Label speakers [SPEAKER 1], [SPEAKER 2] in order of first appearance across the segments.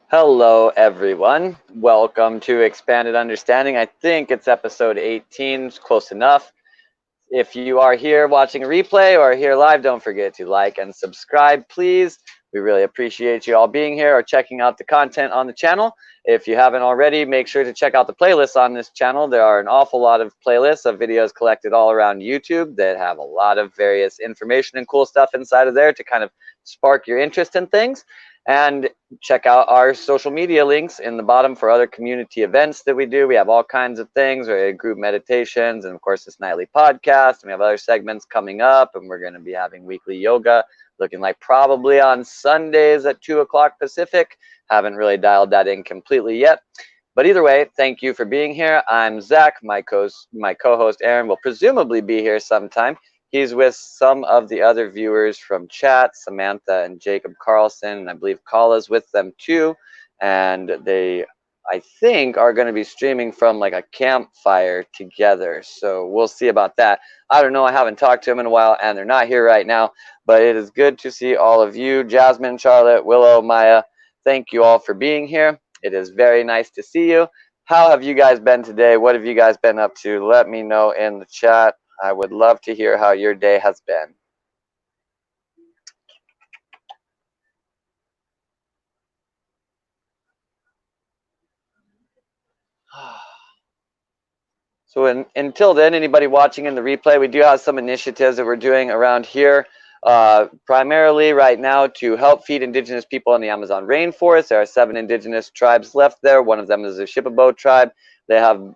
[SPEAKER 1] Hello, everyone. Welcome to Expanded Understanding. I think it's episode 18. It's close enough. If you are here watching a replay or here live, don't forget to like and subscribe, please. We really appreciate you all being here or checking out the content on the channel. If you haven't already, make sure to check out the playlists on this channel. There are an awful lot of playlists of videos collected all around YouTube that have a lot of various information and cool stuff inside of there to kind of spark your interest in things. And check out our social media links in the bottom for other community events that we do. We have all kinds of things, group meditations, and of course this nightly podcast. And we have other segments coming up, and we're going to be having weekly yoga, looking like probably on Sundays at 2 o'clock Pacific. Haven't really dialed that in completely yet. But either way, thank you for being here. I'm Zach. My co-host Aaron will presumably be here sometime. He's with some of the other viewers from chat, Samantha and Jacob Carlson, and I believe Kala's with them too. And they, I think, are going to be streaming from like a campfire together. So we'll see about that. I don't know. I haven't talked to them in a while, and they're not here right now. But it is good to see all of you, Jasmine, Charlotte, Willow, Maya. Thank you all for being here. It is very nice to see you. How have you guys been today? What have you guys been up to? Let me know in the chat. I would love to hear how your day has been. So until then, anybody watching in the replay, we do have some initiatives that we're doing around here. Primarily right now to help feed indigenous people in the Amazon rainforest. There are 7 indigenous tribes left there. One of them is the Shipibo tribe. They have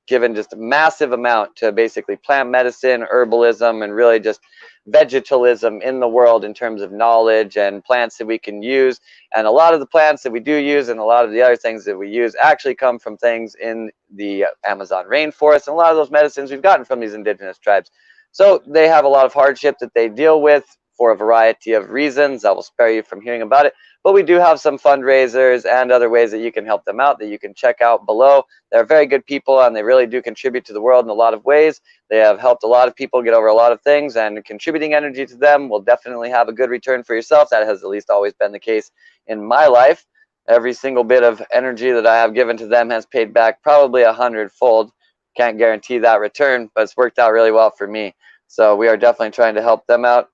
[SPEAKER 1] given just a massive amount to basically plant medicine, herbalism, and really just vegetalism in the world in terms of knowledge and plants that we can use. And a lot of the plants that we do use and a lot of the other things that we use actually come from things in the Amazon rainforest. And a lot of those medicines we've gotten from these indigenous tribes. So they have a lot of hardship that they deal with for a variety of reasons. I will spare you from hearing about it. But we do have some fundraisers and other ways that you can help them out that you can check out below. They're very good people, and they really do contribute to the world in a lot of ways. They have helped a lot of people get over a lot of things, and contributing energy to them will definitely have a good return for yourself. That has at least always been the case in my life. Every single bit of energy that I have given to them has paid back probably 100-fold. Can't guarantee that return, but it's worked out really well for me. So we are definitely trying to help them out.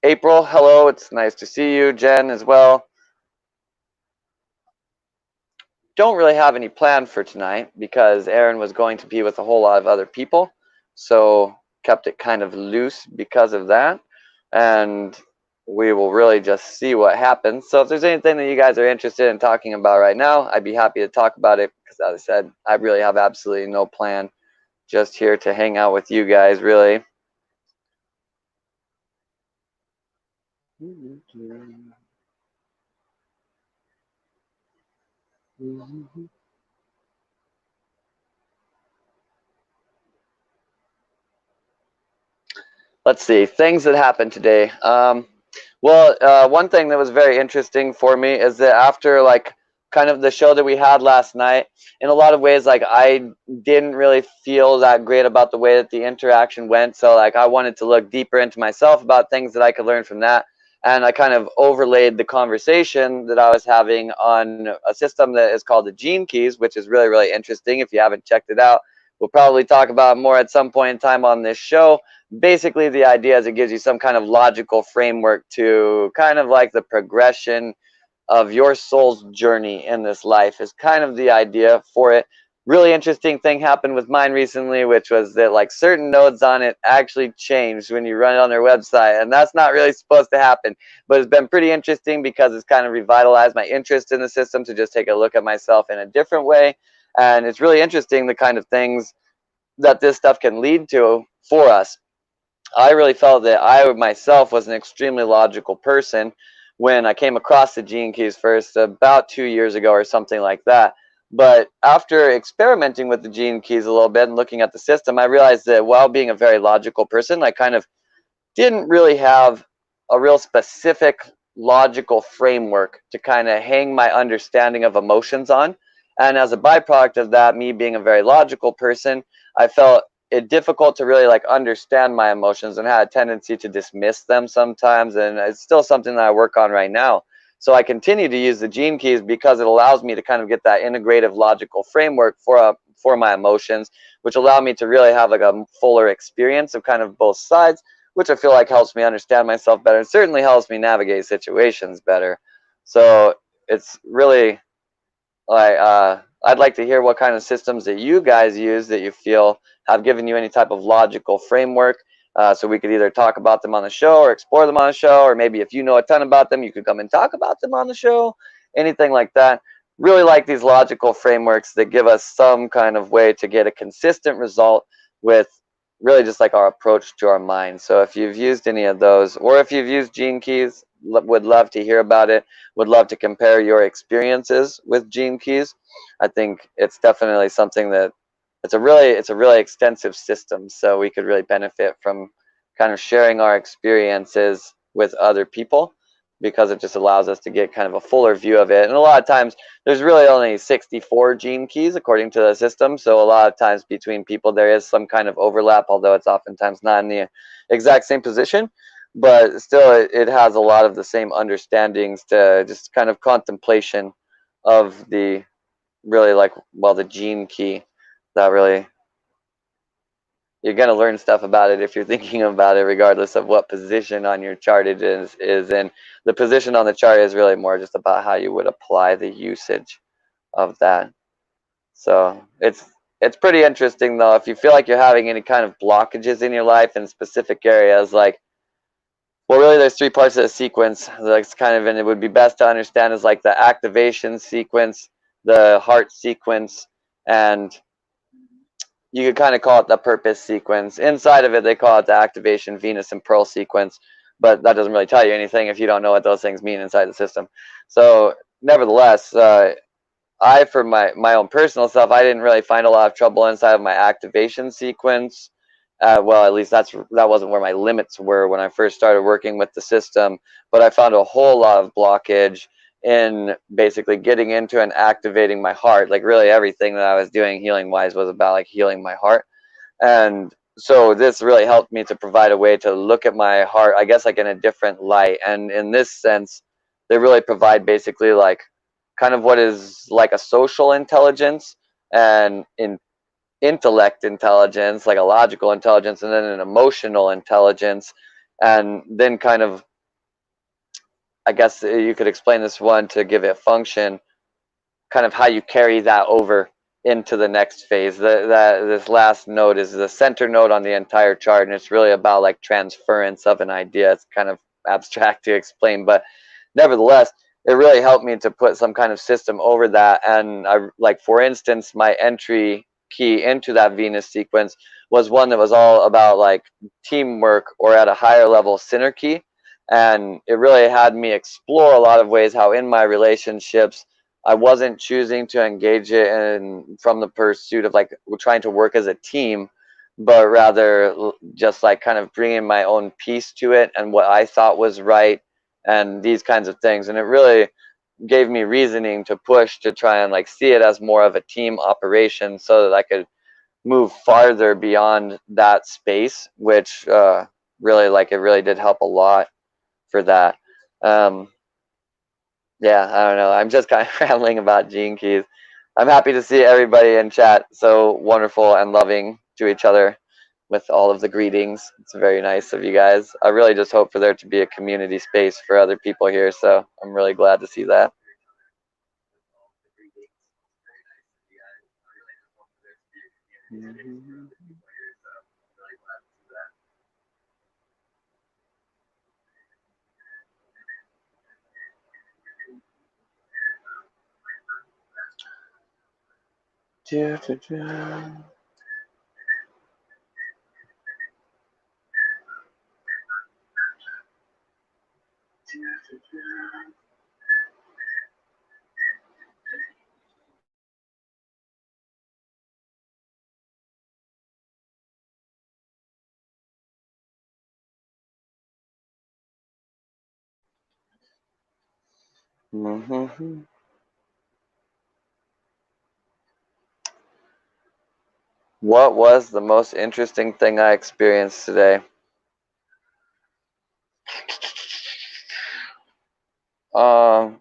[SPEAKER 1] April, hello, it's nice to see you. Jen as well. Don't really have any plan for tonight because Aaron was going to be with a whole lot of other people. So kept it kind of loose because of that. And we will really just see what happens. So if there's anything that you guys are interested in talking about right now, I'd be happy to talk about it because, as I said, I really have absolutely no plan. Just here to hang out with you guys, really. Let's see, things that happened today. One thing that was very interesting for me is that after like kind of the show that we had last night, in a lot of ways, like I didn't really feel that great about the way that the interaction went. So like I wanted to look deeper into myself about things that I could learn from that. And I kind of overlaid the conversation that I was having on a system that is called the Gene Keys, which is really, really interesting. If you haven't checked it out, we'll probably talk about more at some point in time on this show. Basically, the idea is it gives you some kind of logical framework to kind of like the progression of your soul's journey in this life is kind of the idea for it. Really interesting thing happened with mine recently, which was that like certain nodes on it actually changed when you run it on their website, and that's not really supposed to happen, but it's been pretty interesting because it's kind of revitalized my interest in the system to just take a look at myself in a different way. And it's really interesting the kind of things that this stuff can lead to for us. I really felt that I myself was an extremely logical person when I came across the Gene Keys first about 2 years ago or something like that. But after experimenting with the Gene Keys a little bit and looking at the system, I realized that while being a very logical person, I kind of didn't really have a real specific logical framework to kind of hang my understanding of emotions on. And as a byproduct of that, me being a very logical person, I felt it difficult to really like understand my emotions and had a tendency to dismiss them sometimes. And it's still something that I work on right now. So I continue to use the gene keys because it allows me to kind of get that integrative logical framework for my emotions, which allow me to really have like a fuller experience of kind of both sides, which I feel like helps me understand myself better and certainly helps me navigate situations better. So it's really like I'd like to hear what kind of systems that you guys use that you feel have given you any type of logical framework. So we could either talk about them on the show or explore them on the show, or maybe if you know a ton about them, you could come and talk about them on the show, anything like that. Really like these logical frameworks that give us some kind of way to get a consistent result with really just like our approach to our mind. So if you've used any of those, or if you've used Gene Keys, would love to hear about it. Would love to compare your experiences with Gene Keys. I think it's definitely something that it's a really extensive system, so we could really benefit from kind of sharing our experiences with other people because it just allows us to get kind of a fuller view of it. And a lot of times there's really only 64 gene keys according to the system, so a lot of times between people there is some kind of overlap, although it's oftentimes not in the exact same position, but still it has a lot of the same understandings to just kind of contemplation of the really like, well, the gene key that really you're going to learn stuff about it if you're thinking about it regardless of what position on your chart it is in. The position on the chart is really more just about how you would apply the usage of that. So it's pretty interesting though. If you feel like you're having any kind of blockages in your life in specific areas, like, well, really, there's three parts of the sequence. That's kind of, and it would be best to understand is like the activation sequence, the heart sequence, and you could kind of call it the purpose sequence. Inside of it, they call it the activation Venus and Pearl sequence, but that doesn't really tell you anything if you don't know what those things mean inside the system. So, nevertheless, for my own personal self, I didn't really find a lot of trouble inside of my activation sequence. Well, at least that wasn't where my limits were when I first started working with the system. But I found a whole lot of blockage in basically getting into and activating my heart. Like really, everything that I was doing healing wise was about like healing my heart. And so this really helped me to provide a way to look at my heart, I guess, like in a different light. And in this sense, they really provide basically like kind of what is like a social intelligence and in intellect intelligence, like a logical intelligence, and then an emotional intelligence, and then kind of, I guess you could explain this one to give it function, kind of how you carry that over into the next phase. This last node is the center node on the entire chart, and it's really about like transference of an idea. It's kind of abstract to explain, but nevertheless, it really helped me to put some kind of system over that. And I, like, for instance, my entry key into that Venus sequence was one that was all about like teamwork or at a higher level synergy. And it really had me explore a lot of ways how in my relationships I wasn't choosing to engage it in from the pursuit of like trying to work as a team, but rather just like kind of bringing my own piece to it and what I thought was right and these kinds of things. And it really gave me reasoning to push to try and like see it as more of a team operation so that I could move farther beyond that space, which really like it really did help a lot for that. Um, yeah, I don't know. I'm just kind of rambling about Gene Keys. I'm happy to see everybody in chat so wonderful and loving to each other with all of the greetings. It's very nice of you guys. I really just hope for there to be a community space for other people here, so I'm really glad to see that. What was the most interesting thing I experienced today? Um,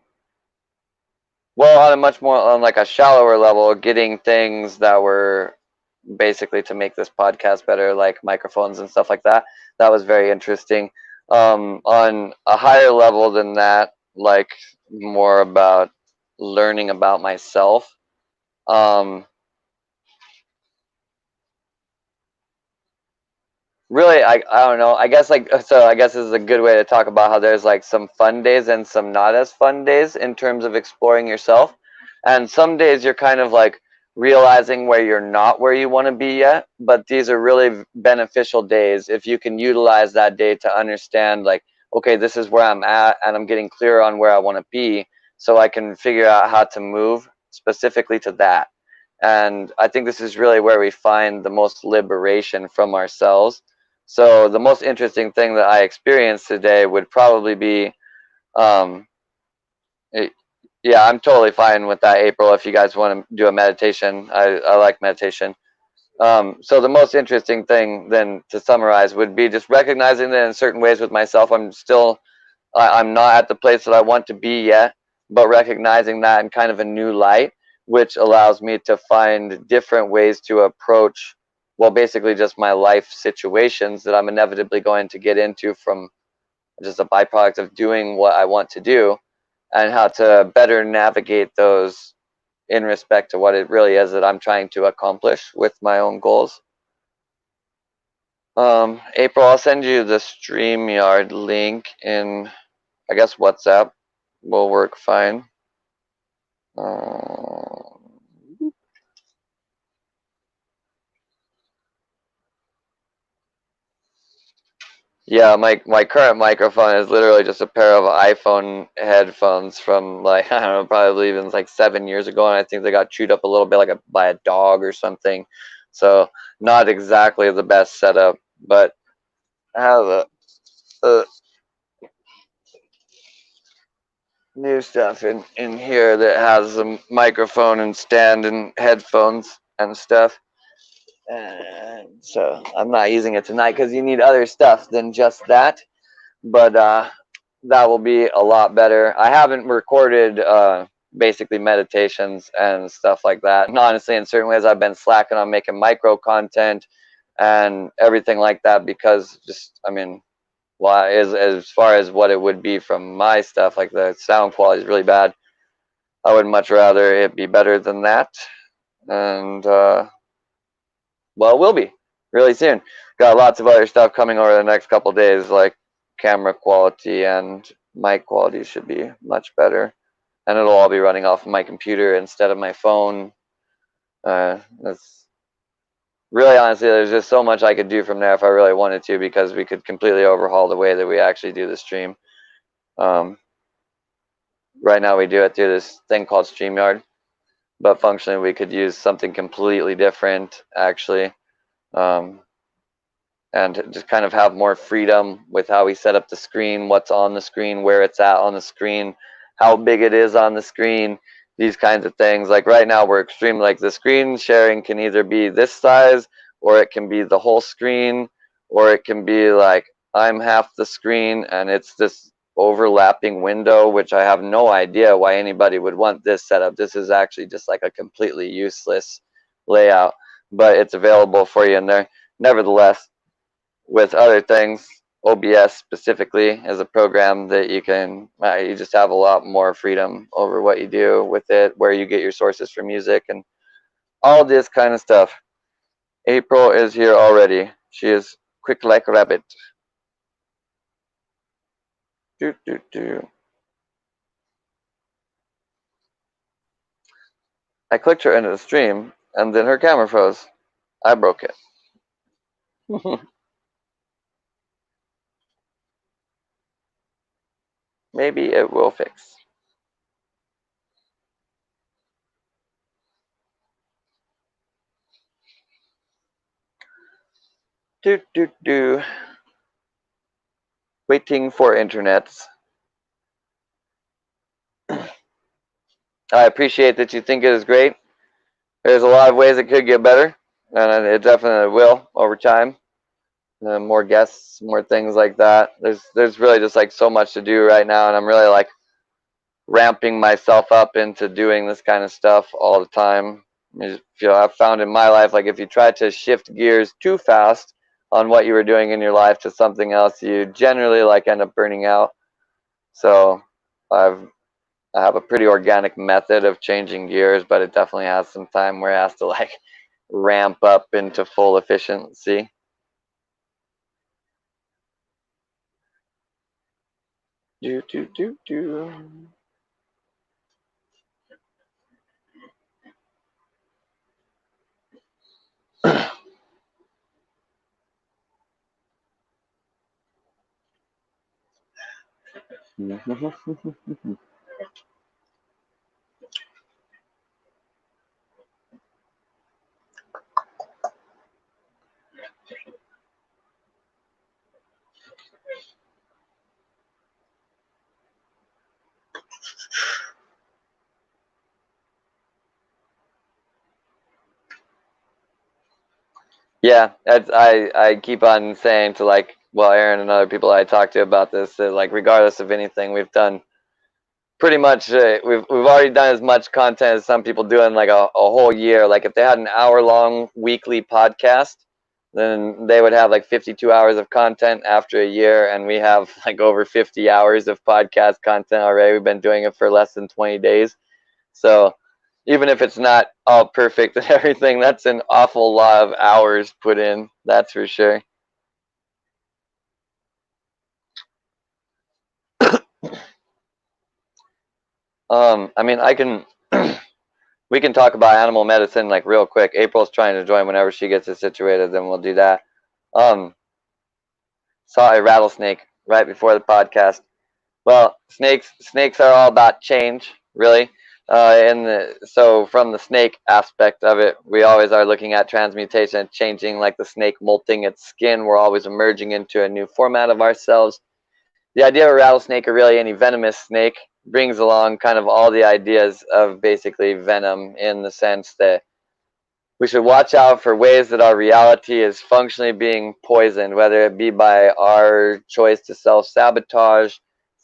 [SPEAKER 1] well, on a much more on like a shallower level, getting things that were basically to make this podcast better, like microphones and stuff like that. That was very interesting. On a higher level than that, like more about learning about myself. Um, Really, I don't know. I guess like so. I guess this is a good way to talk about how there's like some fun days and some not as fun days in terms of exploring yourself. And some days you're kind of like realizing where you're not where you want to be yet, but these are really beneficial days if you can utilize that day to understand like, okay, this is where I'm at and I'm getting clear on where I want to be so I can figure out how to move specifically to that. And I think this is really where we find the most liberation from ourselves. So the most interesting thing that I experienced today would probably be, um, it, yeah, I'm totally fine with that, April. If you guys want to do a meditation, I like meditation. So the most interesting thing then to summarize would be just recognizing that in certain ways with myself, I'm not at the place that I want to be yet, but recognizing that in kind of a new light, which allows me to find different ways to approach, well, basically just my life situations that I'm inevitably going to get into from just a byproduct of doing what I want to do, and how to better navigate those in respect to what it really is that I'm trying to accomplish with my own goals. April, I'll send you the StreamYard link in, I guess, WhatsApp will work fine. Um, yeah, my current microphone is literally just a pair of iPhone headphones from like I don't know, probably even like 7 years ago, and I think they got chewed up a little bit like by a dog or something. So not exactly the best setup, but I have a new stuff in here that has a microphone and stand and headphones and stuff. And so I'm not using it tonight because you need other stuff than just that. But that will be a lot better. I haven't recorded basically meditations and stuff like that. And honestly, in certain ways, I've been slacking on making micro content and everything like that because just, I mean, well, as far as what it would be from my stuff, like the sound quality is really bad. I would much rather it be better than that. And well, it will be really soon. Got lots of other stuff coming over the next couple days, like camera quality and mic quality should be much better. And it'll all be running off of my computer instead of my phone. That's really honestly, there's just so much I could do from there if I really wanted to, because we could completely overhaul the way that we actually do the stream. Um, right now, we do it through this thing called StreamYard, but functionally, we could use something completely different, actually. Um, and just kind of have more freedom with how we set up the screen, what's on the screen, where it's at on the screen, how big it is on the screen, these kinds of things. Like right now, we're extremely like the screen sharing can either be this size, or it can be the whole screen, or it can be like I'm half the screen and it's this overlapping window, which I have no idea why anybody would want this setup. This is actually just like a completely useless layout, but it's available for you in there. Nevertheless, with other things, OBS specifically is a program that you just have a lot more freedom over what you do with it, where you get your sources for music and all this kind of stuff. April is here already. She is quick like a rabbit. Do, do, do. I clicked her into the stream and then her camera froze. I broke it. Maybe it will fix. Do, do, do. Waiting for internet. I appreciate that you think it is great. There's a lot of ways it could get better, and it definitely will over time. More guests, more things like that. There's really just like so much to do right now, and I'm really like ramping myself up into doing this kind of stuff all the time. I've found in my life, like if you try to shift gears too fast on what you were doing in your life to something else, you generally like end up burning out. So I've I have a pretty organic method of changing gears, but it definitely has some time where it has to like ramp up into full efficiency. Do do do do. Yeah, I keep on saying to like, well, Aaron and other people I talk to about this, that like regardless of anything, we've done pretty much we've already done as much content as some people do in like a whole year. Like if they had an hour-long weekly podcast, then they would have like 52 hours of content after a year, and we have like over 50 hours of podcast content already. We've been doing it for less than 20 days. So even if it's not all perfect and everything, that's an awful lot of hours put in. That's for sure. I mean, I can we can talk about animal medicine like real quick. April's trying to join whenever she gets it situated, then we'll do that. Um, Saw a rattlesnake right before the podcast. Well, snakes are all about change, really. So from the snake aspect of it, we always are looking at transmutation, changing like the snake molting its skin. We're always emerging into a new format of ourselves. The idea of a rattlesnake, or really any venomous snake, brings along kind of all the ideas of basically venom, in the sense that we should watch out for ways that our reality is functionally being poisoned, whether it be by our choice to self-sabotage,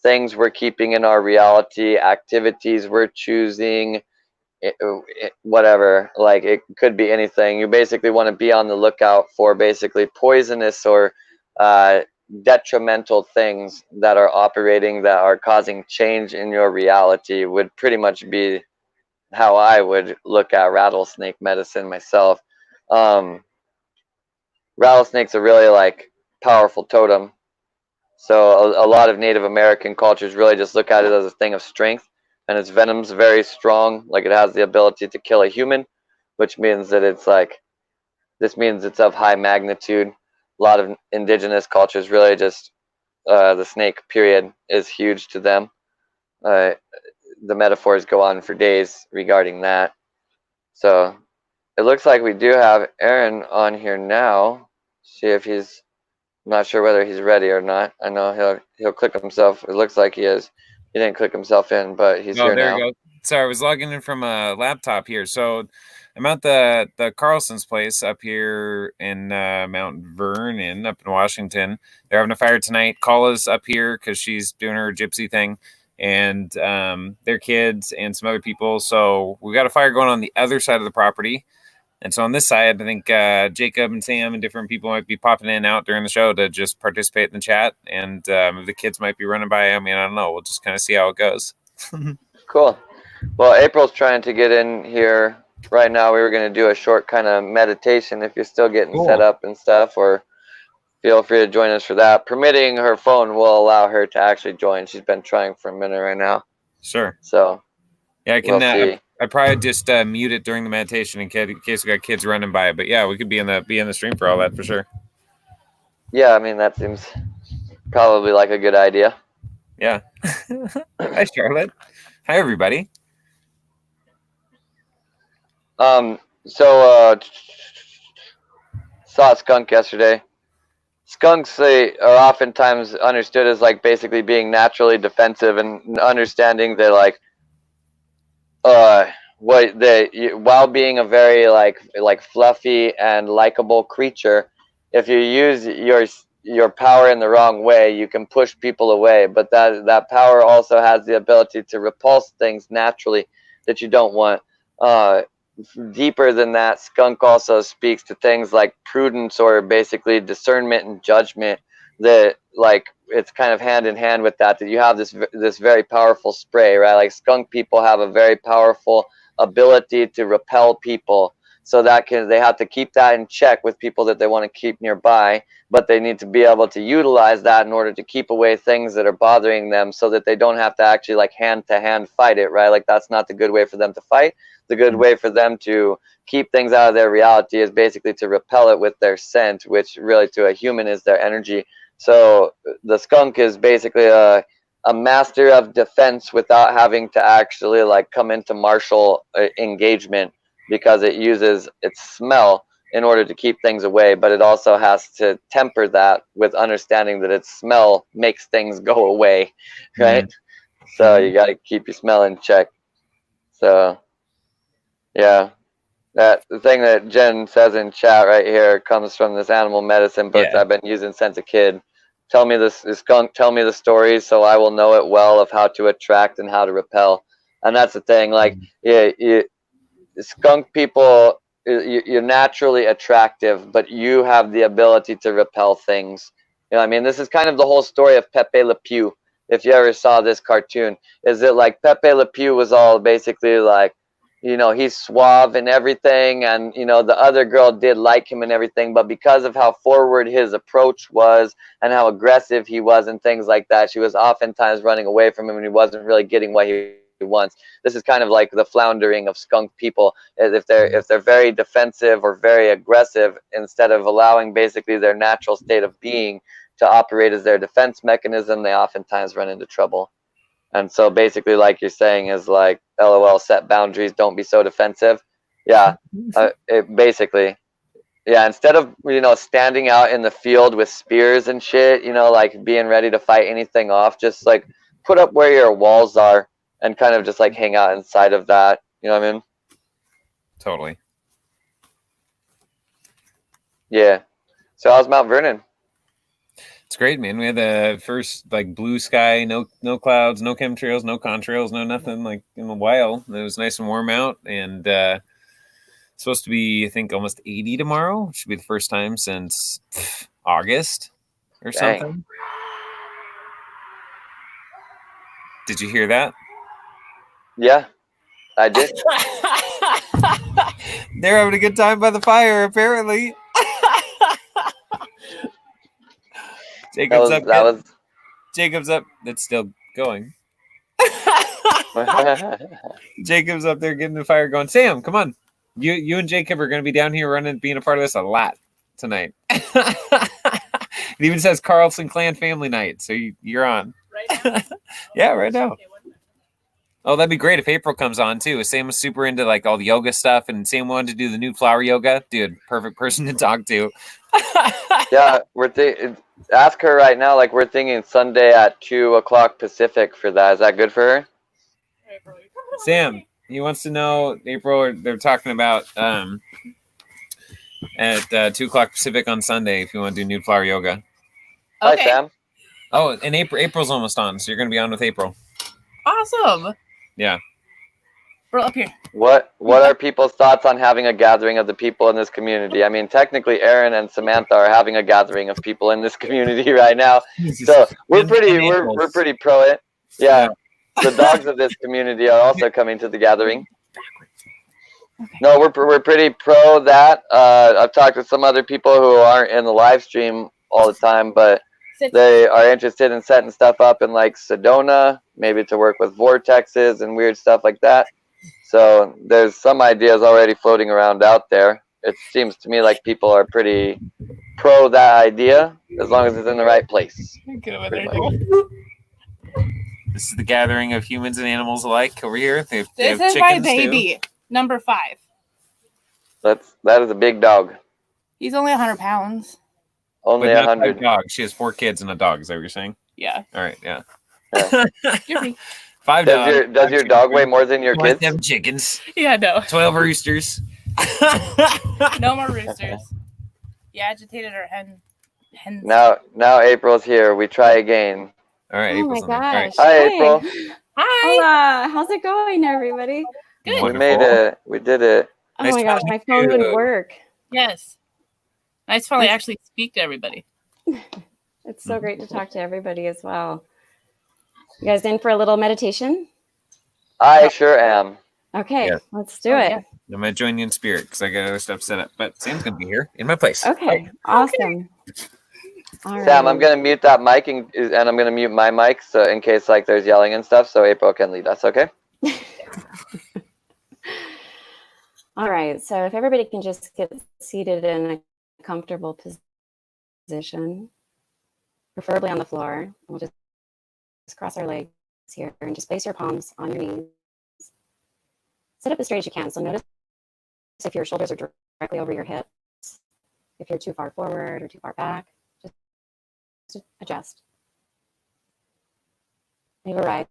[SPEAKER 1] things we're keeping in our reality, activities we're choosing, whatever. Like it could be anything. You basically want to be on the lookout for basically poisonous or uh, detrimental things that are operating, that are causing change in your reality, would pretty much be how I would look at rattlesnake medicine myself. Um, Rattlesnakes are really like powerful totem. So a lot of Native American cultures really just look at it as a thing of strength, and its venom's very strong. Like it has the ability to kill a human, which means that it's like this means it's of high magnitude. A lot of indigenous cultures really just the snake period is huge to them. Uh, the metaphors go on for days regarding that. So it looks like we do have Aaron on here now. See if he's. I'm not sure whether he's ready or not. I know he'll click himself. It looks like he is. He didn't click himself in, but he's
[SPEAKER 2] Oh,
[SPEAKER 1] here
[SPEAKER 2] there
[SPEAKER 1] now.
[SPEAKER 2] you go. Sorry, I was logging in from a laptop here. So I'm at the Carlson's place up here in Mount Vernon, up in Washington. They're having a fire tonight. Kala's up here because she's doing her gypsy thing, and their kids and some other people. So we got a fire going on the other side of the property. And so on this side, I think Jacob and Sam and different people might be popping in and out during the show to just participate in the chat. And the kids might be running by. I mean, I don't know. We'll just kind of see how it goes.
[SPEAKER 1] Cool. Well, April's trying to get in here right now. We were going to do a short kind of meditation if you're still getting set up and stuff, or feel free to join us for that. Permitting her phone will allow her to actually join. She's been trying for a minute right now.
[SPEAKER 2] Sure.
[SPEAKER 1] So
[SPEAKER 2] yeah, I can.
[SPEAKER 1] We'll see.
[SPEAKER 2] I probably just mute it during the meditation in case we got kids running by. But yeah, we could be in the stream for all that for sure.
[SPEAKER 1] Yeah, I mean that seems probably like a good idea.
[SPEAKER 2] Yeah. Hi, Charlotte. Hi, everybody.
[SPEAKER 1] So saw a skunk yesterday. Skunks, they are oftentimes understood as like basically being naturally defensive, and understanding that like what they, while being a very like fluffy and likable creature, if you use your power in the wrong way, you can push people away. But that power also has the ability to repulse things naturally that you don't want. Deeper than that, skunk also speaks to things like prudence, or basically discernment and judgment. That, like, it's kind of hand in hand with that. That you have this very powerful spray, right? Like, skunk people have a very powerful ability to repel people. So they have to keep that in check with people that they want to keep nearby, but they need to be able to utilize that in order to keep away things that are bothering them, so that they don't have to actually like hand to hand fight it, right? Like, that's not the good way for them to fight. The good way for them to keep things out of their reality is basically to repel it with their scent, which really to a human is their energy. So the skunk is basically a master of defense without having to actually like come into martial engagement, because it uses its smell in order to keep things away, but it also has to temper that with understanding that its smell makes things go away, right? Mm-hmm. So you got to keep your smell in check. So yeah, the thing that Jen says in chat right here comes from this animal medicine book that I've been using since a kid. Tell me this skunk, tell me the stories so I will know it well of how to attract and how to repel. And that's the thing, like, skunk people, you're naturally attractive, but you have the ability to repel things. You know what I mean? This is kind of the whole story of Pepe Le Pew. If you ever saw this cartoon, is that like Pepe Le Pew was all basically like, you know, he's suave and everything, and you know, the other girl did like him and everything, but because of how forward his approach was and how aggressive he was and things like that, she was oftentimes running away from him, and he wasn't really getting what he wants. This is kind of like the floundering of skunk people. If they're very defensive or very aggressive, instead of allowing basically their natural state of being to operate as their defense mechanism, they oftentimes run into trouble. And so basically, like you're saying, is like, LOL, set boundaries, don't be so defensive. Yeah, basically, yeah, instead of, you know, standing out in the field with spears and shit, you know, like being ready to fight anything off, just like put up where your walls are and kind of just like hang out inside of that. You know what I mean?
[SPEAKER 2] Totally.
[SPEAKER 1] Yeah. So how's Mount Vernon?
[SPEAKER 2] It's great, man. We had the first like blue sky, no clouds, no chemtrails, no contrails, no nothing like in a while. It was nice and warm out, and it's supposed to be, I think, almost 80 tomorrow, which should be the first time since August or something. Did you hear that?
[SPEAKER 1] Yeah, I did.
[SPEAKER 2] They're having a good time by the fire, apparently. Jacob's up. Jacob's up. That's still going. Jacob's up there getting the fire going. Sam, come on. You and Jacob are going to be down here being a part of this a lot tonight. It even says Carlson Clan Family Night, so you're on. Right now? Yeah, right now. Oh, that'd be great if April comes on too. Sam was super into like all the yoga stuff, and Sam wanted to do the new flower yoga. Dude, perfect person to talk to.
[SPEAKER 1] Yeah, ask her right now. Like, we're thinking Sunday at 2:00 Pacific for that. Is that good for her?
[SPEAKER 2] Sam, he wants to know, April, they're talking about at 2:00 Pacific on Sunday if you want to do nude flower yoga.
[SPEAKER 1] Okay. Hi, Sam.
[SPEAKER 2] Oh, and April's almost on, so you're going to be on with April.
[SPEAKER 3] Awesome.
[SPEAKER 2] Yeah.
[SPEAKER 3] We're up here.
[SPEAKER 1] What are people's thoughts on having a gathering of the people in this community? I mean, technically, Aaron and Samantha are having a gathering of people in this community right now, so we're pretty pro it. Yeah, the dogs of this community are also coming to the gathering. No, we're pretty pro that. I've talked to some other people who aren't in the live stream all the time, but they are interested in setting stuff up in like Sedona, maybe to work with vortexes and weird stuff like that. So there's some ideas already floating around out there. It seems to me like people are pretty pro that idea, as long as it's in the right place.
[SPEAKER 2] Get over there. This is the gathering of humans and animals alike over here. This
[SPEAKER 3] is my baby, too. Number 5.
[SPEAKER 1] That is a big dog.
[SPEAKER 3] He's only 100 pounds.
[SPEAKER 1] Only 100.
[SPEAKER 2] Dogs. She has 4 kids and a dog. Is that what you're saying?
[SPEAKER 3] Yeah.
[SPEAKER 2] All right. Yeah.
[SPEAKER 1] 5 dogs. Does your dog weigh more than your kids?
[SPEAKER 2] 7 chickens.
[SPEAKER 3] Yeah, no.
[SPEAKER 2] 12 roosters.
[SPEAKER 3] No more roosters. You agitated our hen. Hens.
[SPEAKER 1] Now April's here. We try again.
[SPEAKER 2] All right,
[SPEAKER 4] Oh my
[SPEAKER 2] April's in there. All right.
[SPEAKER 4] gosh.
[SPEAKER 1] Hi, April.
[SPEAKER 3] Hi.
[SPEAKER 4] Hola. How's it going, everybody?
[SPEAKER 3] Good.
[SPEAKER 1] We
[SPEAKER 2] Wonderful.
[SPEAKER 1] made it. We did it.
[SPEAKER 4] Oh
[SPEAKER 2] Nice
[SPEAKER 4] my
[SPEAKER 2] to
[SPEAKER 4] gosh,
[SPEAKER 2] meet
[SPEAKER 4] my phone
[SPEAKER 2] you.
[SPEAKER 4] wouldn't work.
[SPEAKER 3] Yes. Nice to finally actually speak to everybody.
[SPEAKER 4] It's so great to talk to everybody as well. You guys in for a little meditation?
[SPEAKER 1] I sure am.
[SPEAKER 4] Okay,
[SPEAKER 2] Yes.
[SPEAKER 4] let's do it.
[SPEAKER 3] Yeah.
[SPEAKER 2] I'm gonna join you in spirit because I got other stuff set up. But Sam's gonna be here in my place.
[SPEAKER 4] Okay, awesome. All
[SPEAKER 1] Sam, I'm
[SPEAKER 4] right.
[SPEAKER 1] gonna mute that mic and I'm gonna mute my mic so in case like there's yelling and stuff, so April can lead us. Okay.
[SPEAKER 4] All right, so if everybody can just get seated in a comfortable position, preferably on the floor. We'll just cross our legs here and just place your palms on your knees. Sit up as straight as you can. So notice if your shoulders are directly over your hips, if you're too far forward or too far back, just adjust. We've arrived.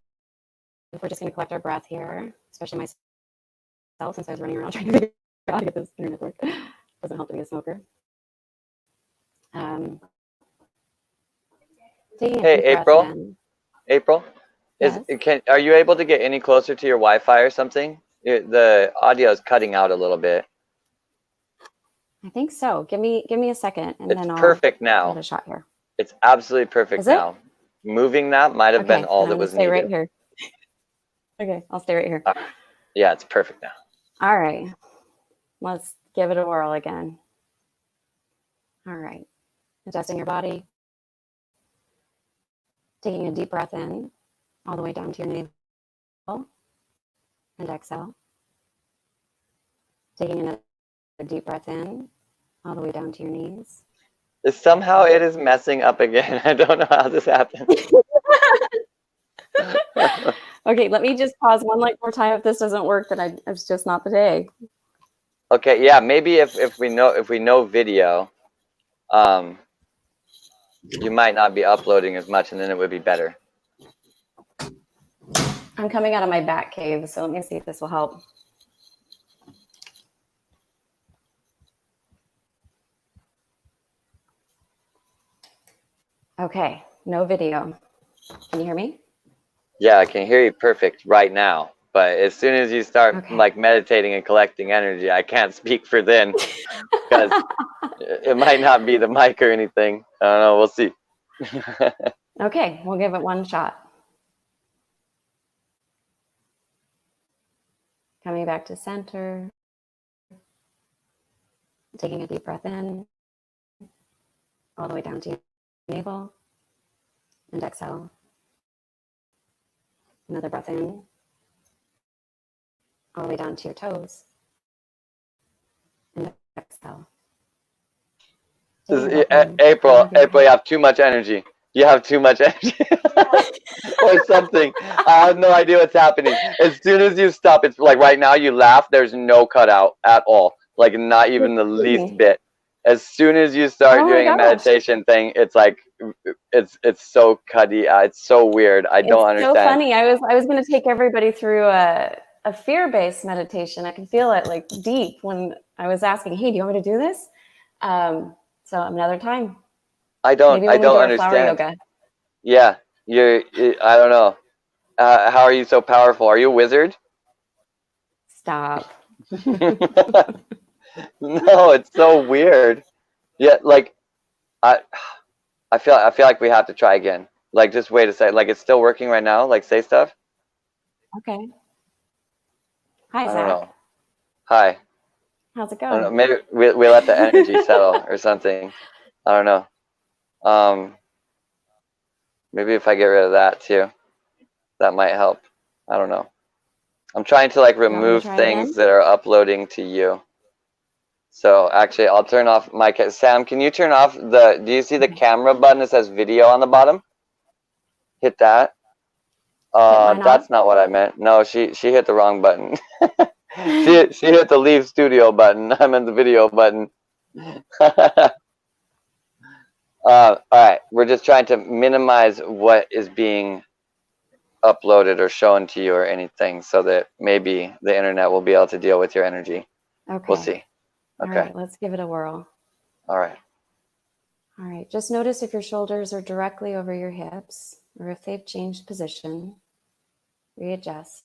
[SPEAKER 4] We're just going to collect our breath here, especially myself, since I was running around trying to figure out how to get this internet to work. Doesn't help to be a smoker. Taking a
[SPEAKER 1] Hey,
[SPEAKER 4] deep breath
[SPEAKER 1] April.
[SPEAKER 4] in.
[SPEAKER 1] April,
[SPEAKER 4] Yes.
[SPEAKER 1] are you able to get any closer to your Wi-Fi or something? The audio is cutting out a little bit.
[SPEAKER 4] I think so. Give me a second, and
[SPEAKER 1] It's
[SPEAKER 4] then I'll
[SPEAKER 1] perfect
[SPEAKER 4] give
[SPEAKER 1] now.
[SPEAKER 4] it a shot here.
[SPEAKER 1] It's absolutely perfect
[SPEAKER 4] Is it?
[SPEAKER 1] now. Moving that might have been all
[SPEAKER 4] then
[SPEAKER 1] that
[SPEAKER 4] I'm
[SPEAKER 1] was
[SPEAKER 4] gonna stay
[SPEAKER 1] needed.
[SPEAKER 4] right here. Okay, I'll stay right here.
[SPEAKER 1] Yeah, it's perfect now.
[SPEAKER 4] All right, let's give it a whirl again. All right, adjusting your body, taking a deep breath in, all the way down to your navel, and exhale. Taking another deep breath in, all the way down to your knees.
[SPEAKER 1] Somehow it is messing up again. I don't know how this happened.
[SPEAKER 4] Okay, let me just pause one more time. If this doesn't work, then it's just not the day.
[SPEAKER 1] Okay, yeah, maybe if we know video, you might not be uploading as much, and then it would be better.
[SPEAKER 4] I'm coming out of my back cave, so let me see if this will help. Okay, no video. Can you hear me?
[SPEAKER 1] Yeah, I can hear you perfect right now. But as soon as you start like meditating and collecting energy, I can't speak for then because it might not be the mic or anything. I don't know. We'll see.
[SPEAKER 4] Okay, we'll give it one shot. Coming back to center. Taking a deep breath in, all the way down to your navel, and exhale. Another breath in, all the way down to your toes, and exhale.
[SPEAKER 1] April, you have too much energy. You have too much energy. Or something. I have no idea what's happening. As soon as you stop, it's like right now you laugh, there's no cutout at all. Like not even the least bit. As soon as you start doing a meditation thing, it's like it's so cutty. It's so weird. I don't understand.
[SPEAKER 4] It's so funny. I was going to take everybody through a fear-based meditation. I can feel it like deep when I was asking, "Hey, do you want me to do this?" So another time.
[SPEAKER 1] I don't understand.
[SPEAKER 4] Flower yoga.
[SPEAKER 1] Yeah, I don't know. How are you so powerful? Are you a wizard?
[SPEAKER 4] Stop.
[SPEAKER 1] No, it's so weird. Yeah, like I feel like we have to try again. Like just wait a second. Like it's still working right now. Like say stuff.
[SPEAKER 4] Okay. Hi, Zach.
[SPEAKER 1] I don't know. Hi.
[SPEAKER 4] How's it
[SPEAKER 1] I don't know.
[SPEAKER 4] going?
[SPEAKER 1] Maybe we let the energy settle or something. I don't know. Maybe if I get rid of that too, that might help. I don't know. I'm trying to like remove things that are uploading to you. So actually, I'll turn off my Sam, can you turn off do you see the camera button that says video on the bottom? Hit that. That's not what I meant. No, she hit the wrong button. she hit the leave studio button. I meant the video button. All right, we're just trying to minimize what is being uploaded or shown to you or anything so that maybe the internet will be able to deal with your energy.
[SPEAKER 4] Okay.
[SPEAKER 1] We'll see. Okay.
[SPEAKER 4] All right, let's give it a whirl.
[SPEAKER 1] All right.
[SPEAKER 4] All right, just notice if your shoulders are directly over your hips or if they've changed position. Readjust.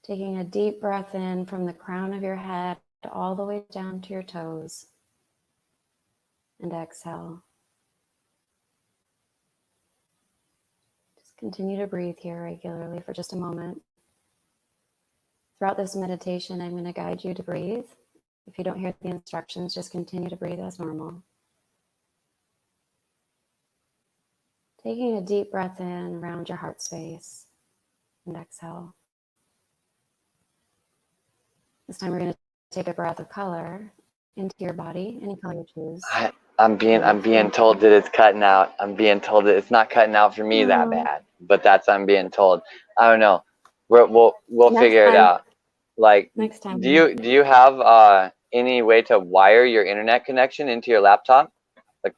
[SPEAKER 4] Taking a deep breath in from the crown of your head all the way down to your toes. And exhale. Just continue to breathe here regularly for just a moment. Throughout this meditation, I'm going to guide you to breathe. If you don't hear the instructions, just continue to breathe as normal. Taking a deep breath in around your heart space and exhale. This time we're going to take a breath of color into your body, any color you choose.
[SPEAKER 1] I'm being told that it's cutting out. I'm being told that it's not cutting out for me that bad, but I'm being told. I don't know. We'll figure it out. Like,
[SPEAKER 4] next time.
[SPEAKER 1] Do you have any way to wire your internet connection into your laptop, like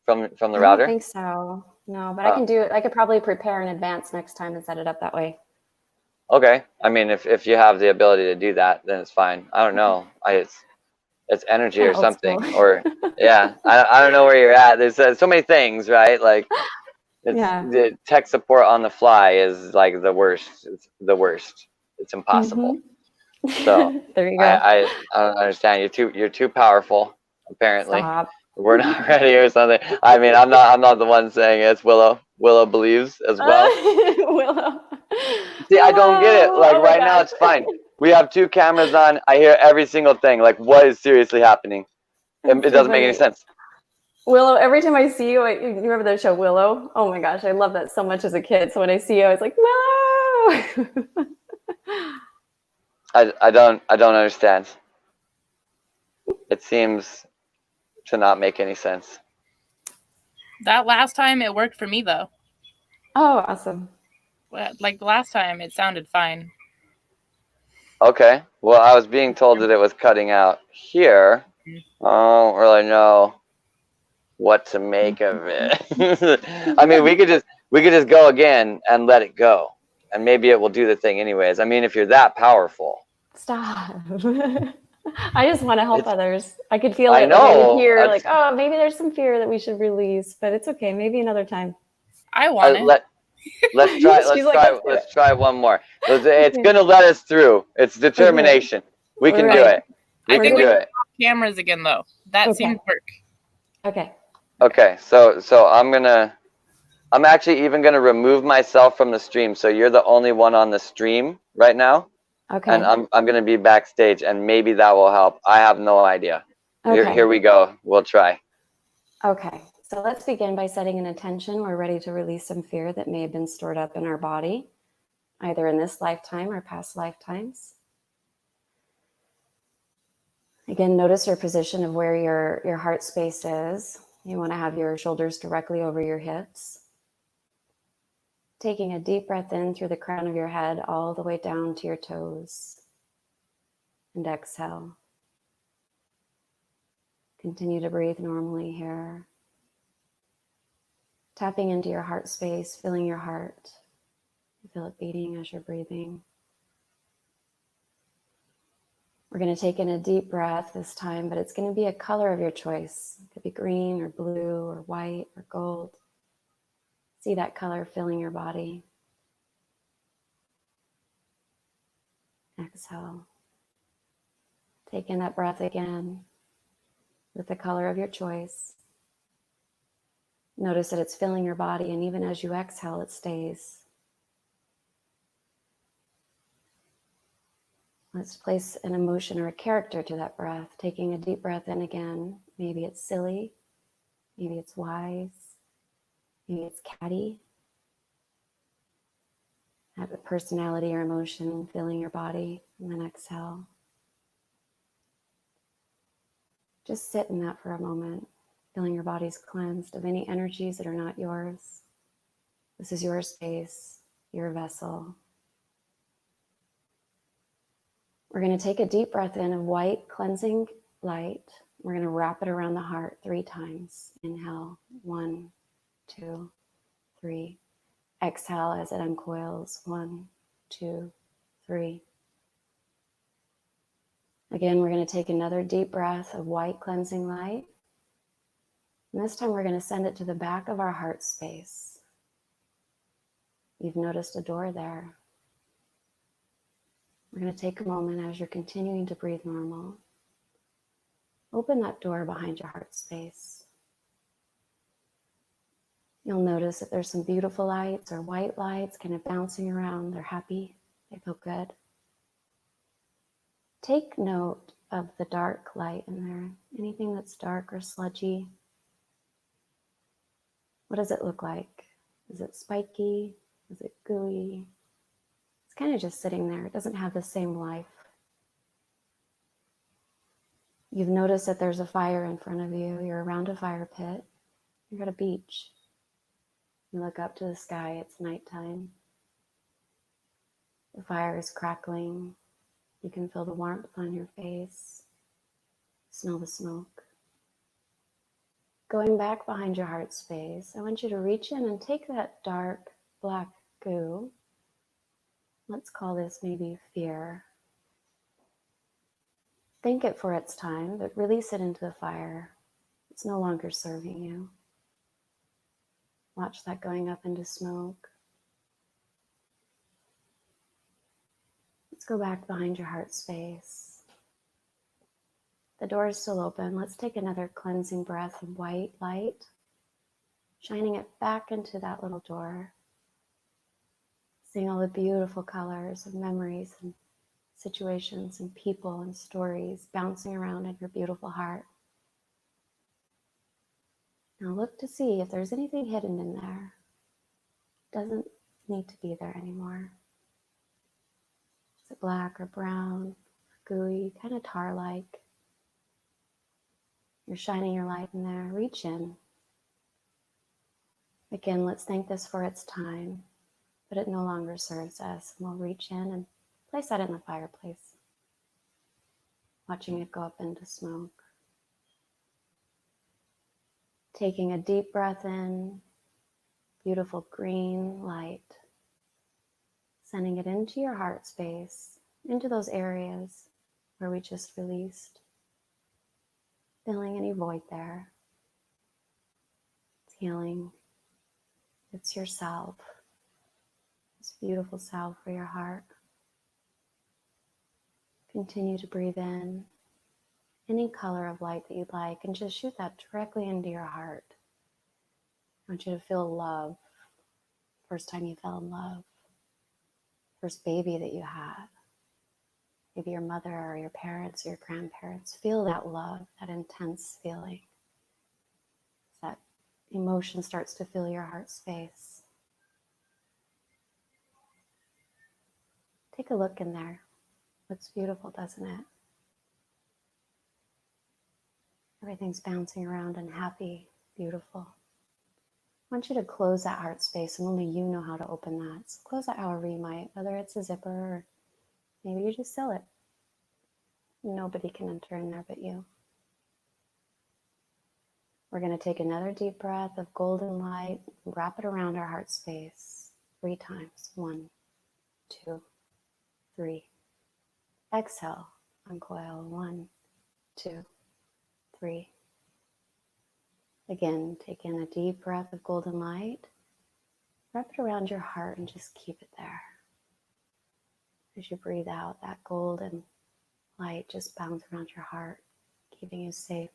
[SPEAKER 1] from the router?
[SPEAKER 4] I don't think so. No, but I can do it. I could probably prepare in advance next time and set it up that way.
[SPEAKER 1] Okay. I mean, if you have the ability to do that, then it's fine. I don't know. It's energy or something, or yeah. I don't know where you're at. There's so many things, right? Like, the tech support on the fly is like the worst. It's the worst. It's impossible. So
[SPEAKER 4] there you go.
[SPEAKER 1] I don't understand. You're too powerful. Apparently,
[SPEAKER 4] Stop.
[SPEAKER 1] we're not ready or something. I mean, I'm not the one saying it. It's Willow. Willow believes as well.
[SPEAKER 4] Willow.
[SPEAKER 1] See, I don't get it. Like, right now, it's fine. We have 2 cameras on. I hear every single thing. Like, what is seriously happening? It doesn't make any sense.
[SPEAKER 4] Willow, every time I see you, you remember that show Willow? Oh my gosh, I love that so much as a kid. So when I see you, I was like, Willow.
[SPEAKER 1] I don't understand. It seems to not make any sense.
[SPEAKER 3] That last time it worked for me though.
[SPEAKER 4] Oh, awesome.
[SPEAKER 3] Like the last time it sounded fine.
[SPEAKER 1] Okay. Well, I was being told that it was cutting out here. I don't really know what to make of it. I mean, we could just go again and let it go, and maybe it will do the thing anyways. I mean, if you're that powerful.
[SPEAKER 4] Stop. I just want to help others. I could feel
[SPEAKER 1] I
[SPEAKER 4] it
[SPEAKER 1] know.
[SPEAKER 4] like here, like, oh, maybe there's some fear that we should release, but it's okay. Maybe another time.
[SPEAKER 3] I want it.
[SPEAKER 1] Let's try. Let's try one more. It's gonna let us through. It's determination. We can do it.
[SPEAKER 3] I think we can off cameras again though. That seemed to work.
[SPEAKER 4] Okay.
[SPEAKER 1] Okay. So I'm actually even gonna remove myself from the stream. So you're the only one on the stream right now.
[SPEAKER 4] Okay.
[SPEAKER 1] And I'm gonna be backstage, and maybe that will help. I have no idea.
[SPEAKER 4] Okay.
[SPEAKER 1] Here we go. We'll try.
[SPEAKER 4] Okay. So let's begin by setting an intention. We're ready to release some fear that may have been stored up in our body, either in this lifetime or past lifetimes. Again, notice your position of where your heart space is. You want to have your shoulders directly over your hips. Taking a deep breath in through the crown of your head all the way down to your toes. And exhale. Continue to breathe normally here. Tapping into your heart space, feeling your heart. You feel it beating as you're breathing. We're going to take in a deep breath this time, but it's going to be a color of your choice. It could be green or blue or white or gold. See that color filling your body. Exhale. Take in that breath again with the color of your choice. Notice that it's filling your body, and even as you exhale, it stays. Let's place an emotion or a character to that breath. Taking a deep breath in again. Maybe it's silly. Maybe it's wise. Maybe it's catty. Have a personality or emotion filling your body, and then exhale. Just sit in that for a moment, feeling your body's cleansed of any energies that are not yours. This is your space, your vessel. We're going to take a deep breath in of white, cleansing light. We're going to wrap it around the heart 3 times. Inhale, 1, 2, 3. Exhale as it uncoils, 1, 2, 3. Again, we're going to take another deep breath of white cleansing light. And this time we're going to send it to the back of our heart space. You've noticed a door there. We're going to take a moment as you're continuing to breathe normal. Open that door behind your heart space. You'll notice that there's some beautiful lights or white lights kind of bouncing around. They're happy. They feel good. Take note of the dark light in there. Anything that's dark or sludgy. What does it look like? Is it spiky? Is it gooey? It's kind of just sitting there. It doesn't have the same life. You've noticed that there's a fire in front of you. You're around a fire pit. You're at a beach. You look up to the sky. It's nighttime. The fire is crackling. You can feel the warmth on your face. Smell the smoke. Going back behind your heart space, I want you to reach in and take that dark black goo. Let's call this maybe fear. Thank it for its time, but release it into the fire. It's no longer serving you. Watch that going up into smoke. Let's go back behind your heart space. The door is still open. Let's take another cleansing breath of white light, shining it back into that little door. Seeing all the beautiful colors of memories and situations and people and stories bouncing around in your beautiful heart. Now look to see if there's anything hidden in there. It doesn't need to be there anymore. Is it black or brown, gooey, kind of tar-like? You're shining your light in there. Reach in. Again, let's thank this for its time, but it no longer serves us. And we'll reach in and place that in the fireplace, watching it go up into smoke. Taking a deep breath in, beautiful green light, sending it into your heart space, into those areas where we just released, filling any void there. It's healing. It's your salve. This beautiful salve for your heart. Continue to breathe in any color of light that you'd like and just shoot that directly into your heart. I want you to feel love. First time you fell in love. First baby that you had. Maybe your mother or your parents or your grandparents. Feel that love, that intense feeling. That emotion starts to fill your heart space. Take a look in there. Looks beautiful, doesn't it? Everything's bouncing around and happy, beautiful. I want you to close that heart space, and only you know how to open that. So close that however you might, whether it's a zipper or maybe you just seal it. Nobody can enter in there but you. We're going to take another deep breath of golden light, wrap it around our heart space 3 times. 1, 2, 3. Exhale, uncoil. 1, 2, 3. Again, take in a deep breath of golden light. Wrap it around your heart and just keep it there. As you breathe out, that golden light just bounce around your heart, keeping you safe.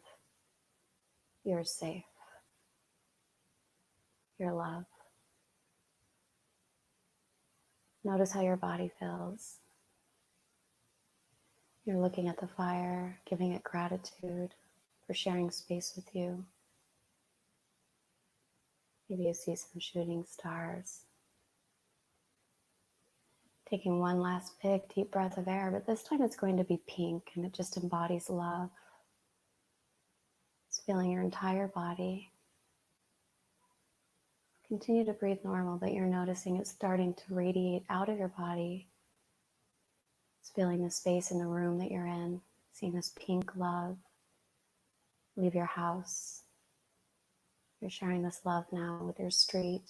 [SPEAKER 4] You're safe. You're loved. Notice how your body feels. You're looking at the fire, giving it gratitude for sharing space with you. Maybe you see some shooting stars. Taking one last big deep breath of air, but this time it's going to be pink and it just embodies love. It's filling your entire body. Continue to breathe normal, but you're noticing it's starting to radiate out of your body. It's filling the space in the room that you're in, seeing this pink love leave your house. You're sharing this love now with your street,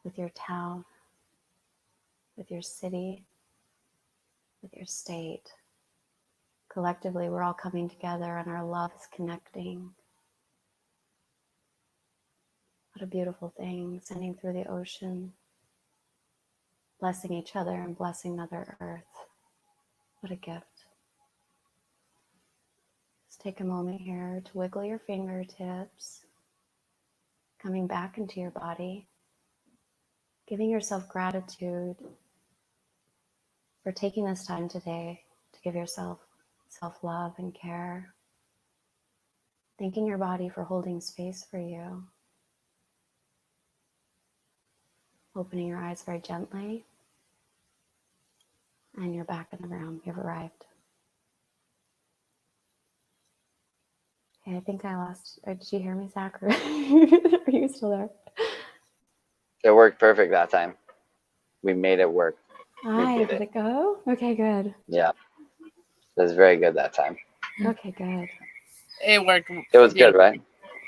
[SPEAKER 4] with your town, with your city, with your state, Collectively, we're all coming together and our love is connecting. What a beautiful thing, sending through the ocean, blessing each other and blessing Mother Earth. What a gift. Just take a moment here to wiggle your fingertips, coming back into your body, giving yourself gratitude for taking this time today to give yourself self-love and care. Thanking your body for holding space for you. Opening your eyes very gently. And you're back in the room. You've arrived. Okay, I think I lost. Did you hear me, Zach? Are you still there?
[SPEAKER 1] It worked perfect that time. We made it work.
[SPEAKER 4] Hi, did it go? Okay, good.
[SPEAKER 1] Yeah. It was very good that time.
[SPEAKER 4] Okay, good.
[SPEAKER 3] It worked.
[SPEAKER 1] It was good, right?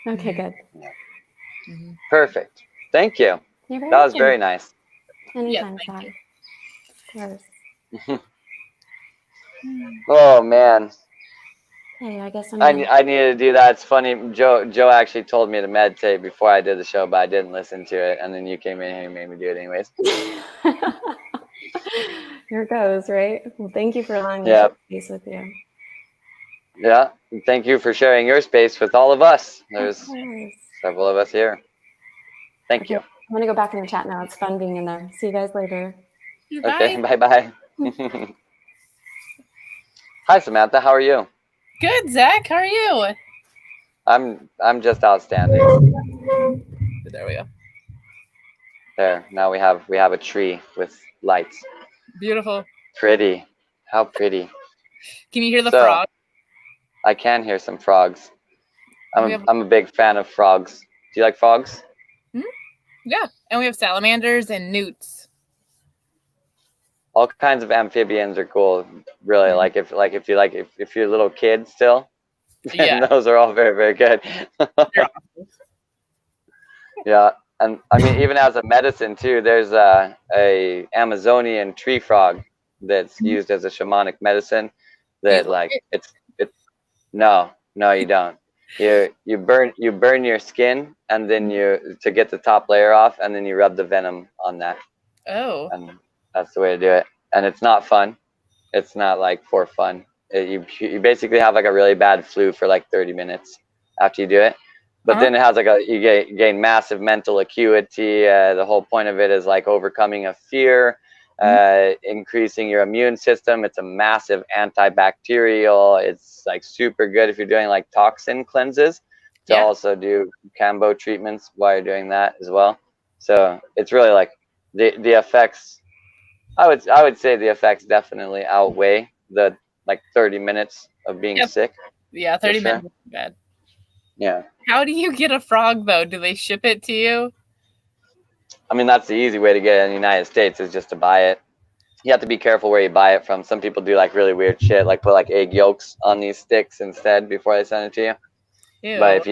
[SPEAKER 4] Okay, good.
[SPEAKER 1] Yeah.
[SPEAKER 3] Mm-hmm.
[SPEAKER 1] Perfect. Thank you.
[SPEAKER 4] You're very
[SPEAKER 1] That was
[SPEAKER 4] welcome.
[SPEAKER 1] very nice.
[SPEAKER 4] Anytime,
[SPEAKER 3] Yes, thank
[SPEAKER 4] Zach. Of course.
[SPEAKER 1] Oh man,
[SPEAKER 4] Okay, I guess I'm
[SPEAKER 1] I
[SPEAKER 4] gonna...
[SPEAKER 1] needed to do that. It's funny. Joe actually told me to meditate before I did the show, but I didn't listen to it. And then you came in here and made me do it anyways.
[SPEAKER 4] Here it goes, right? Well, thank you for allowing me
[SPEAKER 1] Yeah.
[SPEAKER 4] to share space with you.
[SPEAKER 1] Yeah. And thank you for sharing your space with all of us.
[SPEAKER 4] Of
[SPEAKER 1] There's
[SPEAKER 4] course.
[SPEAKER 1] several of us here. Thank
[SPEAKER 4] Okay,
[SPEAKER 1] you.
[SPEAKER 4] I'm gonna go back in the chat now. It's fun being in there. See you guys later.
[SPEAKER 1] Okay.
[SPEAKER 3] Bye.
[SPEAKER 1] Bye. Hi, Samantha. How are you?
[SPEAKER 3] Good, Zach. How are you?
[SPEAKER 1] I'm just outstanding.
[SPEAKER 3] There we go.
[SPEAKER 1] There. Now we have a tree with lights.
[SPEAKER 3] Beautiful.
[SPEAKER 1] Pretty. How pretty.
[SPEAKER 3] Can you hear the
[SPEAKER 1] So,
[SPEAKER 3] frog?
[SPEAKER 1] I can hear some frogs.
[SPEAKER 3] We have-
[SPEAKER 1] I'm a big fan of frogs. Do you like frogs?
[SPEAKER 3] Yeah, and we have salamanders and newts.
[SPEAKER 1] All kinds of amphibians are cool. Really, if you're a little kid still, then
[SPEAKER 3] Yeah.
[SPEAKER 1] those are all very, very good.
[SPEAKER 3] They're awesome.
[SPEAKER 1] Yeah, and I mean even as a medicine too. There's a Amazonian tree frog that's used as a shamanic medicine. That like it's no you don't. You burn your skin and then to get the top layer off and then you rub the venom on that.
[SPEAKER 3] Oh.
[SPEAKER 1] And that's the way to do it. And it's not fun. It's not like for fun. You basically have like a really bad flu for like 30 minutes after you do it. But then it has like you gain massive mental acuity. The whole point of it is like overcoming a fear, increasing your immune system. It's a massive antibacterial. It's like super good if you're doing like toxin cleanses to also do Cambo treatments while you're doing that as well. So it's really like the effects. I would say the effects definitely outweigh the like 30 minutes of being sick.
[SPEAKER 3] Yeah, 30 minutes is bad.
[SPEAKER 1] Yeah.
[SPEAKER 3] How do you get a frog though? Do they ship it to you?
[SPEAKER 1] I mean, that's the easy way to get it in the United States is just to buy it. You have to be careful where you buy it from. Some people do like really weird shit, like put like egg yolks on these sticks instead before they send it to you.
[SPEAKER 3] Ew.
[SPEAKER 1] But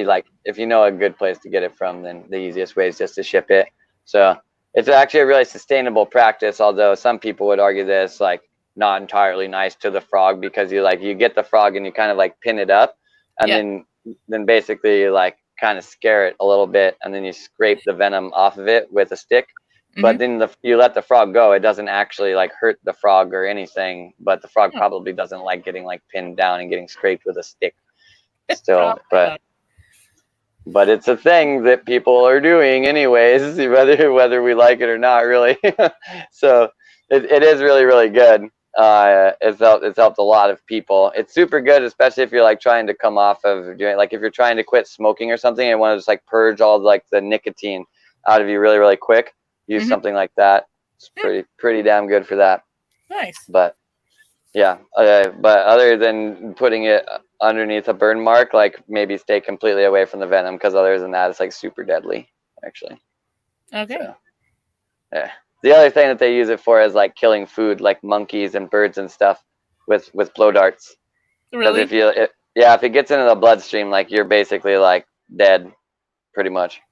[SPEAKER 1] if you know a good place to get it from, then the easiest way is just to ship it. So it's actually a really sustainable practice, although some people would argue that it's like not entirely nice to the frog because you get the frog and you kind of like pin it up and then basically you like kind of scare it a little bit and then you scrape the venom off of it with a stick. But then you let the frog go. It doesn't actually like hurt the frog or anything, but the frog probably doesn't like getting like pinned down and getting scraped with a stick still. But it's a thing that people are doing anyways, whether we like it or not, really. So it is really, really good. It's helped a lot of people. It's super good, especially if you're like trying to come off of doing, like if you're trying to quit smoking or something and want to just like purge all like the nicotine out of you really, really quick. Use something like that. It's pretty damn good for that.
[SPEAKER 3] Nice.
[SPEAKER 1] But yeah, but other than putting it underneath a burn mark, like maybe stay completely away from the venom because other than that, it's like super deadly, actually.
[SPEAKER 3] Okay.
[SPEAKER 1] So, yeah. The other thing that they use it for is like killing food, like monkeys and birds and stuff, with blow darts. Because
[SPEAKER 3] Really?
[SPEAKER 1] if it gets into the bloodstream, like you're basically like dead, pretty much.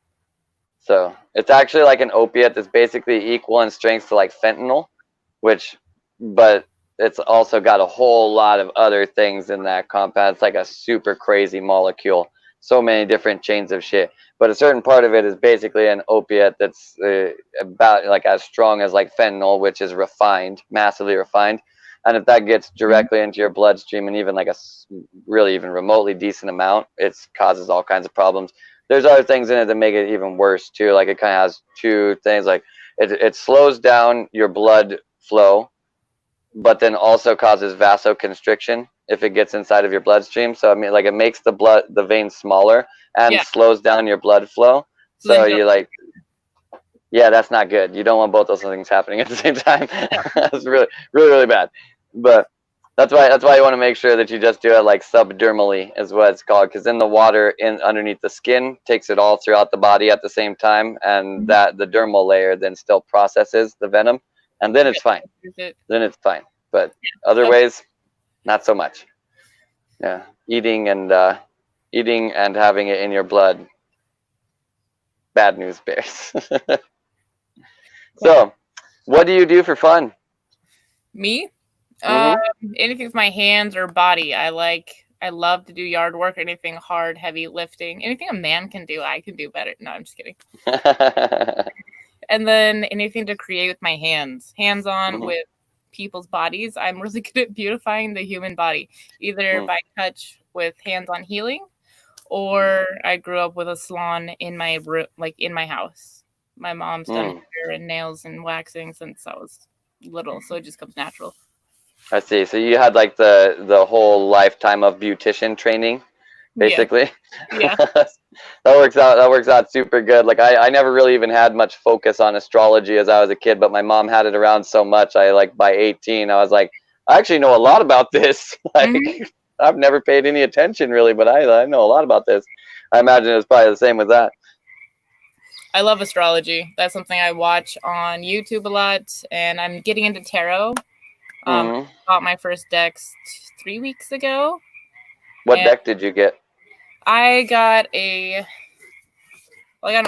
[SPEAKER 1] So it's actually like an opiate that's basically equal in strength to like fentanyl, but it's also got a whole lot of other things in that compound. It's like a super crazy molecule. So many different chains of shit. But a certain part of it is basically an opiate that's about like as strong as like fentanyl, which is refined, massively refined. And if that gets directly into your bloodstream and even like a really even remotely decent amount, it causes all kinds of problems. There's other things in it that make it even worse too. Like it kind of has two things. Like it slows down your blood flow, but then also causes vasoconstriction if it gets inside of your bloodstream. So I mean, like it makes the veins smaller and slows down your blood flow. So you like, yeah, that's not good. You don't want both those things happening at the same time. That's really, really, really bad. But that's why you want to make sure that you just do it like subdermally is what it's called, because then the water in underneath the skin takes it all throughout the body at the same time, and that the dermal layer then still processes the venom, and then it's fine. Then it's fine. But other ways, not so much. Yeah, eating and having it in your blood. Bad news bears. So, what do you do for fun?
[SPEAKER 3] Me? Anything with my hands or body. I love to do yard work, anything hard, heavy lifting. Anything a man can do, I can do better. No, I'm just kidding. And then anything to create with my hands. Hands-on with people's bodies. I'm really good at beautifying the human body, either by touch with hands-on healing, or I grew up with a salon in my room, like in my house. My mom's done hair and nails and waxing since I was little, so it just comes natural.
[SPEAKER 1] I see. So you had like the whole lifetime of beautician training, basically.
[SPEAKER 3] Yeah.
[SPEAKER 1] That works out super good. Like I never really even had much focus on astrology as I was a kid, but my mom had it around so much. I like by 18, I was like, I actually know a lot about this. Like I've never paid any attention really, but I know a lot about this. I imagine it's probably the same with that.
[SPEAKER 3] I love astrology. That's something I watch on YouTube a lot, and I'm getting into tarot. I bought my first decks 3 weeks ago.
[SPEAKER 1] What deck did you get?
[SPEAKER 3] I got an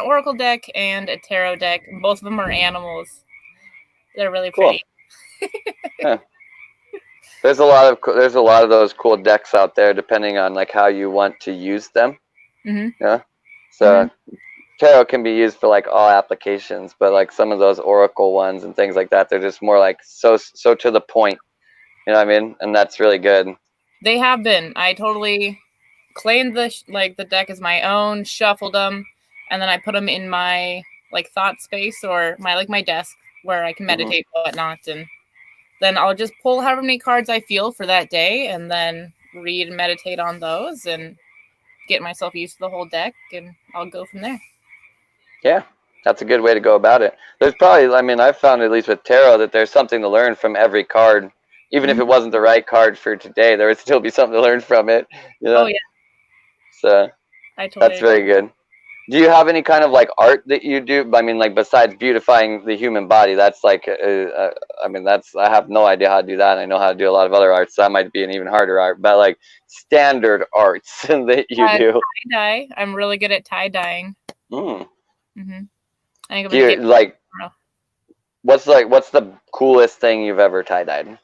[SPEAKER 3] oracle deck and a tarot deck. Both of them are animals. They're really pretty.
[SPEAKER 1] Yeah. There's a lot of those cool decks out there, depending on like how you want to use them. Yeah. So tarot can be used for like all applications, but like some of those oracle ones and things like that, they're just more like so to the point. You know what I mean? And that's really good.
[SPEAKER 3] They have been. I totally claimed the deck as my own, shuffled them, and then I put them in my like thought space or my desk where I can meditate and whatnot, and then I'll just pull however many cards I feel for that day, and then read and meditate on those, and get myself used to the whole deck, and I'll go from there. Yeah,
[SPEAKER 1] that's a good way to go about it. There's probably, I mean, I've found at least with tarot that there's something to learn from every card. Even if it wasn't the right card for today, there would still be something to learn from it. You know?
[SPEAKER 3] Oh, yeah.
[SPEAKER 1] So that's very good. Do you have any kind of like art that you do? I mean, like besides beautifying the human body, that's like, I mean, I have no idea how to do that. I know how to do a lot of other arts. So that might be an even harder art, but like standard arts that you do.
[SPEAKER 3] Tie-dye. I'm really good at tie-dyeing.
[SPEAKER 1] I
[SPEAKER 3] think
[SPEAKER 1] do you, like, what's the coolest thing you've ever tie-dyed?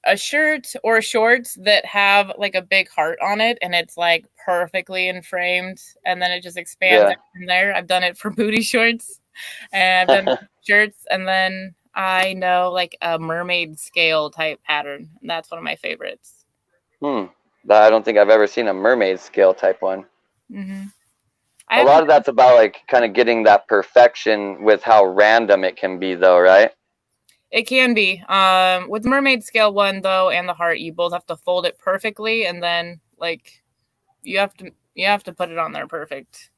[SPEAKER 3] A shirt or shorts that have like a big heart on it, and it's like perfectly framed, and then it just expands from there. I've done it for booty shorts, and I've done shirts, and then I know like a mermaid scale type pattern. And that's one of my favorites.
[SPEAKER 1] I don't think I've ever seen a mermaid scale type one. A lot of that's about like kind of getting that perfection with how random it can be, though, right?
[SPEAKER 3] It can be. With the mermaid scale one though, and the heart, you both have to fold it perfectly, and then like you have to put it on there perfect.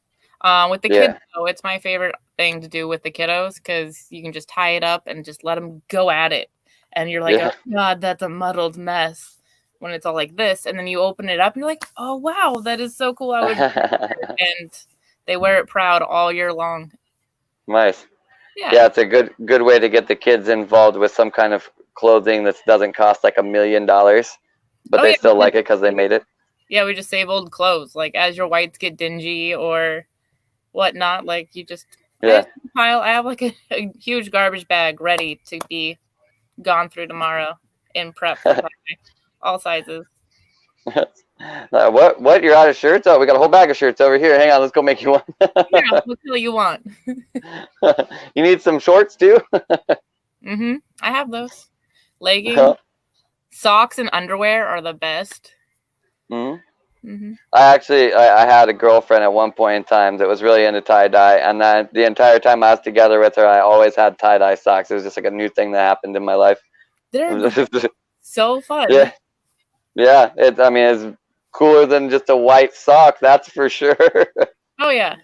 [SPEAKER 3] With the kids though, it's my favorite thing to do with the kiddos, because you can just tie it up and just let them go at it, and you're like, oh God, that's a muddled mess. When it's all like this, and then you open it up, you're like, oh wow, that is so cool. And they wear it proud all year long.
[SPEAKER 1] Nice. Yeah, it's a good way to get the kids involved with some kind of clothing that doesn't cost like $1 million, but they still like it because they made it.
[SPEAKER 3] Yeah, we just save old clothes. Like as your whites get dingy or whatnot, like you just pile. I have like a huge garbage bag ready to be gone through tomorrow in prep for tie-dye. All sizes.
[SPEAKER 1] What? You're out of shirts? Oh, we got a whole bag of shirts over here. Hang on, let's go make you one.
[SPEAKER 3] Yeah, what color you want?
[SPEAKER 1] You need some shorts too?
[SPEAKER 3] I have those. Leggings, socks, and underwear are the best.
[SPEAKER 1] I had a girlfriend at one point in time that was really into tie-dye, and then the entire time I was together with her, I always had tie-dye socks. It was just like a new thing that happened in my life.
[SPEAKER 3] They're so fun.
[SPEAKER 1] Yeah. It's cooler than just a white sock, that's for sure.
[SPEAKER 3] Oh yeah,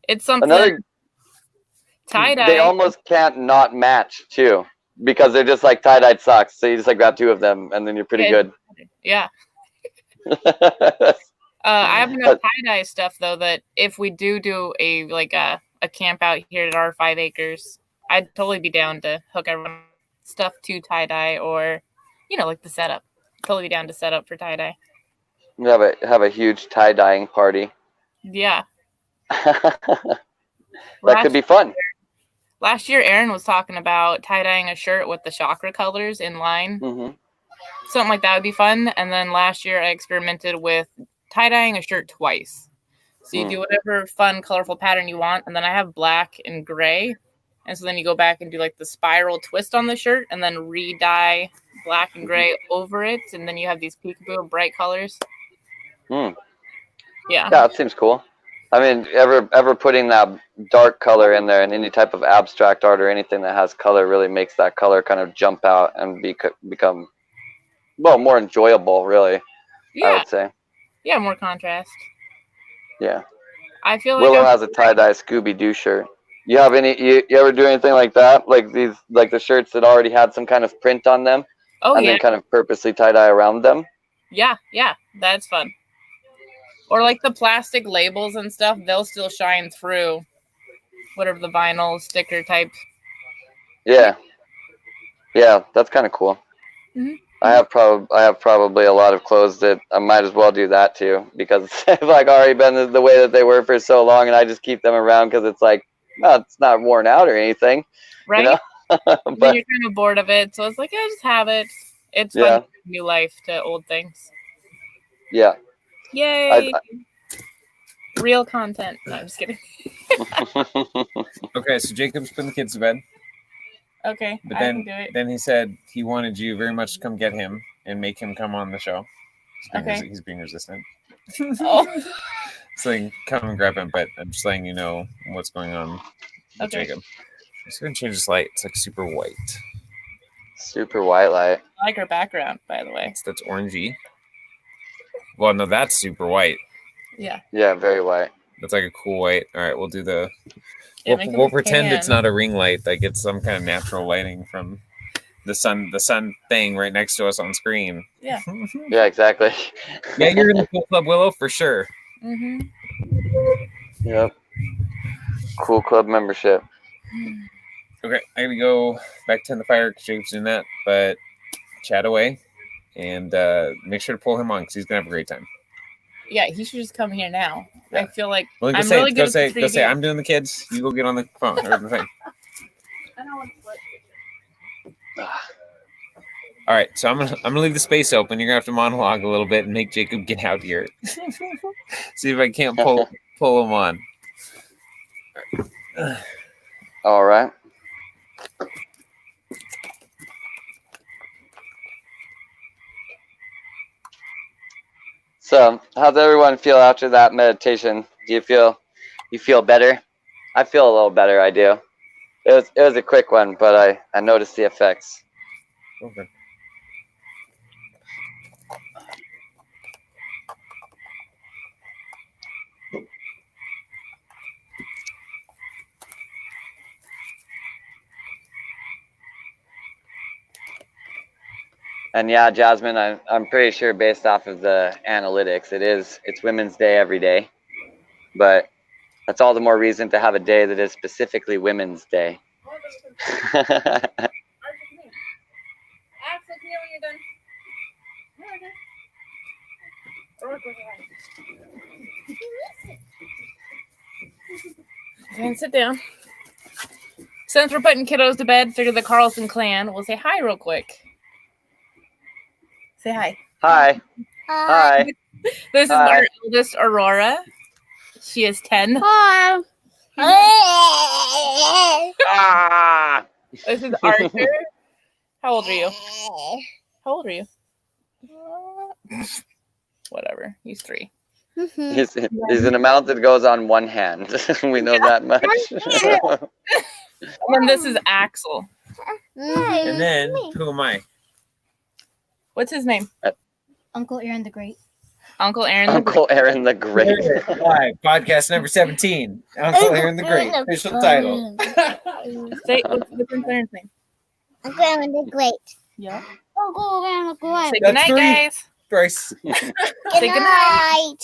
[SPEAKER 3] it's something. Tie-dye.
[SPEAKER 1] They almost can't not match too, because they're just like tie-dyed socks. So you just like grab two of them, and then you're pretty good.
[SPEAKER 3] Yeah. I have enough tie-dye stuff though that if we do a camp out here at our 5 acres, I'd totally be down to hook everyone stuff to tie-dye, or like the setup. Totally be down to set up for tie-dye.
[SPEAKER 1] Have a huge tie-dyeing party.
[SPEAKER 3] Yeah.
[SPEAKER 1] That could be fun.
[SPEAKER 3] Last year, Aaron was talking about tie-dyeing a shirt with the chakra colors in line. Something like that would be fun. And then last year, I experimented with tie-dyeing a shirt twice. So you do whatever fun, colorful pattern you want. And then I have black and gray. And so then you go back and do like the spiral twist on the shirt and then re-dye black and gray over it. And then you have these peekaboo bright colors. Yeah,
[SPEAKER 1] that seems cool. I mean, ever putting that dark color in there in any type of abstract art or anything that has color really makes that color kind of jump out and become, more enjoyable, really.
[SPEAKER 3] Yeah.
[SPEAKER 1] I would say.
[SPEAKER 3] Yeah, more contrast.
[SPEAKER 1] Yeah.
[SPEAKER 3] I feel like
[SPEAKER 1] Willow has a tie-dye Scooby-Doo shirt. You have you ever do anything like that? Like the shirts that already had some kind of print on them?
[SPEAKER 3] Oh,
[SPEAKER 1] and then kind of purposely tie-dye around them?
[SPEAKER 3] Yeah, that's fun. Or like the plastic labels and stuff, they'll still shine through whatever the vinyl sticker type.
[SPEAKER 1] Yeah, that's kind of cool. I have probably a lot of clothes that I might as well do that too, because they've like already been the way that they were for so long, and I just keep them around because it's like, well, it's not worn out or anything,
[SPEAKER 3] right? But then you're kind of bored of it, so it's like, I just have it. It's fun to give new life to old things.
[SPEAKER 1] Yeah.
[SPEAKER 3] Yay! Real content. No, I'm just kidding.
[SPEAKER 2] Okay, so Jacob's putting the kids to bed.
[SPEAKER 3] Okay,
[SPEAKER 2] but
[SPEAKER 3] I can do it.
[SPEAKER 2] Then he said he wanted you very much to come get him and make him come on the show. He's being resistant.
[SPEAKER 3] Oh.
[SPEAKER 2] So you can come and grab him, but I'm just letting you know what's going on with Jacob. I'm just going to change this light. It's like super white.
[SPEAKER 1] Super white light.
[SPEAKER 3] I like her background, by the way.
[SPEAKER 2] That's orangey. Well, no, that's super white.
[SPEAKER 3] Yeah.
[SPEAKER 1] Yeah, very white.
[SPEAKER 2] That's like a cool white. All right, we'll do the...
[SPEAKER 3] Yeah,
[SPEAKER 2] we'll pretend it's not a ring light. Like it's some kind of natural lighting from the sun thing right next to us on screen.
[SPEAKER 3] Yeah.
[SPEAKER 1] Yeah, exactly.
[SPEAKER 2] Yeah, you're in the Cool Club, Willow, for sure.
[SPEAKER 1] Yep. Cool Club membership.
[SPEAKER 2] Okay, I gotta go back to the fire because Jacob's doing that, but chat away and make sure to pull him on because he's gonna have a great time.
[SPEAKER 3] Yeah, he should just come here now. Yeah. I feel like
[SPEAKER 2] I'm really good at 3D. Go say, I'm doing the kids. You go get on the phone or the thing.
[SPEAKER 3] I don't want to flip.
[SPEAKER 2] All right, so I'm gonna leave the space open. You're gonna have to monologue a little bit and make Jacob get out here. See if I can't pull him on.
[SPEAKER 1] All right. So, how's everyone feel after that meditation? Do you feel better? I feel a little better. I do. It was a quick one, but I noticed the effects.
[SPEAKER 2] Okay.
[SPEAKER 1] And yeah, Jasmine, I'm pretty sure based off of the analytics, it's Women's Day every day, but that's all the more reason to have a day that is specifically Women's Day.
[SPEAKER 3] And sit down. Since we're putting kiddos to bed, figure the Carlson clan will say hi real quick. Say hi.
[SPEAKER 1] Hi. Hi.
[SPEAKER 3] This is
[SPEAKER 1] Hi.
[SPEAKER 3] our eldest, Aurora. She is 10.
[SPEAKER 5] Hi.
[SPEAKER 1] Ah!
[SPEAKER 3] This is Arthur. How old are you? How old are you? Whatever. He's 3.
[SPEAKER 1] He's an amount that goes on one hand. We know that much.
[SPEAKER 3] And then this is Axel.
[SPEAKER 2] And then who am I?
[SPEAKER 3] What's his name?
[SPEAKER 5] Uncle Aaron the Great.
[SPEAKER 3] Uncle Aaron.
[SPEAKER 1] Uncle Aaron the Great.
[SPEAKER 2] Live podcast number 17. Uncle Aaron the Great. Official title.
[SPEAKER 3] Say, what's Uncle Aaron's name?
[SPEAKER 5] Uncle Aaron the Great.
[SPEAKER 3] Yeah.
[SPEAKER 5] Uncle Aaron the Great.
[SPEAKER 3] Say
[SPEAKER 2] That's
[SPEAKER 3] goodnight,
[SPEAKER 2] 3.
[SPEAKER 3] guys.
[SPEAKER 2] Bryce.
[SPEAKER 3] Say goodnight.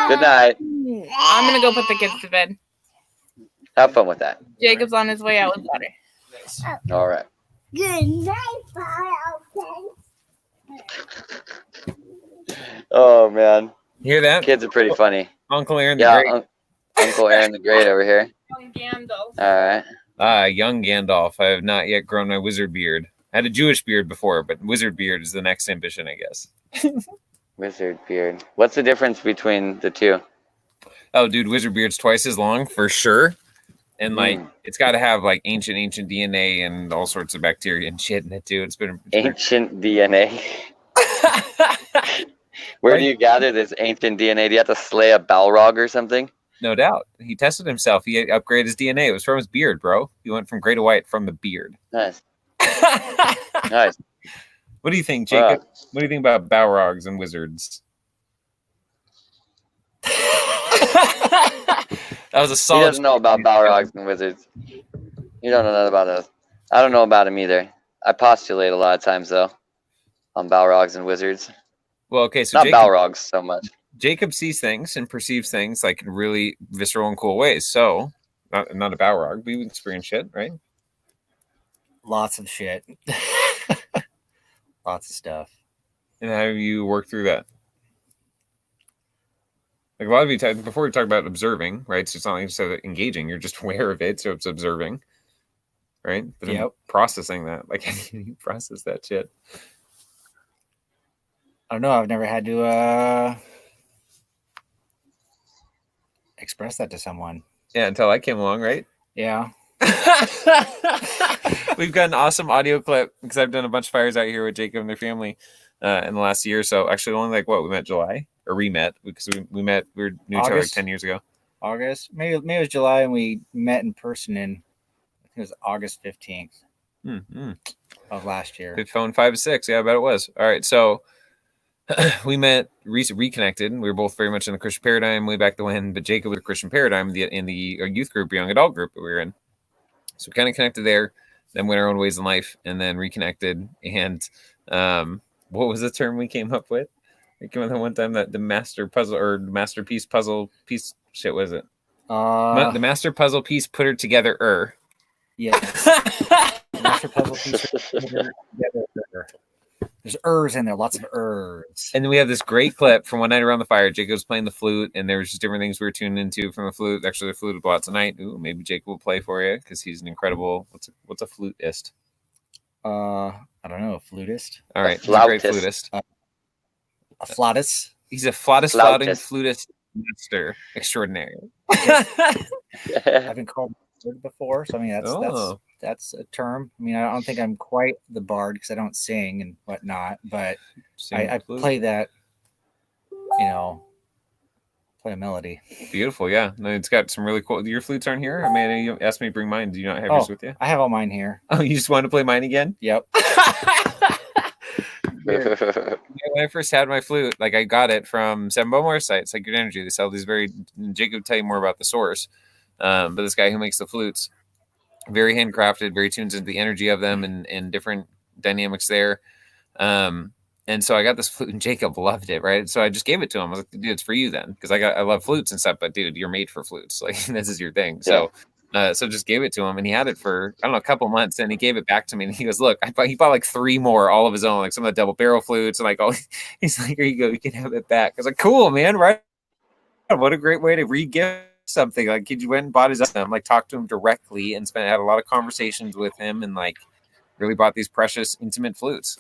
[SPEAKER 1] Good night.
[SPEAKER 3] I'm going to go put the kids to bed.
[SPEAKER 1] Have fun with that.
[SPEAKER 3] Jacob's on his way out with water.
[SPEAKER 1] All right.
[SPEAKER 5] Good night,
[SPEAKER 1] Oh man,
[SPEAKER 2] You hear that?
[SPEAKER 1] kids are pretty funny.
[SPEAKER 2] Uncle Aaron the
[SPEAKER 1] Yeah,
[SPEAKER 2] Great.
[SPEAKER 1] Uncle Aaron the Great over here.
[SPEAKER 3] Gandalf.
[SPEAKER 1] All right.
[SPEAKER 2] Young Gandalf. I have not yet grown my wizard beard. I had a Jewish beard before, but wizard beard is the next ambition, I guess.
[SPEAKER 1] Wizard beard. What's the difference between the two?
[SPEAKER 2] Oh, dude, wizard beard's twice as long for sure. And like,
[SPEAKER 1] Mm.
[SPEAKER 2] it's got to have like ancient DNA and all sorts of bacteria and shit in it too. It's been
[SPEAKER 1] Ancient DNA. Where do you gather this ancient DNA? Do you have to slay a Balrog or something?
[SPEAKER 2] no doubt. He tested himself. He upgraded his DNA. It was from his beard, bro. He went from gray to white from the beard.
[SPEAKER 1] Nice. Nice.
[SPEAKER 2] What do you think,
[SPEAKER 1] Wow.
[SPEAKER 2] Jacob? What do you think about Balrogs and wizards? That was a
[SPEAKER 1] He
[SPEAKER 2] solid.
[SPEAKER 1] doesn't know about Balrogs and wizards. You don't know nothing about those. I don't know about him either. I postulate a lot of times though on Balrogs and wizards.
[SPEAKER 2] Well, okay, so
[SPEAKER 1] Not
[SPEAKER 2] Jacob,
[SPEAKER 1] Balrogs so much.
[SPEAKER 2] Jacob sees things and perceives things like in really visceral and cool ways. So, not a Balrog, but you experience shit, right?
[SPEAKER 6] Lots of shit. Lots of stuff.
[SPEAKER 2] And how do you work through that? Like a lot of you, before we talk about observing, right? So it's not like just engaging; you're just aware of it, so it's observing, right? But then
[SPEAKER 6] Yep.
[SPEAKER 2] processing that, like, how do you process that shit?
[SPEAKER 6] I don't know. I've never had to express that to someone.
[SPEAKER 2] Yeah, until I came along, right?
[SPEAKER 6] Yeah.
[SPEAKER 2] We've got an awesome audio clip because I've done a bunch of fires out here with Jacob and their family in the last year or so. Actually, only like we met July or re-met because we met, we were knew each other like
[SPEAKER 6] August.
[SPEAKER 2] 10 years ago.
[SPEAKER 6] August. Maybe it was July, and we met in person I think it was August 15th of last year.
[SPEAKER 2] Phone 5 to 6. Yeah, I bet it was. All right. So we met, reconnected. We were both very much in the Christian paradigm way back when, but Jacob was the Christian paradigm in the youth group, young adult group that we were in. So we kind of connected there, then went our own ways in life, and then reconnected. And what was the term we came up with? We came up with one time that the master puzzle or masterpiece puzzle piece shit was it? The master puzzle piece put her together.
[SPEAKER 6] Yes. Master puzzle piece. There's ers in there, lots of ers.
[SPEAKER 2] And then we have this great clip from one night around the fire. Jacob's playing the flute, and there was just different things we were tuning into from the flute. Actually, the flute will go out tonight. Ooh, maybe Jacob will play for you because he's an incredible. What's a flutist?
[SPEAKER 6] I don't know, a flutist,
[SPEAKER 2] All right, he's a great
[SPEAKER 1] flautist.
[SPEAKER 2] flutist.
[SPEAKER 6] a flautist.
[SPEAKER 2] He's a flautist, flouting flutist master extraordinary.
[SPEAKER 6] I've been called bard before, so I mean
[SPEAKER 2] Oh.
[SPEAKER 6] that's a term. I mean, I don't think I'm quite the bard because I don't sing and whatnot, but I
[SPEAKER 2] Flute.
[SPEAKER 6] play that, play a melody.
[SPEAKER 2] Beautiful, yeah. No, it's got some really cool. Your flutes aren't here. I mean, you asked me to bring mine. Do you not have yours with you?
[SPEAKER 6] I have all mine here.
[SPEAKER 2] Oh, you just want to play mine again?
[SPEAKER 6] Yep.
[SPEAKER 2] Yeah, when I first had my flute, like I got it from Seven Bowmore sites, like Good Energy. They sell these Jacob will tell you more about the source. But this guy who makes the flutes, very handcrafted, very tunes into the energy of them and different dynamics there. And so I got this flute and Jacob loved it, right? So I just gave it to him. I was like, dude, it's for you then. Because I love flutes and stuff, but dude, you're made for flutes. Like this is your thing. So so just gave it to him and he had it for, I don't know, a couple months and he gave it back to me and he goes, look, he bought like 3 more, all of his own, like some of the double barrel flutes and like, oh, he's like, here you go, you can have it back. I was like, cool, man, right? What a great way to re-gift something. Like he went and bought his own, like talked to him directly and had a lot of conversations with him and like really bought these precious intimate flutes.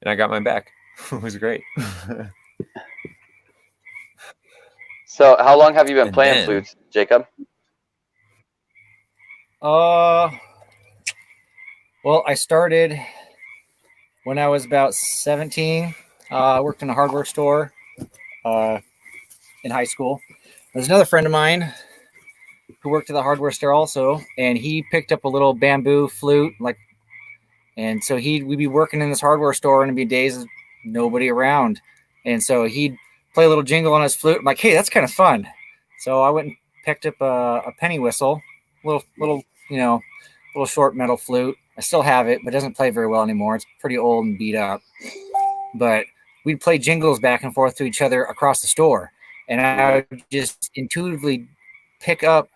[SPEAKER 2] And I got mine back. It was great.
[SPEAKER 1] So how long have you been
[SPEAKER 2] And
[SPEAKER 1] playing
[SPEAKER 2] then-
[SPEAKER 1] flutes, Jacob?
[SPEAKER 6] Well, I started when I was about 17. I worked in a hardware store in high school. There's another friend of mine who worked at the hardware store also, and he picked up a little bamboo flute, and so we'd be working in this hardware store, and it'd be days of nobody around, and so he'd play a little jingle on his flute. I'm like, hey, that's kind of fun. So I went and picked up a penny whistle, little short metal flute. I still have it, but it doesn't play very well anymore. It's pretty old and beat up. But we'd play jingles back and forth to each other across the store, and I would just intuitively pick up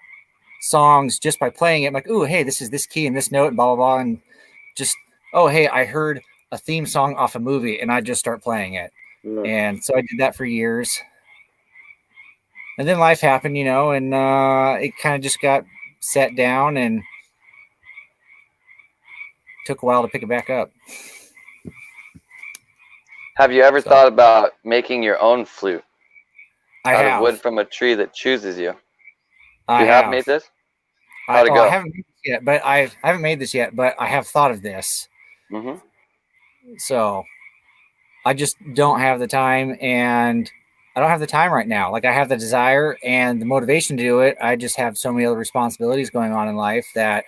[SPEAKER 6] songs just by playing it. I'm like, ooh, hey, this is this key and this note and blah blah blah, and just, oh, hey, I heard a theme song off a movie, and I just start playing it. And so I did that for years, and then life happened, and it kind of just got set down and took a while to pick it back up.
[SPEAKER 1] Have you ever thought about making your own flute out of wood
[SPEAKER 6] have.
[SPEAKER 1] from a tree that chooses you?
[SPEAKER 6] I
[SPEAKER 1] You have made this? How'd it go?
[SPEAKER 6] I haven't made this yet, but I haven't made this yet, but I have thought of this.
[SPEAKER 1] Mm-hmm.
[SPEAKER 6] So I just don't have the time, and I don't have the time right now. Like, I have the desire and the motivation to do it. I just have so many other responsibilities going on in life that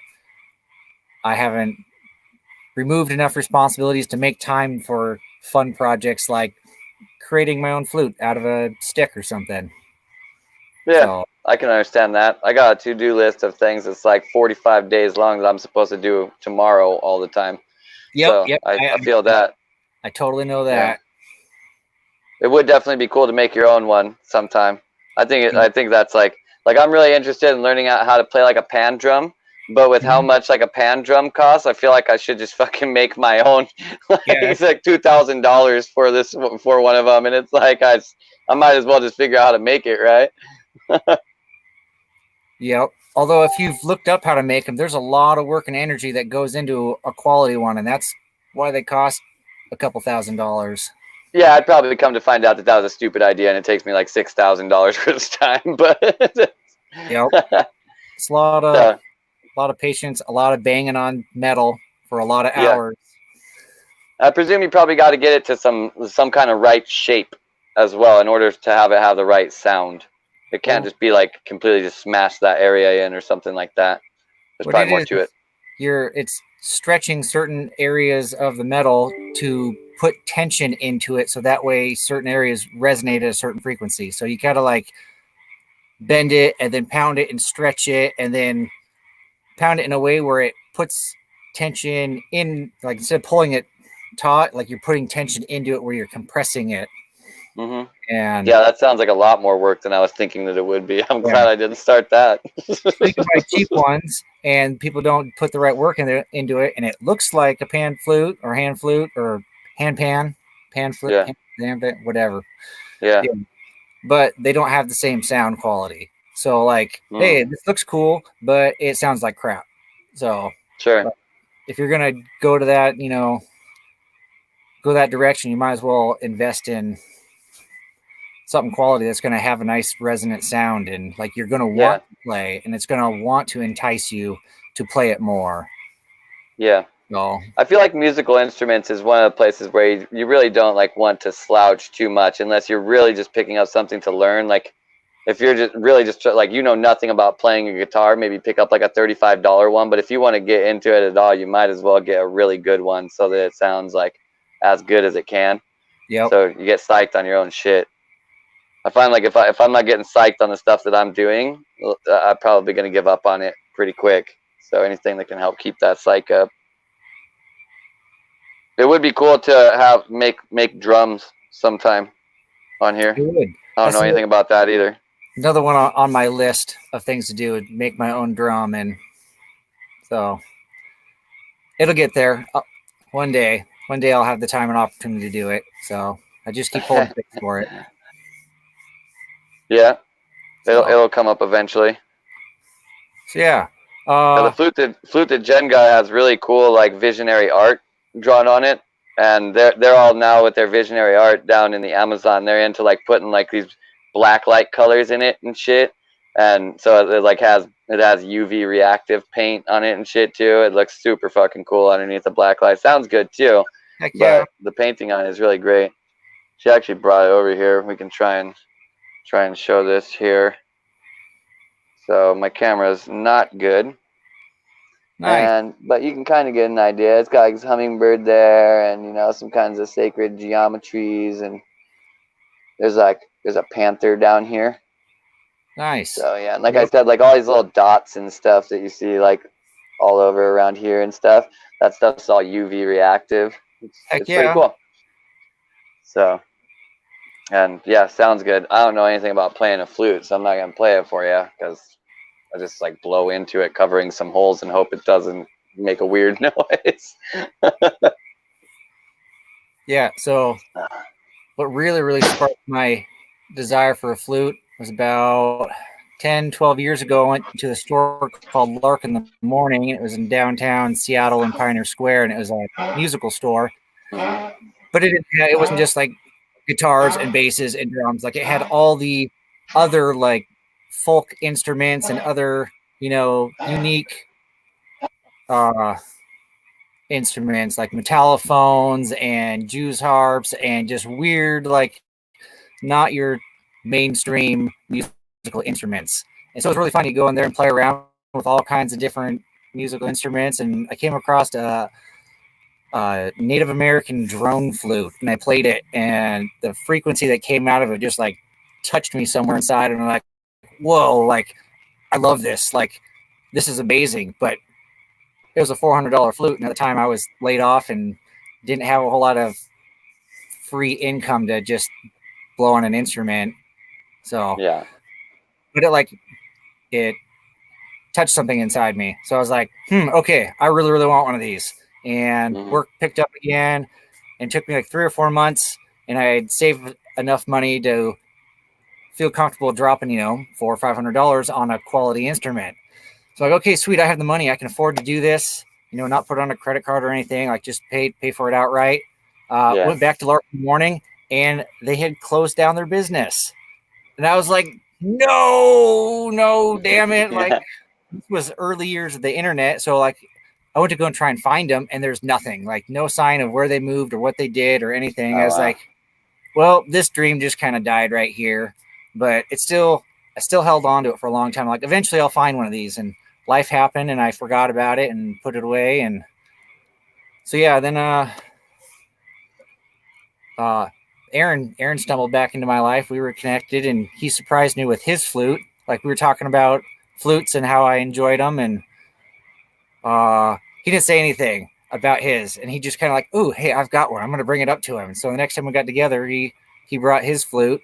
[SPEAKER 6] I haven't removed enough responsibilities to make time for fun projects like creating my own flute out of a stick or something.
[SPEAKER 1] Yeah,
[SPEAKER 6] So,
[SPEAKER 1] I can understand that. I got a to-do list of things that's like 45 days long that I'm supposed to do tomorrow all the time.
[SPEAKER 6] yep.
[SPEAKER 1] I feel that.
[SPEAKER 6] I totally know that.
[SPEAKER 1] It would definitely be cool to make your own one sometime. I think that's like I'm really interested in learning how to play like a pan drum, but with how much like a pan drum costs, I feel like I should just fucking make my own. It's like $2,000 for one of them, and it's like I might as well just figure out how to make it, right?
[SPEAKER 6] Yep. Although if you've looked up how to make them, there's a lot of work and energy that goes into a quality one, and that's why they cost a couple $1,000s.
[SPEAKER 1] Yeah, I'd probably come to find out that was a stupid idea, and it takes me like $6,000 for this time. But
[SPEAKER 6] yep, it's a lot of patience, a lot of banging on metal for a lot of hours.
[SPEAKER 1] I presume you probably got to get it to some kind of right shape as well in order to have the right sound. It can't just be like completely just smash that area in or something like that. There's probably more to it.
[SPEAKER 6] It's stretching certain areas of the metal to put tension into it, so that way certain areas resonate at a certain frequency. So you gotta like bend it and then pound it and stretch it and then pound it in a way where it puts tension in, like instead of pulling it taut, like you're putting tension into it where you're compressing it.
[SPEAKER 1] Mm-hmm.
[SPEAKER 6] And
[SPEAKER 1] yeah, that sounds like a lot more work than I was thinking that it would be. I'm glad I didn't start that.
[SPEAKER 6] You can buy cheap ones, and people don't put the right work into it, and it looks like a pan flute or hand flute or pan flute, whatever.
[SPEAKER 1] Yeah.
[SPEAKER 6] But they don't have the same sound quality. So, like, hey, this looks cool, but it sounds like crap. So,
[SPEAKER 1] sure.
[SPEAKER 6] If you're gonna go to that, go that direction, you might as well invest in something quality that's going to have a nice resonant sound, and like you're going to want to play, and it's going to want to entice you to play it more.
[SPEAKER 1] Yeah.
[SPEAKER 6] No.
[SPEAKER 1] I feel like musical instruments is one of the places where you really don't like want to slouch too much unless you're really just picking up something to learn. Like if you're just really just like nothing about playing a guitar, maybe pick up like a $35 one. But if you want to get into it at all, you might as well get a really good one so that it sounds like as good as it can.
[SPEAKER 6] Yeah.
[SPEAKER 1] So you get psyched on your own shit. I find like if I'm not getting psyched on the stuff that I'm doing, I'm probably going to give up on it pretty quick. So anything that can help keep that psych up. It would be cool to make drums sometime on here.
[SPEAKER 6] It would.
[SPEAKER 1] I don't know anything about that either.
[SPEAKER 6] Another one on my list of things to do would make my own drum, and so it'll get there one day. One day I'll have the time and opportunity to do it. So I just keep holding things for it.
[SPEAKER 1] Yeah,
[SPEAKER 6] So,
[SPEAKER 1] it'll come up eventually.
[SPEAKER 6] so yeah.
[SPEAKER 1] Yeah, the fluted Gen guy has really cool like visionary art drawn on it, and they're all now with their visionary art down in the Amazon. They're into like putting like these black light colors in it and shit, and so it like has UV reactive paint on it and shit too. It looks super fucking cool underneath the black light. Sounds good too,
[SPEAKER 6] Heck yeah.
[SPEAKER 1] but the painting on it is really great. She actually brought it over here. We can try and show this here. So my camera's not good.
[SPEAKER 6] Nice.
[SPEAKER 1] But you can kind of get an idea. It's got like this hummingbird there, and you know some kinds of sacred geometries, and there's a panther down here.
[SPEAKER 6] Nice.
[SPEAKER 1] So yeah, and like I said, like all these little dots and stuff that you see like all over around here and stuff. That stuff's all UV reactive.
[SPEAKER 6] Heck
[SPEAKER 1] It's
[SPEAKER 6] yeah.
[SPEAKER 1] pretty cool. So, and yeah, sounds good. I don't know anything about playing a flute, so I'm not gonna play it for you because I just like blow into it, covering some holes, and hope it doesn't make a weird noise.
[SPEAKER 6] Yeah. So what really sparked my desire for a flute was about 10, 12 years ago. I went to a store called Lark in the Morning. It was in downtown Seattle in Pioneer Square, and it was a musical store. But it wasn't just like guitars and basses and drums. Like it had all the other like folk instruments and other, unique instruments like metallophones and Jews harps and just weird, like not your mainstream musical instruments. And so it was really fun to go in there and play around with all kinds of different musical instruments. And I came across a Native American drone flute, and I played it, and the frequency that came out of it just like touched me somewhere inside, and I'm like, whoa, like I love this, like this is amazing. But it was a $400 flute, and at the time I was laid off and didn't have a whole lot of free income to just blow on an instrument. So
[SPEAKER 1] Yeah.
[SPEAKER 6] But it touched something inside me. So I was like, okay, I really want one of these. And work picked up again, and took me like 3 or 4 months, and I had saved enough money to feel comfortable dropping, $400 or $500 on a quality instrument. So like, okay, sweet, I have the money, I can afford to do this, not put on a credit card or anything, like just pay for it outright. Went back to Lark in the Morning, and they had closed down their business. And I was like, no, damn it. Like, this was early years of the internet. So like I went to go and try and find them, and there's nothing, like no sign of where they moved or what they did or anything. I was like, well, this dream just kind of died right here. But I still held on to it for a long time. Like eventually I'll find one of these, and life happened and I forgot about it and put it away. And so, yeah, then, Aaron stumbled back into my life. We were connected, and he surprised me with his flute. Like we were talking about flutes and how I enjoyed them. And, he didn't say anything about his, and he just kind of like, "Ooh, hey, I've got one. I'm going to bring it up to him." And so the next time we got together, he brought his flute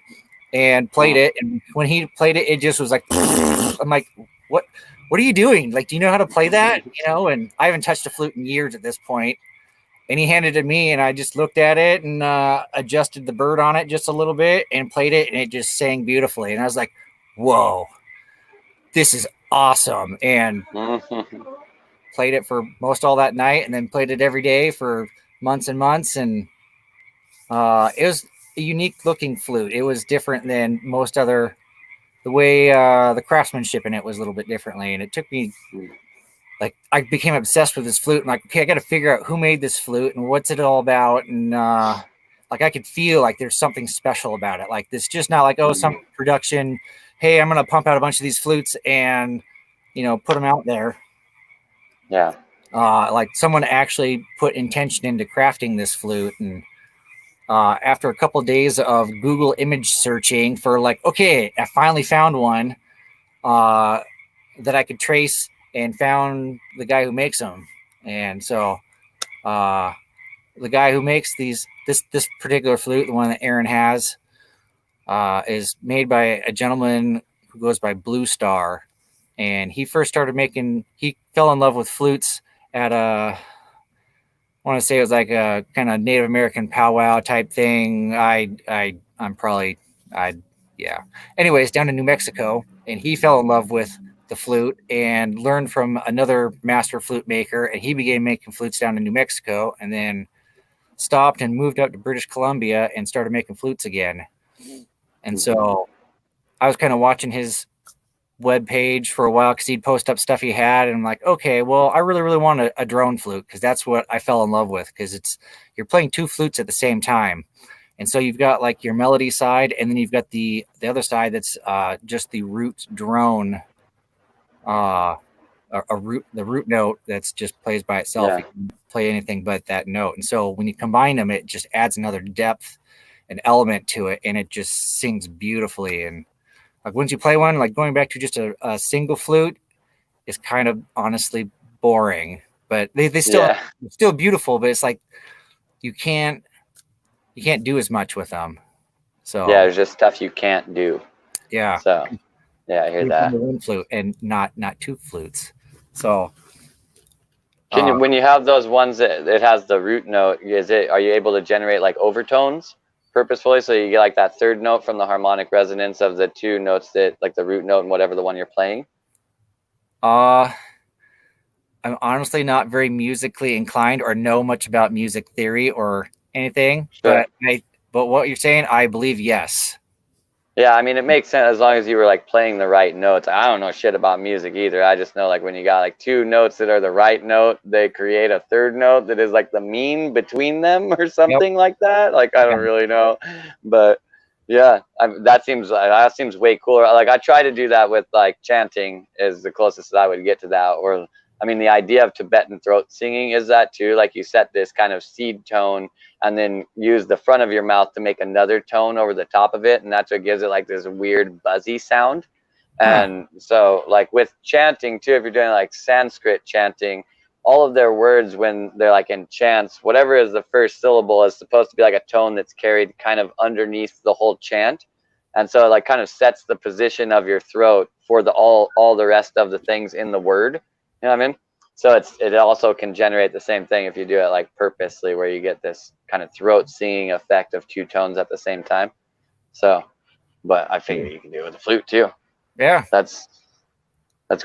[SPEAKER 6] and played it. And when he played it, it just was like, I'm like, what are you doing? Like, do you know how to play that? And I haven't touched a flute in years at this point. And he handed it to me, and I just looked at it and adjusted the bird on it just a little bit and played it, and it just sang beautifully. And I was like, whoa, this is awesome. And played it for most all that night, and then played it every day for months and months. And it was a unique looking flute. It was different than most other, the way the craftsmanship in it was a little bit differently. And it took me, like, I became obsessed with this flute, and like, okay, I got to figure out who made this flute and what's it all about. And like, I could feel like there's something special about it. Like, this just not like, oh, some production, hey, I'm going to pump out a bunch of these flutes and, put them out there.
[SPEAKER 1] Yeah.
[SPEAKER 6] Like someone actually put intention into crafting this flute. And after a couple of days of Google image searching for like, okay, I finally found one that I could trace, and found the guy who makes them. And so the guy who makes this particular flute, the one that Aaron has, is made by a gentleman who goes by Blue Star. And he first started he fell in love with flutes at I want to say it was like a kind of Native American powwow type thing. yeah. Anyways, down in New Mexico, and he fell in love with the flute and learned from another master flute maker, and he began making flutes down in New Mexico, and then stopped and moved out to British Columbia and started making flutes again. And so I was kind of watching his web page for a while because he'd post up stuff he had, and I'm like, okay, well, I really want a drone flute because that's what I fell in love with, because you're playing two flutes at the same time. And so you've got like your melody side, and then you've got the other side that's just the root drone, the root note that's just plays by itself.
[SPEAKER 1] Yeah.
[SPEAKER 6] You can play anything but that note. And so when you combine them, it just adds another depth and element to it, and it just sings beautifully. And like once you play one, like going back to just a single flute is kind of honestly boring. But they still it's still beautiful, but it's like you can't do as much with them. So
[SPEAKER 1] yeah, there's just stuff you can't do.
[SPEAKER 6] Yeah.
[SPEAKER 1] So yeah, I hear that.
[SPEAKER 6] One flute and not two flutes. So
[SPEAKER 1] Can you, when you have those ones that it has the root note, are you able to generate like overtones purposefully, so you get like that third note from the harmonic resonance of the two notes, that like the root note and whatever the one you're playing?
[SPEAKER 6] I'm honestly not very musically inclined or know much about music theory or anything.
[SPEAKER 1] Sure.
[SPEAKER 6] But what you're saying, I believe yes.
[SPEAKER 1] Yeah, I mean, it makes sense as long as you were like playing the right notes. I don't know shit about music either. I just know like when you got like two notes that are the right note, they create a third note that is like the mean between them or something like that. Like I don't really know, but yeah, that seems way cooler. Like I try to do that with like chanting is the closest that I would get to that. Or I mean, the idea of Tibetan throat singing is that too. Like you set this kind of seed tone and then use the front of your mouth to make another tone over the top of it, and that's what gives it like this weird buzzy sound. And so like with chanting too, if you're doing like Sanskrit chanting, all of their words when they're like in chants, whatever is the first syllable is supposed to be like a tone that's carried kind of underneath the whole chant. And so it like kind of sets the position of your throat for the all the rest of the things in the word. You know what I mean? So it also can generate the same thing if you do it like purposely, where you get this kind of throat singing effect of two tones at the same time. So, but I figure you can do it with the flute too.
[SPEAKER 6] Yeah,
[SPEAKER 1] that's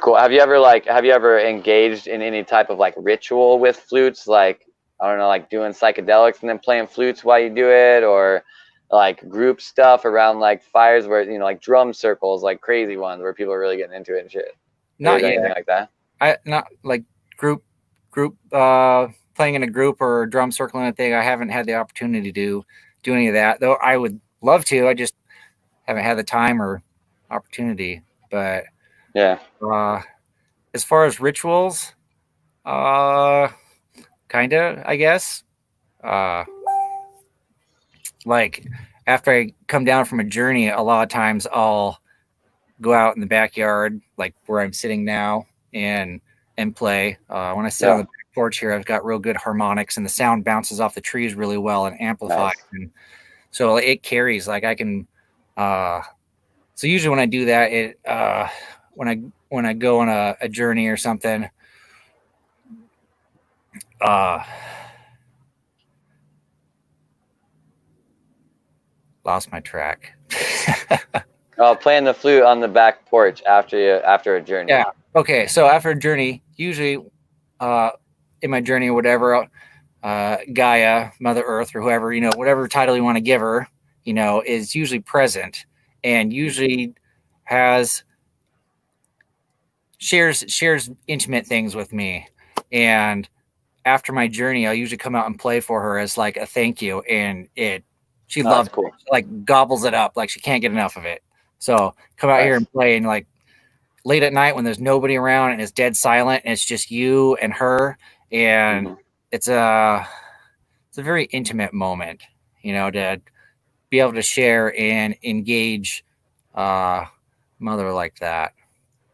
[SPEAKER 1] cool. Have you ever engaged in any type of like ritual with flutes? Like I don't know, like doing psychedelics and then playing flutes while you do it, or like group stuff around like fires where like drum circles, like crazy ones where people are really getting into it and shit.
[SPEAKER 6] Not yet.
[SPEAKER 1] Anything like that?
[SPEAKER 6] Not like group playing in a group or a drum circle and a thing. I haven't had the opportunity to do any of that, though I would love to. I just haven't had the time or opportunity. But
[SPEAKER 1] yeah,
[SPEAKER 6] as far as rituals, kinda, I guess. Like after I come down from a journey, a lot of times I'll go out in the backyard, like where I'm sitting now, and play. When I sit on the back porch here, I've got real good harmonics, and the sound bounces off the trees really well and amplifies. Nice. And so it carries. Like I can. So usually when I do that, it when I go on a journey or something, lost my track.
[SPEAKER 1] Playing the flute on the back porch after a journey.
[SPEAKER 6] Yeah. Okay. So after a journey, usually in my journey or whatever, Gaia, Mother Earth, or whoever, whatever title you want to give her, is usually present and usually shares intimate things with me. And after my journey, I'll usually come out and play for her as like a thank you. And she loves it. She, like gobbles it up. Like she can't get enough of it. So come out here and play, and like late at night when there's nobody around and it's dead silent and it's just you and her, and it's a very intimate moment, to be able to share and engage Mother like that.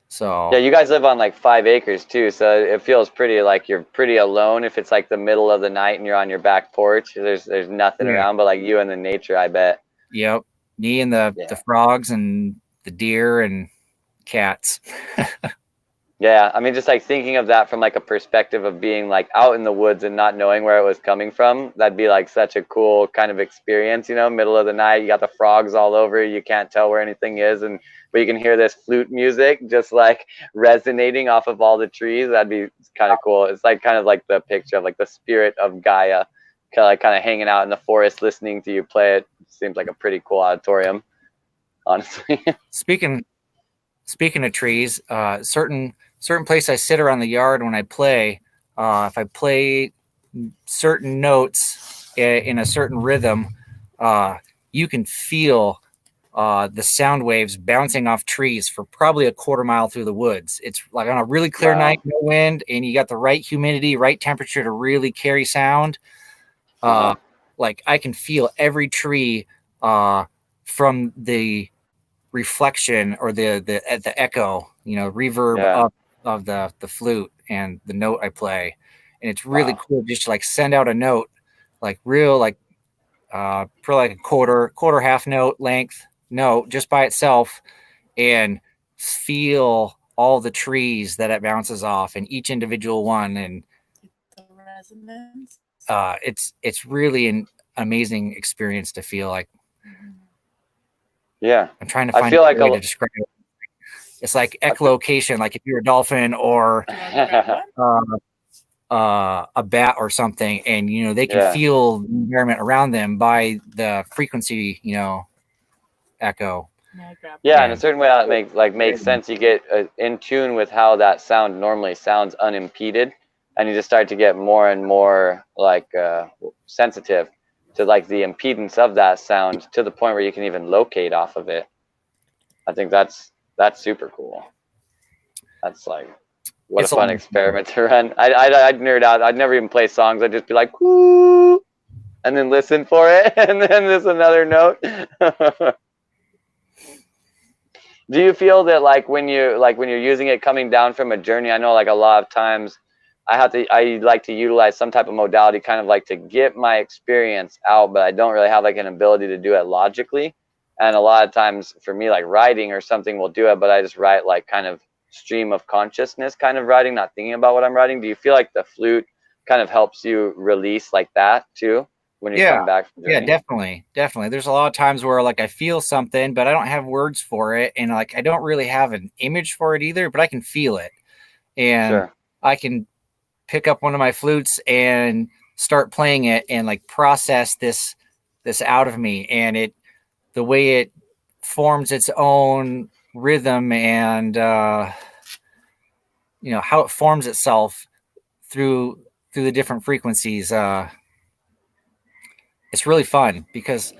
[SPEAKER 6] So
[SPEAKER 1] yeah, you guys live on like 5 acres too, so it feels pretty like you're pretty alone if it's like the middle of the night and you're on your back porch. There's nothing around but like you and the nature, I bet.
[SPEAKER 6] Yep. Me and the frogs and the deer and cats.
[SPEAKER 1] Yeah, I mean, just like thinking of that from like a perspective of being like out in the woods and not knowing where it was coming from, that'd be like such a cool kind of experience, you know, middle of the night, you got the frogs all over you, you can't tell where anything is, and but you can hear this flute music just like resonating off of all the trees. That'd be kind of cool. It's like kind of like the picture of like the spirit of Gaia, kind of hanging out in the forest, listening to you play it. Seems like a pretty cool auditorium, honestly.
[SPEAKER 6] Speaking of trees, certain place I sit around the yard when I play, if I play certain notes in a certain rhythm, you can feel the sound waves bouncing off trees for probably a quarter mile through the woods. It's like on a really clear night, no wind, and you got the right humidity, right temperature to really carry sound. Like I can feel every tree from the reflection or the echo, you know, reverb of the flute and the note I play. And it's really cool just to like send out a note, like real, like for like a quarter half note length note just by itself, and feel all the trees that it bounces off and each individual one. And
[SPEAKER 3] The resonance.
[SPEAKER 6] it's really an amazing experience to feel like.
[SPEAKER 1] Yeah,
[SPEAKER 6] I'm trying to
[SPEAKER 1] I
[SPEAKER 6] find
[SPEAKER 1] feel
[SPEAKER 6] a
[SPEAKER 1] like
[SPEAKER 6] way to describe it. It's like echolocation, like if you're a dolphin or a bat or something, and you know they can feel the environment around them by the frequency, you know, echo.
[SPEAKER 1] Yeah, in a certain way that makes sense. You get in tune with how that sound normally sounds unimpeded, and you just start to get more and more like sensitive to like the impedance of that sound to the point where you can even locate off of it. I think that's super cool. That's like what
[SPEAKER 6] It's
[SPEAKER 1] a fun experiment to run. I'd nerd out. I'd never even play songs. I'd just be like, whoo, and then listen for it, and then there's another note. Do you feel that like when you're using it coming down from a journey? I know like a lot of times I like to utilize some type of modality kind of like to get my experience out, but I don't really have like an ability to do it logically. And a lot of times for me, like writing or something will do it, but I just write like kind of stream of consciousness kind of writing, not thinking about what I'm writing. Do you feel like the flute kind of helps you release like that too when you come back from the journey?
[SPEAKER 6] Definitely. There's a lot of times where like I feel something, but I don't have words for it, and like I don't really have an image for it either, but I can feel it, and I can pick up one of my flutes and start playing it and like process this out of me, and the way it forms its own rhythm and you know how it forms itself through the different frequencies. It's really fun because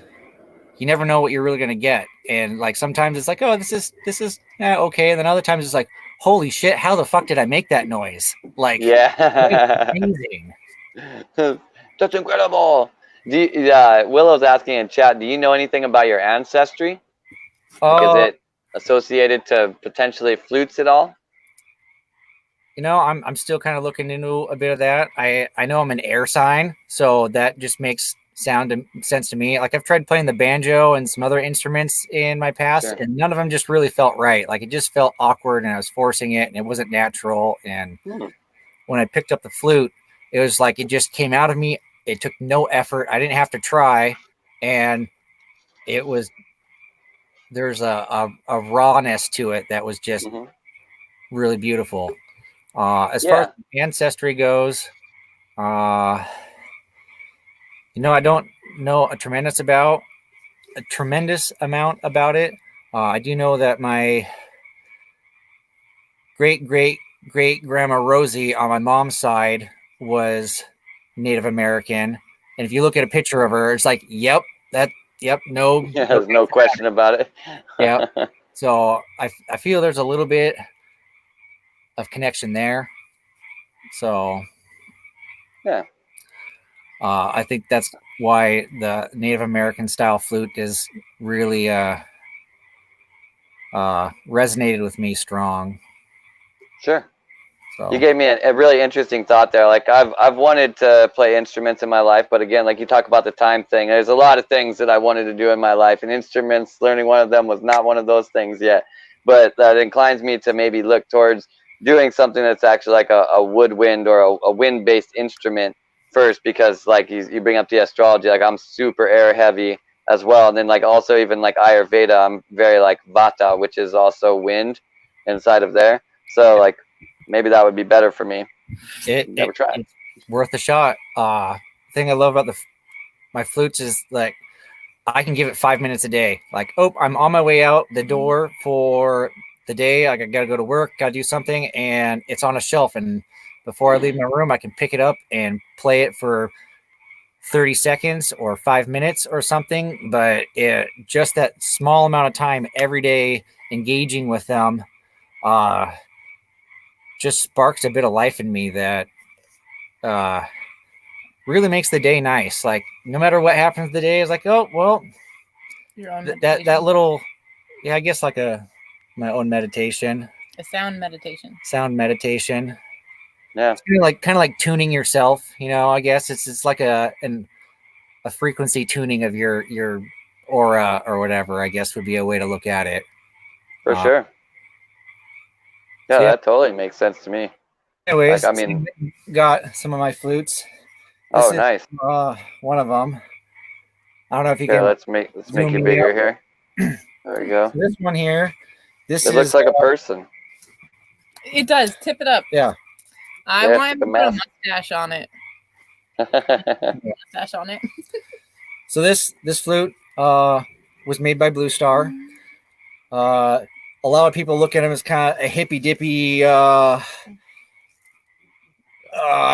[SPEAKER 6] you never know what you're really going to get, and like sometimes it's like, oh, this is okay, and then other times it's like, holy shit, how the fuck did I make that noise? Like, amazing.
[SPEAKER 1] That's incredible. Willow's asking in chat, do you know anything about your ancestry? Like, is it associated to potentially flutes at all?
[SPEAKER 6] You know, I'm still kind of looking into a bit of that. I know I'm an air sign, so that just makes sense to me. Like I've tried playing the banjo and some other instruments in my past, and none of them just really felt right. Like it just felt awkward, and I was forcing it, and it wasn't natural. And when I picked up the flute, it was like it just came out of me. It took no effort. I didn't have to try, and there's a rawness to it that was just really beautiful. As far as ancestry goes, you know, I don't know a tremendous amount about it. I do know that my great grandma Rosie on my mom's side was Native American, and if you look at a picture of her, it's like, yep, no,
[SPEAKER 1] there's no question about it.
[SPEAKER 6] Yeah. So I feel there's a little bit of connection there. So I think that's why the Native American style flute is really resonated with me strong.
[SPEAKER 1] Sure.
[SPEAKER 6] So.
[SPEAKER 1] You gave me a really interesting thought there. Like I've wanted to play instruments in my life, but again, like you talk about the time thing, there's a lot of things that I wanted to do in my life, and instruments, learning one of them was not one of those things yet. But that inclines me to maybe look towards doing something that's actually like a woodwind or a wind based instrument first, because like you bring up the astrology, like I'm super air heavy as well, and then like also even like Ayurveda, I'm very like Vata, which is also wind inside of there. So like maybe that would be better for me. Never tried.
[SPEAKER 6] It's worth a shot. Thing I love about my flutes is like I can give it 5 minutes a day. Like, oh, I'm on my way out the door for the day. Like, I got to go to work, got to do something, and it's on a shelf. And before I leave my room, I can pick it up and play it for 30 seconds or 5 minutes or something. But just that small amount of time every day engaging with them just sparks a bit of life in me that really makes the day nice. Like, no matter what happens the day, is like, oh, well, that little, yeah, I guess like my own meditation,
[SPEAKER 3] a sound meditation.
[SPEAKER 1] Yeah,
[SPEAKER 6] it's kind of like tuning yourself. I guess it's like a frequency tuning of your aura or whatever. I guess would be a way to look at it.
[SPEAKER 1] for sure. Yeah,
[SPEAKER 6] so
[SPEAKER 1] that totally makes sense to me.
[SPEAKER 6] Anyways,
[SPEAKER 1] like, I mean,
[SPEAKER 6] got some of my flutes.
[SPEAKER 1] This nice.
[SPEAKER 6] One of them. I don't know if you
[SPEAKER 1] can.
[SPEAKER 6] Let's
[SPEAKER 1] make you bigger here. There we go.
[SPEAKER 6] So this one here.
[SPEAKER 1] It looks like a person.
[SPEAKER 3] It does. Tip it up.
[SPEAKER 6] Yeah.
[SPEAKER 3] I want to put a mustache on it. Mustache on it.
[SPEAKER 6] So this flute was made by Blue Star. A lot of people look at him as kind of a hippy dippy. I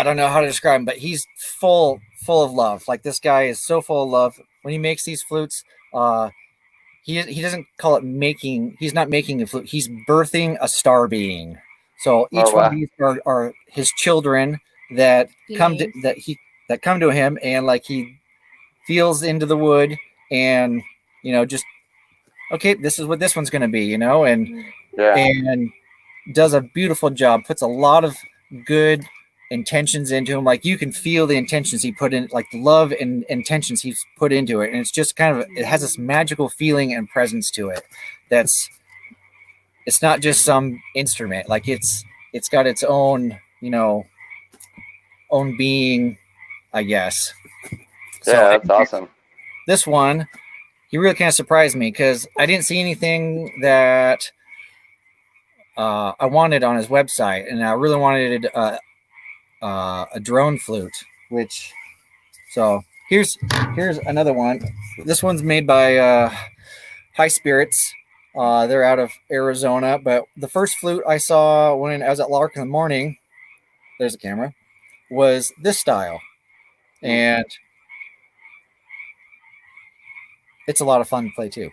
[SPEAKER 6] don't know how to describe him, but he's full of love. Like, this guy is so full of love. When he makes these flutes, he doesn't call it making. He's not making a flute. He's birthing a star being. So each one of these are his children that come to him, and like he feels into the wood, and just okay, this is what this one's going to be, and does a beautiful job. Puts a lot of good intentions into him. Like, you can feel the intentions he put in, like the love and intentions he's put into it, and it's just it has this magical feeling and presence to it. It's not just some instrument. Like, it's got its own own being, I guess.
[SPEAKER 1] Yeah, that's awesome.
[SPEAKER 6] This one, he really kind of surprised me because I didn't see anything that I wanted on his website, and I really wanted a drone flute. So here's another one. This one's made by High Spirits. They're out of Arizona, but the first flute I saw when I was at Lark in the morning, there's a camera, was this style, and it's a lot of fun to play too.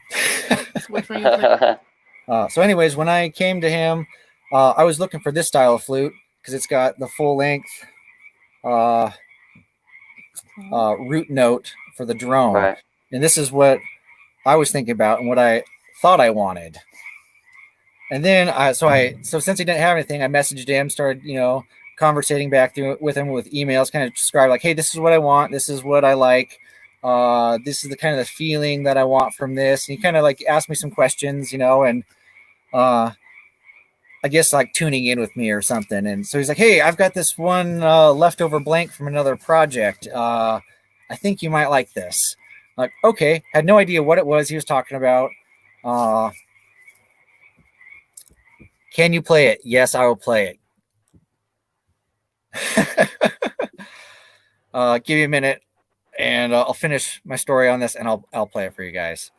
[SPEAKER 3] Which one you play?
[SPEAKER 6] So anyways, when I came to him, I was looking for this style of flute because it's got the full length root note for the drone.
[SPEAKER 1] Right.
[SPEAKER 6] And this is what I was thinking about and what I thought I wanted. And then so since he didn't have anything, I messaged him, started, conversating back with him with emails, kind of describe like, hey, this is what I want. This is what I like. This is the kind of the feeling that I want from this. And he kind of like asked me some questions, and I guess like tuning in with me or something. And so he's like, hey, I've got this one leftover blank from another project. I think you might like this. I'm like, okay. Had no idea what it was he was talking about. Can you play it? Yes, I will play it. Give me a minute and I'll finish my story on this and I'll play it for you guys.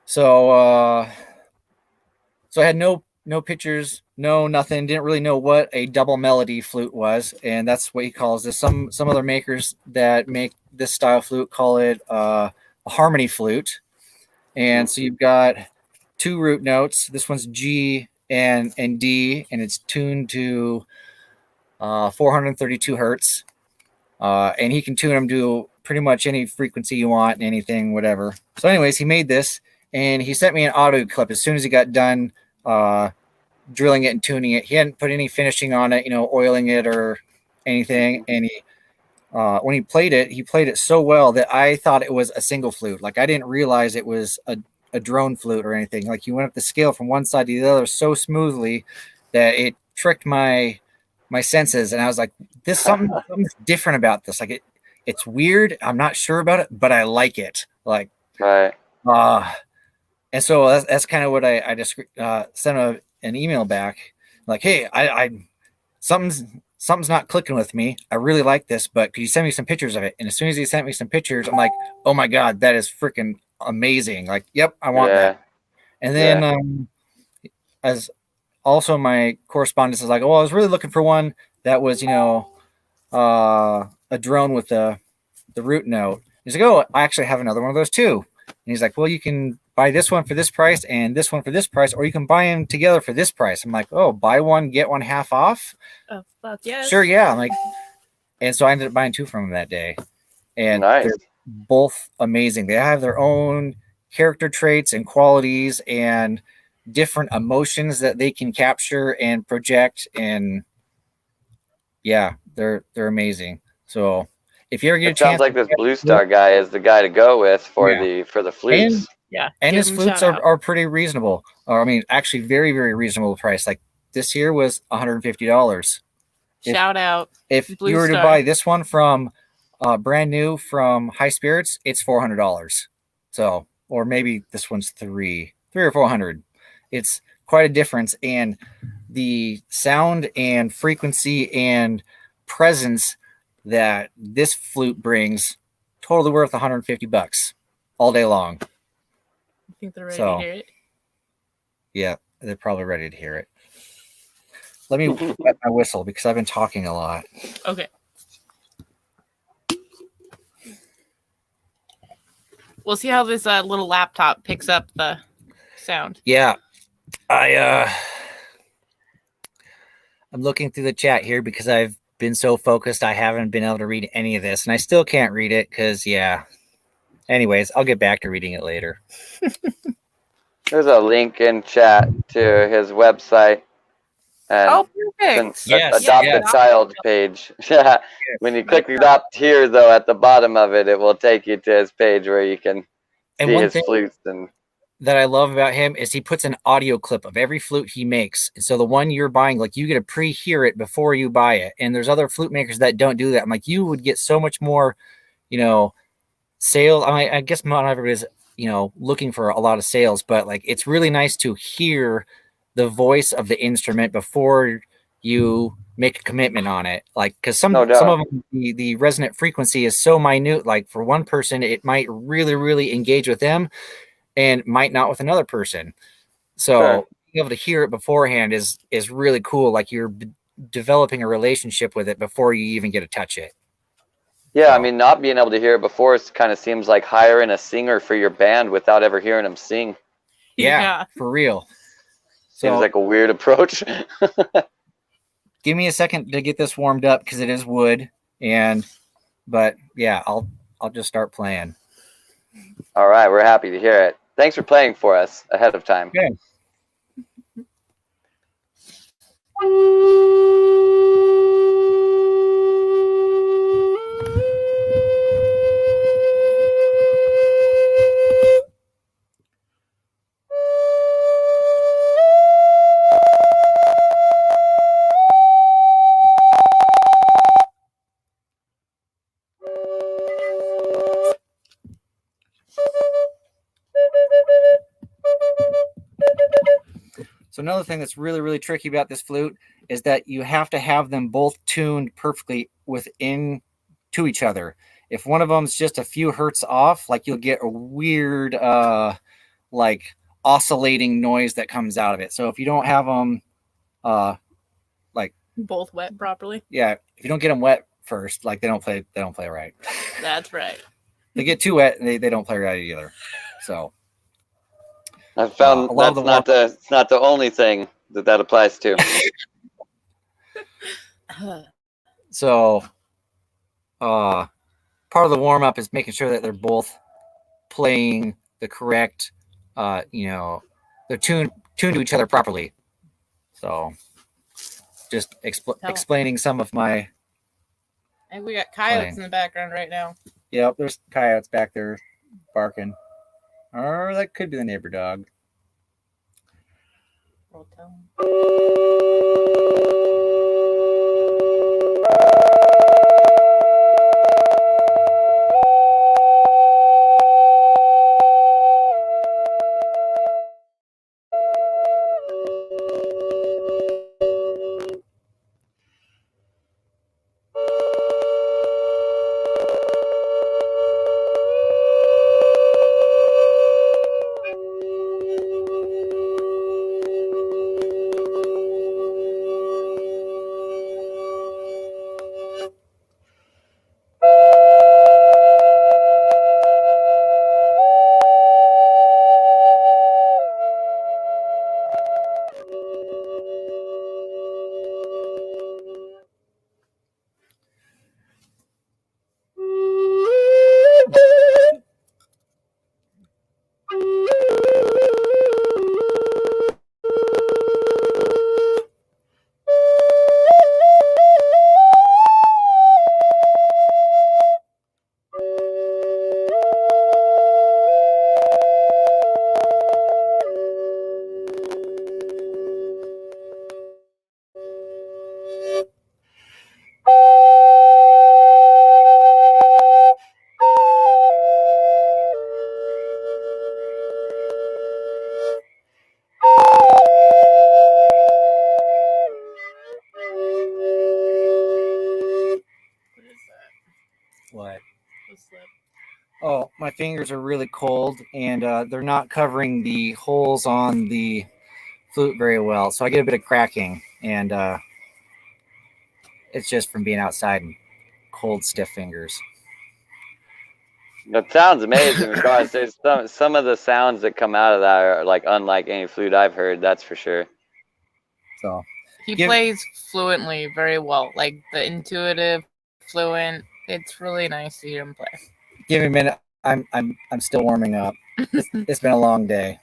[SPEAKER 6] So I had no pictures, no nothing, didn't really know what a double melody flute was, and that's what he calls this. Some other makers that make this style flute call it a harmony flute. And so you've got two root notes. This one's G and D, and it's tuned to 432 hertz. And he can tune them to pretty much any frequency you want, anything, whatever. So anyways, he made this, and he sent me an audio clip as soon as he got done drilling it and tuning it. He hadn't put any finishing on it, oiling it or anything. And he when he played it so well that I thought it was a single flute. Like, I didn't realize it was a drone flute or anything. Like, he went up the scale from one side to the other so smoothly that tricked my senses, and I was like, this something's different about this. Like it's weird. I'm not sure about it, but I like it. Like
[SPEAKER 1] Right.
[SPEAKER 6] and so that's kind of what I just sent an email back, like, hey, I something's not clicking with me. I really like this, but could you send me some pictures of it? And as soon as he sent me some pictures, I'm like, oh my God, that is freaking amazing. Like, yep, I want that. And then as also my correspondence is like, oh, I was really looking for one that was, a drone with the root note. He's like, oh, I actually have another one of those too. And he's like, well, you can buy this one for this price and this one for this price, or you can buy them together for this price. I'm like, oh, buy one, get one half off.
[SPEAKER 3] Oh, fuck yes.
[SPEAKER 6] Sure, yeah. I'm like, and so I ended up buying two from him that day. And
[SPEAKER 1] Nice.
[SPEAKER 6] they're both amazing. They have their own character traits and qualities and different emotions that they can capture and project. And yeah, they're amazing. So if you ever get a
[SPEAKER 1] It sounds
[SPEAKER 6] chance,
[SPEAKER 1] like this Blue Star guy is the guy to go with for
[SPEAKER 6] Yeah.
[SPEAKER 1] the flutes.
[SPEAKER 6] And
[SPEAKER 3] give
[SPEAKER 6] his
[SPEAKER 3] him a
[SPEAKER 6] flutes
[SPEAKER 3] shout out.
[SPEAKER 6] are pretty reasonable. Or I mean, actually very, very reasonable price. Like this here was $150.
[SPEAKER 3] Shout out.
[SPEAKER 6] If
[SPEAKER 3] Blue
[SPEAKER 6] you were to
[SPEAKER 3] Star.
[SPEAKER 6] buy this one from brand new from High Spirits, it's $400. So, or maybe this one's three or $400. It's quite a difference, and the sound and frequency and presence that this flute brings, totally worth $150 all day long.
[SPEAKER 3] I think they're ready
[SPEAKER 6] So-
[SPEAKER 3] to hear it.
[SPEAKER 6] Yeah, they're probably ready to hear it. Let me wet my whistle because I've been talking a lot.
[SPEAKER 3] Okay. We'll see how this little laptop picks up the sound.
[SPEAKER 6] Yeah, I'm looking through the chat here because I've been so focused I haven't been able to read any of this, and I still can't read it because anyways, I'll get back to reading it later.
[SPEAKER 1] There's a link in chat to his website and
[SPEAKER 3] Oh, perfect.
[SPEAKER 6] Yes,
[SPEAKER 1] adopt
[SPEAKER 6] yes.
[SPEAKER 1] a child page. Yeah. When you click adopt here, though, at the bottom of it, it will take you to his page where you can
[SPEAKER 6] And
[SPEAKER 1] see
[SPEAKER 6] one
[SPEAKER 1] his
[SPEAKER 6] thing
[SPEAKER 1] flutes. And
[SPEAKER 6] that I love about him is he puts an audio clip of every flute he makes. And so the one you're buying, like you get to pre-hear it before you buy it. And there's other flute makers that don't do that. I'm like, you would get so much more, sales. I guess not everybody's, looking for a lot of sales, but like it's really nice to hear the voice of the instrument before you make a commitment on it. Like, because some
[SPEAKER 1] No doubt.
[SPEAKER 6] of them, the resonant frequency is so minute. Like for one person, it might really, really engage with them and might not with another person. So
[SPEAKER 1] Sure.
[SPEAKER 6] being able to hear it beforehand is really cool. Like you're developing a relationship with it before you even get to touch it.
[SPEAKER 1] yeah, I
[SPEAKER 6] So-
[SPEAKER 1] mean, not being able to hear it before kind of seems like hiring a singer for your band without ever hearing them sing.
[SPEAKER 6] Yeah, for real.
[SPEAKER 1] Seems
[SPEAKER 6] So
[SPEAKER 1] like a weird approach.
[SPEAKER 6] give me a second to get this warmed up because it is wood, but yeah, I'll just start playing.
[SPEAKER 1] All right, we're happy to hear it. Thanks for playing for us ahead of time.
[SPEAKER 6] Okay. So another thing that's really, really tricky about this flute is that you have to have them both tuned perfectly within to each other. If one of them's just a few hertz off, like you'll get a weird, like oscillating noise that comes out of it. So if you don't have them,
[SPEAKER 3] Both wet properly.
[SPEAKER 6] if you don't get them wet first, like they don't play right.
[SPEAKER 3] That's right.
[SPEAKER 6] They get too wet, and they don't play right either. So
[SPEAKER 1] I've found
[SPEAKER 6] a lot of
[SPEAKER 1] that's
[SPEAKER 6] the
[SPEAKER 1] it's not the only thing that applies to.
[SPEAKER 6] So, part of the warm up is making sure that they're both playing the correct, they're tuned to each other properly. So, just explaining some of my.
[SPEAKER 3] And we got coyotes
[SPEAKER 6] Playing.
[SPEAKER 3] in the background right now.
[SPEAKER 6] Yep, there's coyotes back there barking. Or that could be the neighbor dog.
[SPEAKER 3] We'll tell 'em. The slip.
[SPEAKER 6] Oh, my fingers are really cold, and they're not covering the holes on the flute very well, so I get a bit of cracking, and it's just from being outside and cold, stiff fingers.
[SPEAKER 1] That sounds amazing. Regardless, there's some of the sounds that come out of that are like unlike any flute I've heard. That's for sure.
[SPEAKER 6] So
[SPEAKER 3] He
[SPEAKER 6] Give-
[SPEAKER 3] plays fluently very well, like the intuitive, fluent. It's really nice to hear him play.
[SPEAKER 6] give me a minute. I'm still warming up. It's been a long day.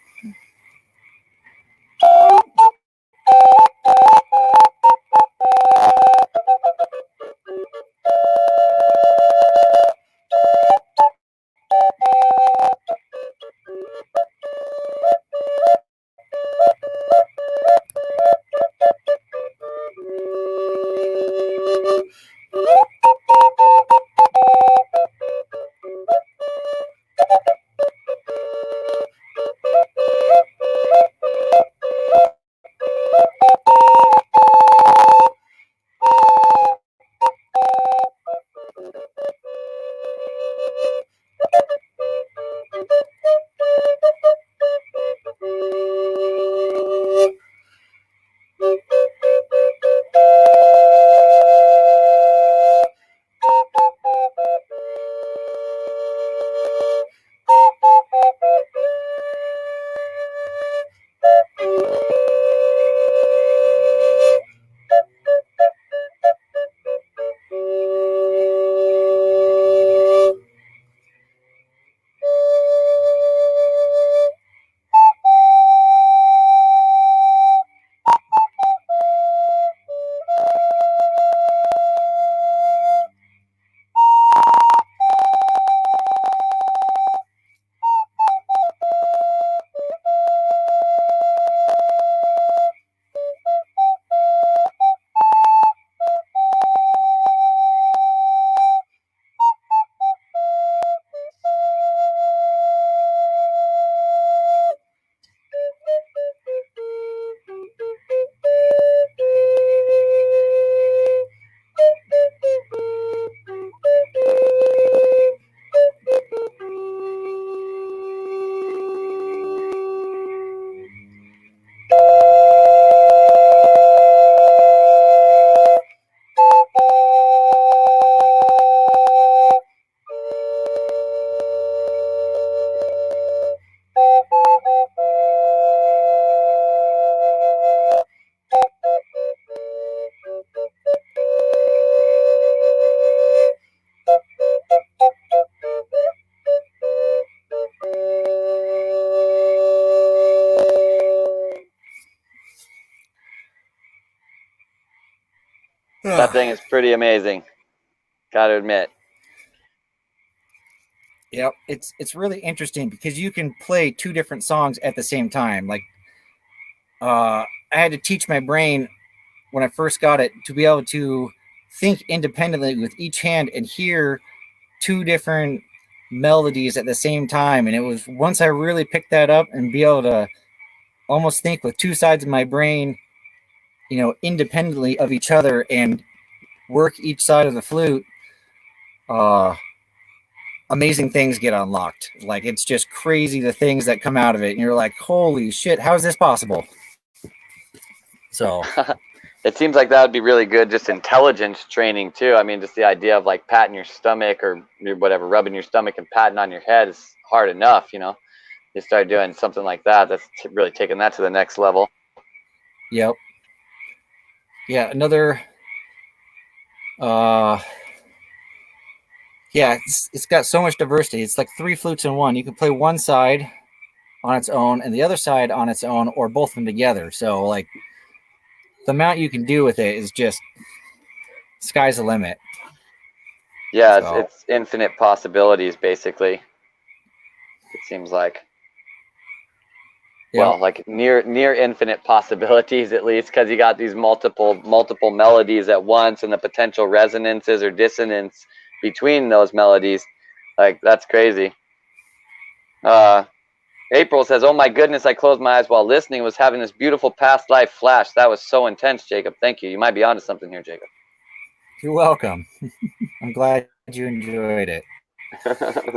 [SPEAKER 1] That thing is pretty amazing. Gotta admit.
[SPEAKER 6] Yep, it's really interesting because you can play two different songs at the same time. Like, I had to teach my brain when I first got it to be able to think independently with each hand and hear two different melodies at the same time. And it was once I really picked that up and be able to almost think with two sides of my brain, independently of each other and work each side of the flute, amazing things get unlocked. Like, it's just crazy the things that come out of it, and you're like, holy shit, how is this possible? So
[SPEAKER 1] It seems like that would be really good, just intelligence training too. I mean, just the idea of like patting your stomach or whatever, rubbing your stomach and patting on your head is hard enough, You start doing something like that, that's really taking that to the next level.
[SPEAKER 6] Yep. Yeah, another it's got so much diversity. It's like three flutes in one. You can play one side on its own and the other side on its own, or both of them together. So like the amount you can do with it is just sky's the limit.
[SPEAKER 1] Yeah,
[SPEAKER 6] So.
[SPEAKER 1] it's infinite possibilities basically. It seems like.
[SPEAKER 6] Yep.
[SPEAKER 1] Well, like near infinite possibilities at least, because you got these multiple melodies at once and the potential resonances or dissonance between those melodies. Like, that's crazy. April says, "Oh my goodness, I closed my eyes while listening, was having this beautiful past life flash. That was so intense, Jacob. Thank you. You might be onto something here, Jacob."
[SPEAKER 6] You're welcome. I'm glad you enjoyed it.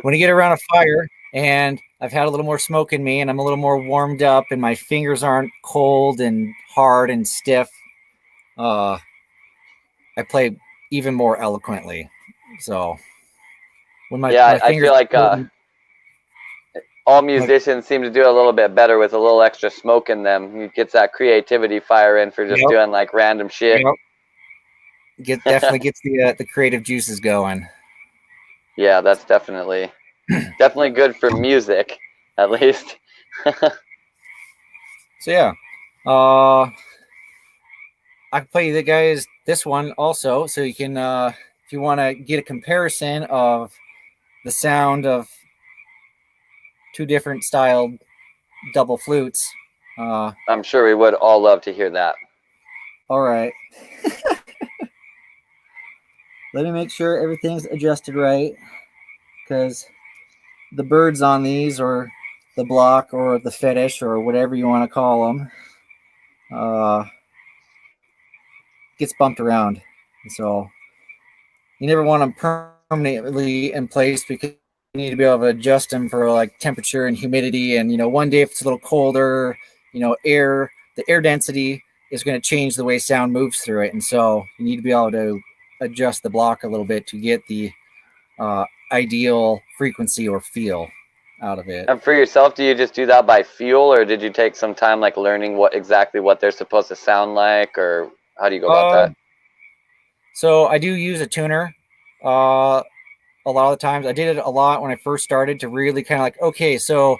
[SPEAKER 6] when you get around a fire and I've had a little more smoke in me and I'm a little more warmed up and my fingers aren't cold and hard and stiff, I play even more eloquently. So when my
[SPEAKER 1] I
[SPEAKER 6] fingers
[SPEAKER 1] feel like all musicians seem to do a little bit better with a little extra smoke in them. It gets that creativity fire in for just doing like random shit.
[SPEAKER 6] Definitely gets the creative juices going.
[SPEAKER 1] Yeah, that's definitely good for music, at least.
[SPEAKER 6] So yeah, I can play you the guys this one also, so you can if you want to get a comparison of the sound of two different styled double flutes.
[SPEAKER 1] I'm sure we would all love to hear that.
[SPEAKER 6] All right. Let me make sure everything's adjusted right, because the birds on these, or the block, or the fetish, or whatever you want to call them, gets bumped around. So you never want them permanently in place, because you need to be able to adjust them for like temperature and humidity. And one day if it's a little colder, the air density is going to change the way sound moves through it, and so you need to be able to adjust the block a little bit to get the ideal frequency or feel out of it.
[SPEAKER 1] And for yourself, do you just do that by feel, or did you take some time like learning exactly what they're supposed to sound like, or how do you go about that?
[SPEAKER 6] So I do use a tuner. A lot of the times I did it a lot when I first started, to really kind of like, okay, so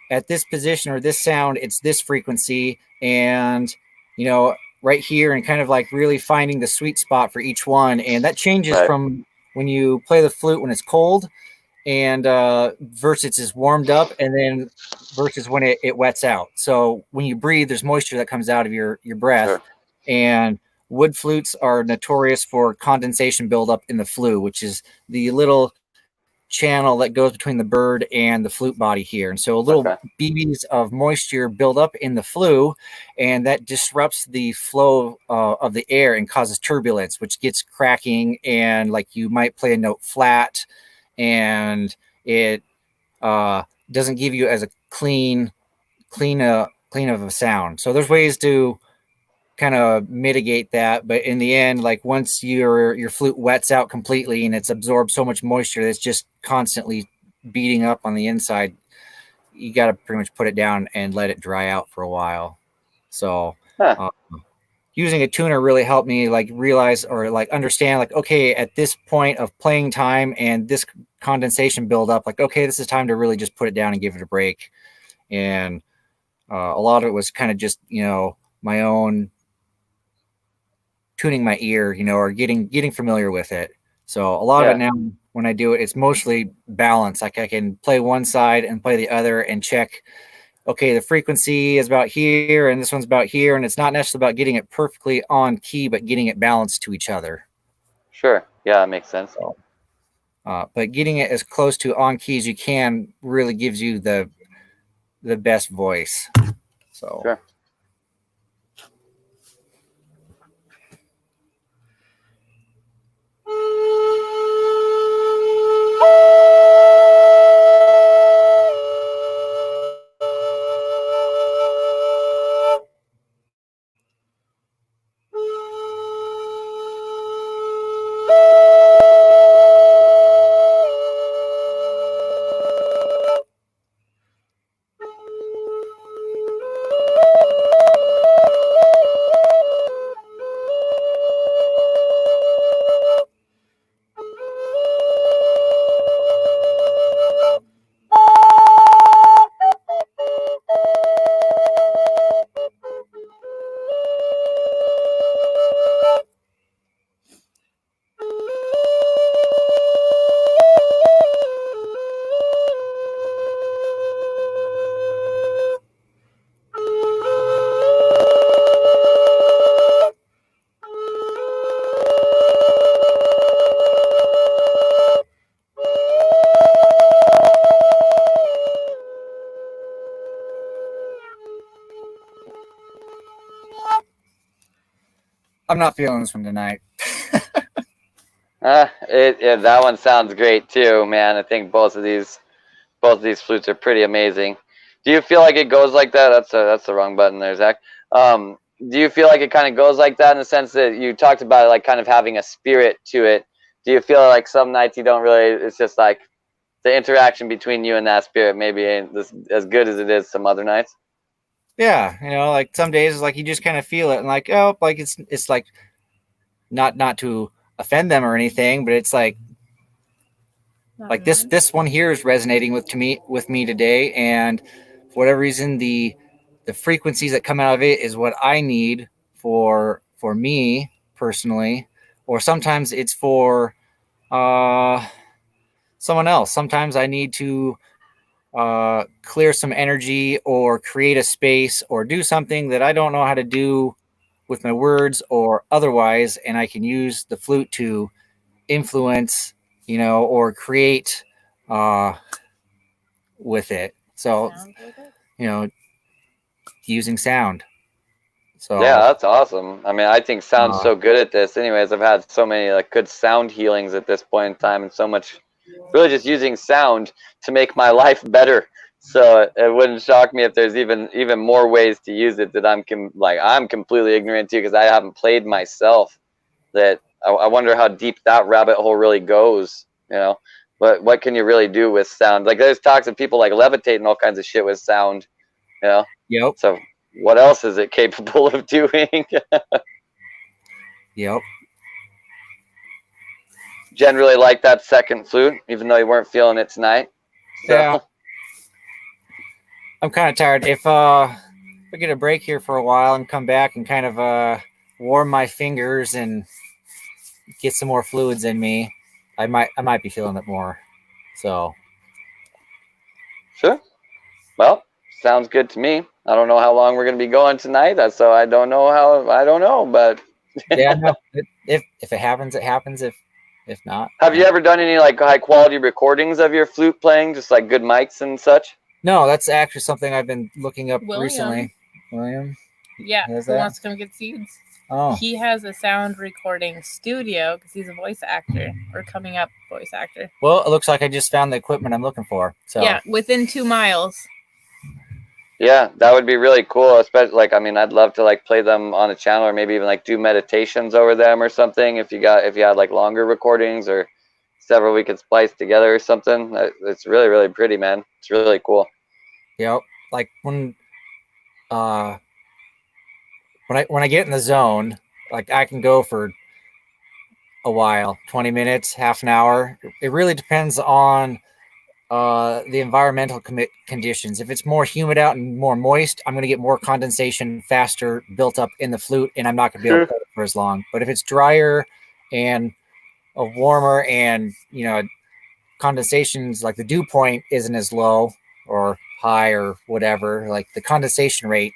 [SPEAKER 6] at this position or this sound, it's this frequency, and right here, and kind of like really finding the sweet spot for each one. And that changes from when you play the flute when it's cold, and versus it's warmed up, and then versus when it wets out. So when you breathe, there's moisture that comes out of your breath.
[SPEAKER 1] Sure.
[SPEAKER 6] And wood flutes are notorious for condensation buildup in the flue, which is the little channel that goes between the bird and the flute body here. And so little BBs of moisture build up in the flue, and that disrupts the flow of the air and causes turbulence, which gets cracking, and like you might play a note flat, and it doesn't give you as a clean of a sound. So there's ways to kind of mitigate that, but in the end, like once your flute wets out completely and it's absorbed so much moisture that's just constantly beating up on the inside, you got to pretty much put it down and let it dry out for a while. So using a tuner really helped me like realize, or like understand, like, okay, at this point of playing time and this condensation buildup, like, okay, this is time to really just put it down and give it a break. And a lot of it was kind of just my own tuning my ear, or getting familiar with it. So a lot of it now, when I do it, it's mostly balance. Like I can play one side and play the other and check, okay, the frequency is about here and this one's about here. And it's not necessarily about getting it perfectly on key, but getting it balanced to each other.
[SPEAKER 1] Sure. Yeah, that makes sense.
[SPEAKER 6] So, but getting it as close to on key as you can really gives you the best voice. So.
[SPEAKER 1] Sure.
[SPEAKER 6] I'm not feeling this one tonight.
[SPEAKER 1] That one sounds great too, man. I think both of these flutes are pretty amazing. Do you feel like it goes like that? That's the wrong button there, Zach. Do you feel like it kind of goes like that in the sense that you talked about it, like kind of having a spirit to it? Do you feel like some nights you don't really? It's just like the interaction between you and that spirit maybe ain't as good as it is some other nights.
[SPEAKER 6] Yeah, like some days it's like you just kind of feel it, and like, oh, like it's like not to offend them or anything, but it's like this one here is resonating with me today, and for whatever reason the frequencies that come out of it is what I need for me personally, or sometimes it's for someone else. Sometimes I need to clear some energy or create a space or do something that I don't know how to do with my words or otherwise, and I can use the flute to influence, or create with it. So, using sound. So
[SPEAKER 1] Yeah, that's awesome. I mean, I think sound's so good at this. Anyways, I've had so many like good sound healings at this point in time, and so much really just using sound to make my life better. So it wouldn't shock me if there's even more ways to use it that I'm completely ignorant to because I haven't played myself. That I wonder how deep that rabbit hole really goes. But what can you really do with sound? Like there's talks of people like levitating all kinds of shit with sound.
[SPEAKER 6] Yep.
[SPEAKER 1] So what else is it capable of doing?
[SPEAKER 6] Yep.
[SPEAKER 1] Generally like that second flute, even though you weren't feeling it tonight. So.
[SPEAKER 6] Yeah. I'm kind of tired. If we get a break here for a while and come back and kind of warm my fingers and get some more fluids in me, I might be feeling it more. So.
[SPEAKER 1] Sure. Well, sounds good to me. I don't know how long we're going to be going tonight, so I don't know, but
[SPEAKER 6] yeah, no. If it happens, it happens. If not,
[SPEAKER 1] have you ever done any like high quality recordings of your flute playing, just like good mics and such?
[SPEAKER 6] No, that's actually something I've been looking up recently. William?
[SPEAKER 3] Yeah, who wants to come get seeds?
[SPEAKER 6] Oh.
[SPEAKER 3] He has a sound recording studio because he's a voice actor or coming up voice actor.
[SPEAKER 6] Well, it looks like I just found the equipment I'm looking for. So
[SPEAKER 3] yeah, within 2 miles.
[SPEAKER 1] Yeah, that would be really cool. Especially I'd love to like play them on a channel or maybe even like do meditations over them or something. If you had like longer recordings or several we could splice together or something. It's really, really pretty, man. It's really cool.
[SPEAKER 6] Yep. Like when I get in the zone, like I can go for a while, 20 minutes, half an hour. It really depends on the environmental conditions. If it's more humid out and more moist, I'm going to get more condensation faster built up in the flute, and I'm not going to be able to play it for as long. But if it's drier and warmer and condensations, like the dew point isn't as low or high or whatever, like the condensation rate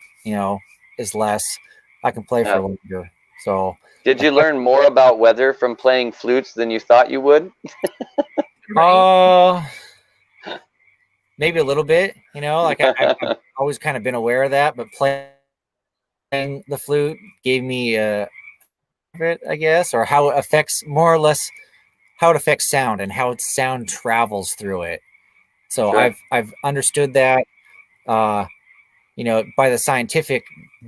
[SPEAKER 6] is less, I can play for longer. So
[SPEAKER 1] did you learn more about weather from playing flutes than you thought you would?
[SPEAKER 6] Maybe a little bit, like I've always kind of been aware of that, but playing the flute gave me bit, I guess, or how it affects more or less how it affects sound and how sound travels through it. So I've understood that, by the scientific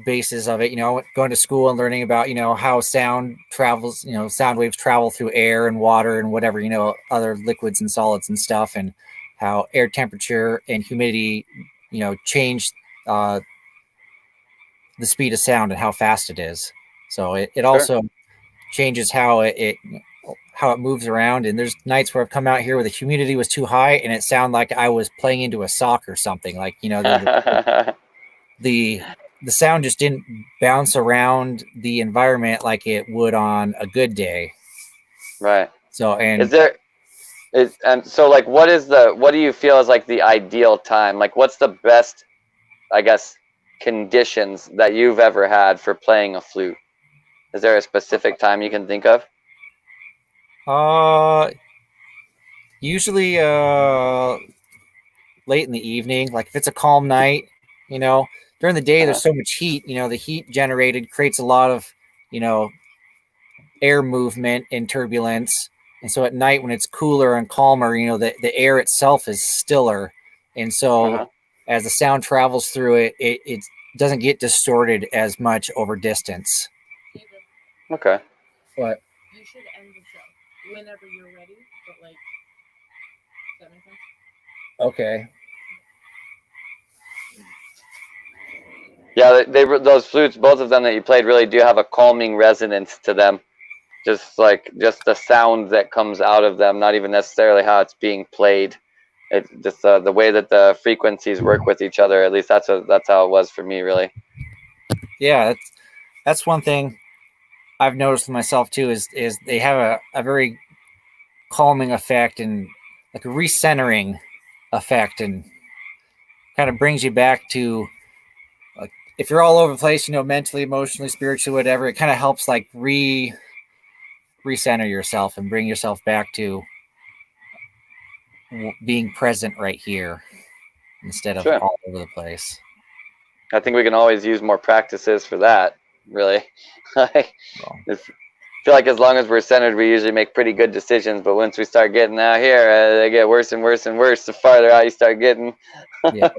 [SPEAKER 6] basis of it, going to school and learning about, how sound travels, sound waves travel through air and water and whatever, other liquids and solids and stuff, and how air temperature and humidity, change the speed of sound and how fast it is. So it also changes how it moves around. And there's nights where I've come out here where the humidity was too high and it sounded like I was playing into a sock or something. Like, the sound just didn't bounce around the environment like it would on a good day.
[SPEAKER 1] Right.
[SPEAKER 6] So, and
[SPEAKER 1] what do you feel is like the ideal time? Like what's the best, I guess, conditions that you've ever had for playing a flute? Is there a specific time you can think of?
[SPEAKER 6] Usually late in the evening, like if it's a calm night, during the day there's so much heat, the heat generated creates a lot of, air movement and turbulence. And so at night when it's cooler and calmer, you know, the air itself is stiller. And so as the sound travels through it, it doesn't get distorted as much over distance.
[SPEAKER 1] Okay.
[SPEAKER 6] But
[SPEAKER 3] You should end the show whenever you're ready, but like, does that make sense?
[SPEAKER 6] okay.
[SPEAKER 1] Yeah, those flutes, both of them that you played, really do have a calming resonance to them. Just the sound that comes out of them, not even necessarily how it's being played. It just the way that the frequencies work with each other. At least that's how it was for me, really.
[SPEAKER 6] Yeah, that's one thing I've noticed myself too. Is they have a very calming effect and like a recentering effect, and kind of brings you back to, like, if you're all over the place, you know, mentally, emotionally, spiritually, whatever, it kind of helps like recenter yourself and bring yourself back to being present right here instead of
[SPEAKER 1] Sure.
[SPEAKER 6] all over the place.
[SPEAKER 1] I think we can always use more practices for that, really. I feel like as long as we're centered, we usually make pretty good decisions. But once we start getting out here, they get worse and worse and worse the farther out you start getting.
[SPEAKER 6] Yeah.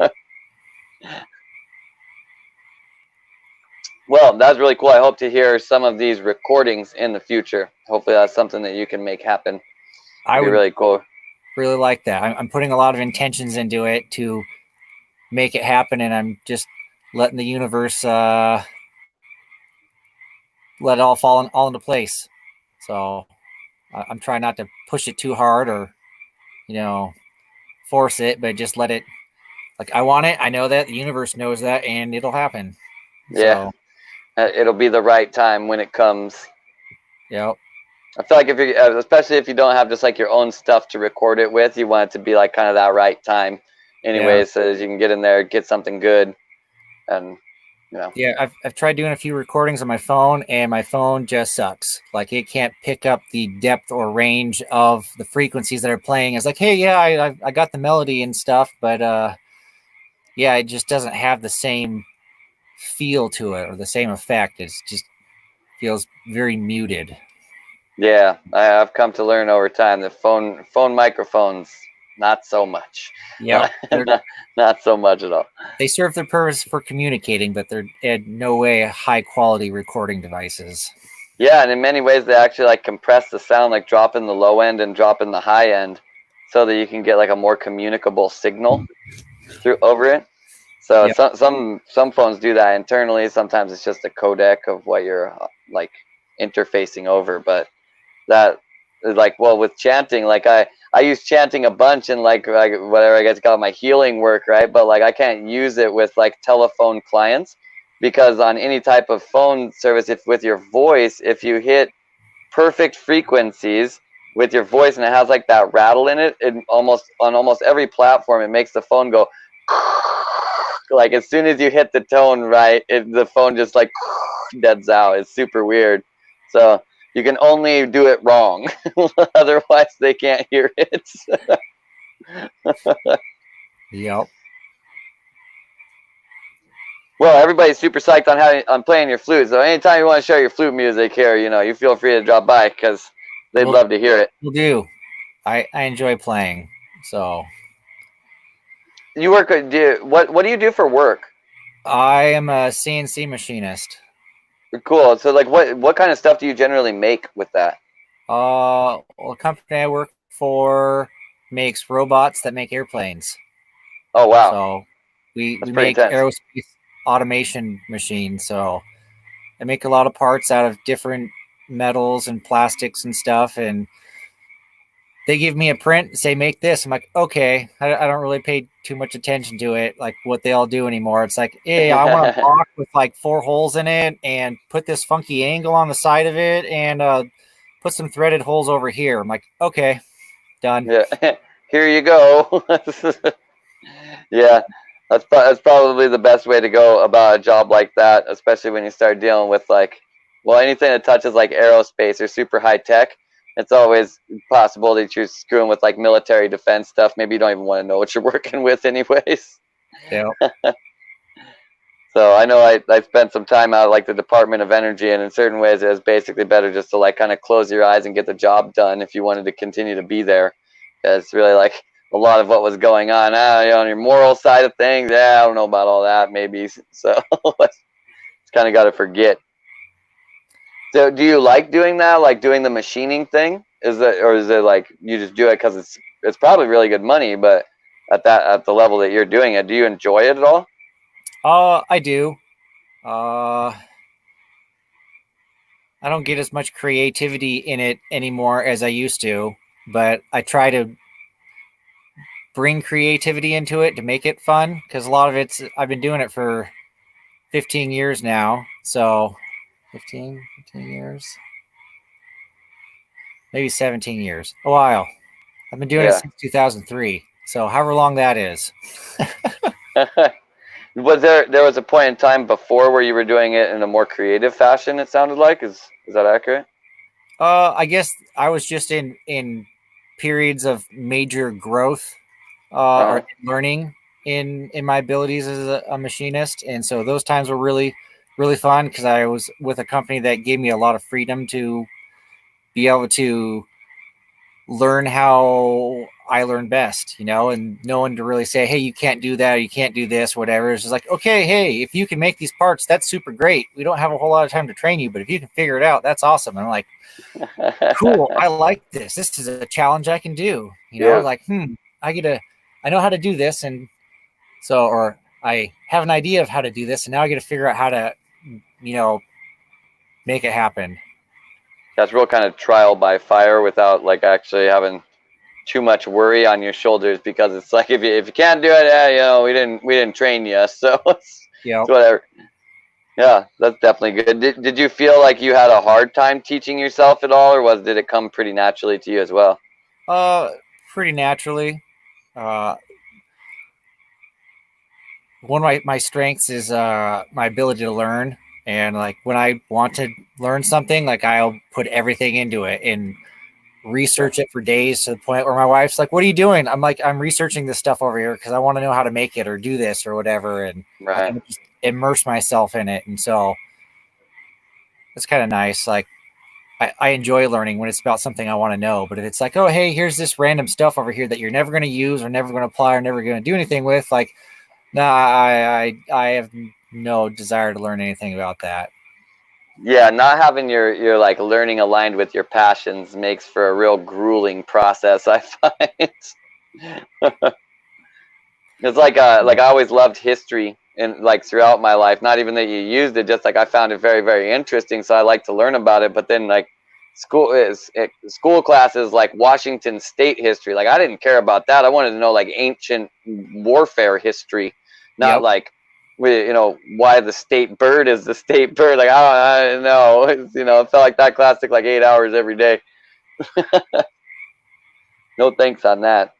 [SPEAKER 1] Well, that's really cool. I hope to hear some of these recordings in the future. Hopefully that's something that you can make happen.
[SPEAKER 6] I would
[SPEAKER 1] really cool.
[SPEAKER 6] Really like that. I'm putting a lot of intentions into it to make it happen, and I'm just letting the universe let it all fall all into place. So I'm trying not to push it too hard or, you know, force it, but just let it, like, I want it. I know that the universe knows that, and it'll happen.
[SPEAKER 1] Yeah. So, it'll be the right time when it comes.
[SPEAKER 6] Yep.
[SPEAKER 1] I feel like if you, especially if you don't have just like your own stuff to record it with, you want it to be like kind of that right time anyway, so that you can get in there, get something good. And, you know.
[SPEAKER 6] Yeah, I've tried doing a few recordings on my phone, and my phone just sucks. Like, it can't pick up the depth or range of the frequencies that are playing. It's like, hey, yeah, I got the melody and stuff, but yeah, it just doesn't have the same feel to it or the same effect. It just feels very muted.
[SPEAKER 1] Yeah, I've come to learn over time that phone microphones, not so much.
[SPEAKER 6] Yeah,
[SPEAKER 1] not so much at all.
[SPEAKER 6] They serve their purpose for communicating, but they're in no way high quality recording devices. Yeah,
[SPEAKER 1] and in many ways they actually like compress the sound, like dropping the low end and dropping the high end, so that you can get like a more communicable signal through over it. So some phones do that internally. Sometimes it's just a codec of what you're like interfacing over, but that is like, well, with chanting, like I use chanting a bunch in like whatever I guess called my healing work, right? But like I can't use it with like telephone clients, because on any type of phone service, if with your voice, if you hit perfect frequencies with your voice and it has like that rattle in it, on almost every platform, it makes the phone go like as soon as you hit the tone right, the phone just like deads out. It's super weird. So you can only do it wrong. Otherwise, they can't hear it.
[SPEAKER 6] Yep.
[SPEAKER 1] Well, everybody's super psyched on playing your flute. So anytime you want to share your flute music here, you know, you feel free to drop by, because they'd love to hear it.
[SPEAKER 6] Will do. I enjoy playing. So
[SPEAKER 1] you work. What do you do for work?
[SPEAKER 6] I am a CNC machinist.
[SPEAKER 1] Cool. So like, what kind of stuff do you generally make with that?
[SPEAKER 6] Well, the company I work for makes robots that make airplanes.
[SPEAKER 1] Oh wow!
[SPEAKER 6] So we make aerospace automation machines. So I make a lot of parts out of different metals and plastics and stuff, and they give me a print and say, make this. I'm like, okay. I don't really pay too much attention to it, like what they all do anymore. It's like, hey, I want a block with like 4 holes in it, and put this funky angle on the side of it, and put some threaded holes over here. I'm like, okay, done.
[SPEAKER 1] Yeah, here you go. Yeah, that's probably the best way to go about a job like that, especially when you start dealing with like, well, anything that touches like aerospace or super high tech. It's always possible that you're screwing with like military defense stuff. Maybe you don't even want to know what you're working with anyways.
[SPEAKER 6] Yeah.
[SPEAKER 1] So I know I spent some time out like the Department of Energy, and in certain ways it was basically better just to like kind of close your eyes and get the job done if you wanted to continue to be there. It's really like a lot of what was going on. On your moral side of things, yeah, I don't know about all that, maybe. So it's kind of got to forget. So do you like doing that, like doing the machining thing? Is it like you just do it because it's probably really good money, but at the level that you're doing it, do you enjoy it at all?
[SPEAKER 6] I do. I don't get as much creativity in it anymore as I used to, but I try to bring creativity into it to make it fun because a lot of I've been doing it for 15 years now. So 15 years, maybe 17 years, a while. I've been doing it since 2003. So however long that is.
[SPEAKER 1] Was there was a point in time before where you were doing it in a more creative fashion, it sounded like? Is that accurate?
[SPEAKER 6] I guess I was just in periods of major growth or learning in my abilities as a machinist, and so those times were really fun because I was with a company that gave me a lot of freedom to be able to learn how I learn best, and no one to really say, hey, you can't do that, or you can't do this, whatever. It's just like, okay, hey, if you can make these parts, that's super great. We don't have a whole lot of time to train you, but if you can figure it out, that's awesome. And I'm like, cool, I like this. This is a challenge I can do, like, I know how to do this. And so, or I have an idea of how to do this, and now I get to figure out how to, make it happen.
[SPEAKER 1] That's real kind of trial by fire without like actually having too much worry on your shoulders, because it's like if you can't do it, we didn't train you, so it's whatever. Yeah, that's definitely good. Did you feel like you had a hard time teaching yourself at all, or did it come pretty naturally to you as well?
[SPEAKER 6] Pretty naturally. One of my strengths is my ability to learn, and like when I want to learn something, like I'll put everything into it and research it for days, to the point where my wife's like, what are you doing? I'm like, I'm researching this stuff over here because I want to know how to make it or do this or whatever, and I can just immerse myself in it. And so it's kind of nice. Like I enjoy learning when it's about something I want to know, but if it's like, oh, hey, here's this random stuff over here that you're never going to use or never going to apply or never going to do anything with, like, nah, I have no desire to learn anything about that.
[SPEAKER 1] Yeah, not having your like learning aligned with your passions makes for a real grueling process, I find. It's like I always loved history, and like throughout my life, not even that you used it, just like I found it very, very interesting, so I like to learn about it. But then like school classes like Washington state history, like I didn't care about that. I wanted to know like ancient warfare history, not like why the state bird is the state bird. Like I don't know. It felt like that class took like 8 hours every day. No thanks on that.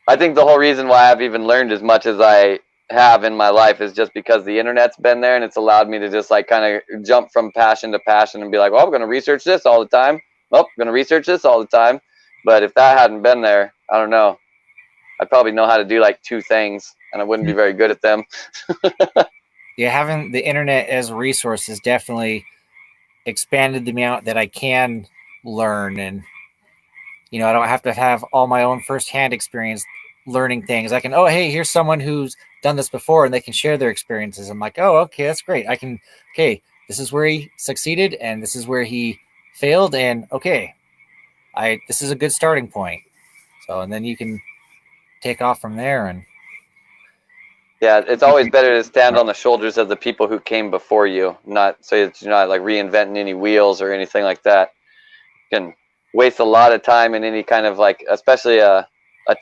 [SPEAKER 1] I think the whole reason why I've even learned as much as I have in my life is just because the internet's been there, and it's allowed me to just like kind of jump from passion to passion and be like, well, I'm going to research this all the time. Well, I'm going to research this all the time. But if that hadn't been there, I don't know. I'd probably know how to do like 2 things, and I wouldn't be very good at them.
[SPEAKER 6] Yeah, having the internet as a resource has definitely expanded the amount that I can learn, and I don't have to have all my own firsthand experience learning things. I can, oh, hey, here's someone who's done this before, and they can share their experiences. I'm like, oh, okay, that's great. This is where he succeeded, and this is where he failed, and okay, this is a good starting point. So, and then you can take off from there. And
[SPEAKER 1] yeah, it's always better to stand on the shoulders of the people who came before you, not so you're not like reinventing any wheels or anything like that. You can waste a lot of time in any kind of like, especially a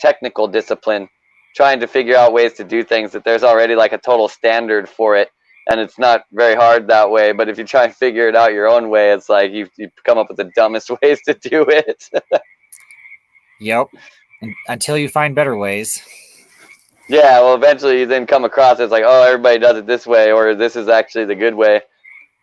[SPEAKER 1] technical discipline, trying to figure out ways to do things that there's already like a total standard for it, and it's not very hard that way. But if you try and figure it out your own way, it's like you come up with the dumbest ways to do it.
[SPEAKER 6] Yep. Until you find better ways.
[SPEAKER 1] Yeah, well, eventually you then come across it's like, oh, everybody does it this way, or this is actually the good way.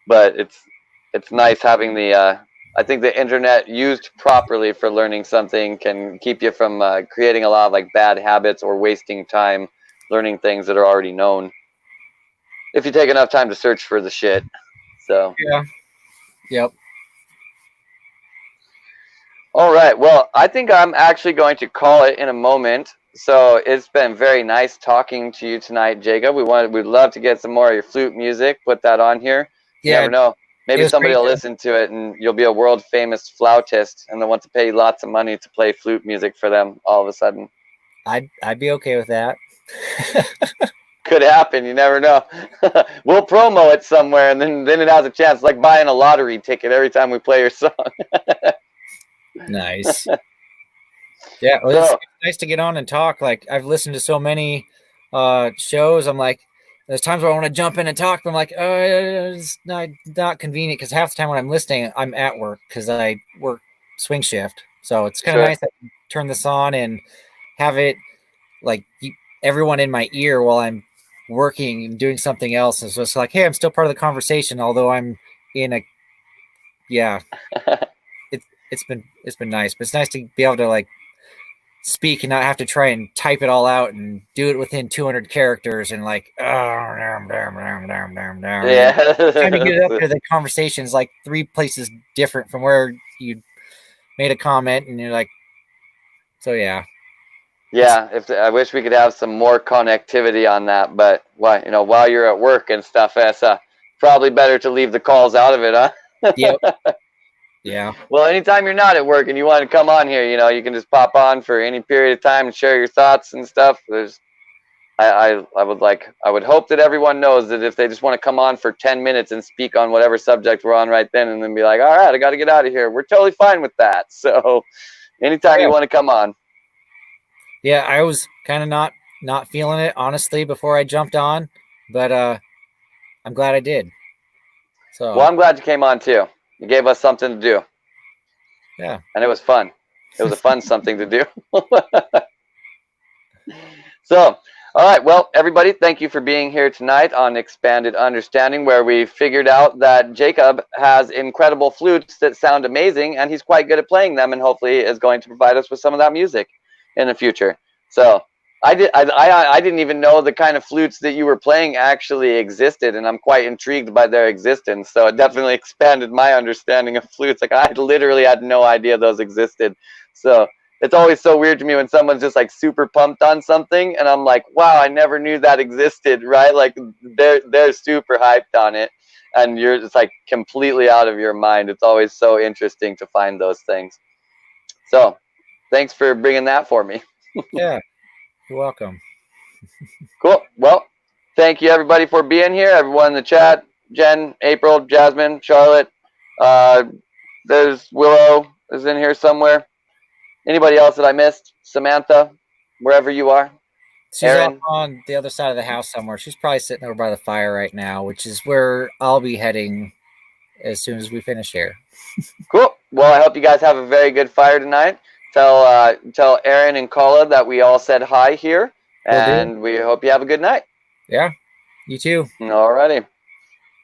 [SPEAKER 1] But it's nice having the I think the internet used properly for learning something can keep you from creating a lot of like bad habits or wasting time learning things that are already known. if you take enough time to search for the shit. So
[SPEAKER 6] Yeah. Yep.
[SPEAKER 1] all right. Well, I think I'm actually going to call it in a moment. So it's been very nice talking to you tonight, Jacob. We'd love to get some more of your flute music. Put that on here. You
[SPEAKER 6] Yeah.
[SPEAKER 1] never know. Maybe
[SPEAKER 6] was
[SPEAKER 1] somebody
[SPEAKER 6] great
[SPEAKER 1] will
[SPEAKER 6] to-
[SPEAKER 1] listen to it, and you'll be a world famous flautist, and they'll want to pay you lots of money to play flute music for them. All of a sudden,
[SPEAKER 6] I'd be okay with that.
[SPEAKER 1] could happen. You never know. We'll promo it somewhere, and then it has a chance. Like buying a lottery ticket every time we play your song.
[SPEAKER 6] Nice. Yeah, well,
[SPEAKER 1] So,
[SPEAKER 6] it's nice to get on and talk. Like I've listened to so many shows. I'm like, there's times where I want to jump in and talk, but I'm like, it's not convenient because half the time when I'm listening, I'm at work because I work swing shift. So it's kind of
[SPEAKER 1] Sure.
[SPEAKER 6] nice to turn this on and have it like everyone in my ear while I'm working and doing something else. And so it's like, hey, I'm still part of the conversation, although I'm in a it's been nice, but it's nice to be able to like speak and not have to try and type it all out and do it within 200 characters and like
[SPEAKER 1] yeah.
[SPEAKER 6] trying to get it up to the conversations like 3 places different from where you made a comment and you're like, so yeah.
[SPEAKER 1] Yeah, I wish we could have some more connectivity on that, but while you're at work and stuff, it's probably better to leave the calls out of it, huh?
[SPEAKER 6] Yep. Yeah.
[SPEAKER 1] Well, anytime you're not at work and you want to come on here, you can just pop on for any period of time and share your thoughts and stuff. I would hope that everyone knows that if they just want to come on for 10 minutes and speak on whatever subject we're on right then and then be like, all right, I got to get out of here. We're totally fine with that. So anytime you want to come on.
[SPEAKER 6] Yeah, I was kind of not feeling it honestly before I jumped on, but I'm glad I did. So
[SPEAKER 1] well, I'm glad you came on too. You gave us something to do.
[SPEAKER 6] Yeah.
[SPEAKER 1] And it was fun. It was a fun something to do. So, all right. Well, everybody, thank you for being here tonight on Expanded Understanding, where we figured out that Jacob has incredible flutes that sound amazing, and he's quite good at playing them, and hopefully is going to provide us with some of that music in the future. So, I didn't even know the kind of flutes that you were playing actually existed, and I'm quite intrigued by their existence. So it definitely expanded my understanding of flutes. Like I literally had no idea those existed. So it's always so weird to me when someone's just like super pumped on something, and I'm like, wow, I never knew that existed, right? Like they're super hyped on it, and you're just like completely out of your mind. It's always so interesting to find those things. So thanks for bringing that for me.
[SPEAKER 6] Yeah. You're welcome.
[SPEAKER 1] Cool. Well, thank you everybody for being here. Everyone in the chat, Jen, April, Jasmine, Charlotte. There's Willow is in here somewhere. Anybody else that I missed? Samantha, wherever you are.
[SPEAKER 6] She's off on the other side of the house somewhere. She's probably sitting over by the fire right now, which is where I'll be heading as soon as we finish here.
[SPEAKER 1] Cool. Well, I hope you guys have a very good fire tonight. Tell Aaron and Kala that we all said hi here, and we hope you have a good night.
[SPEAKER 6] Yeah, you too.
[SPEAKER 1] Alrighty.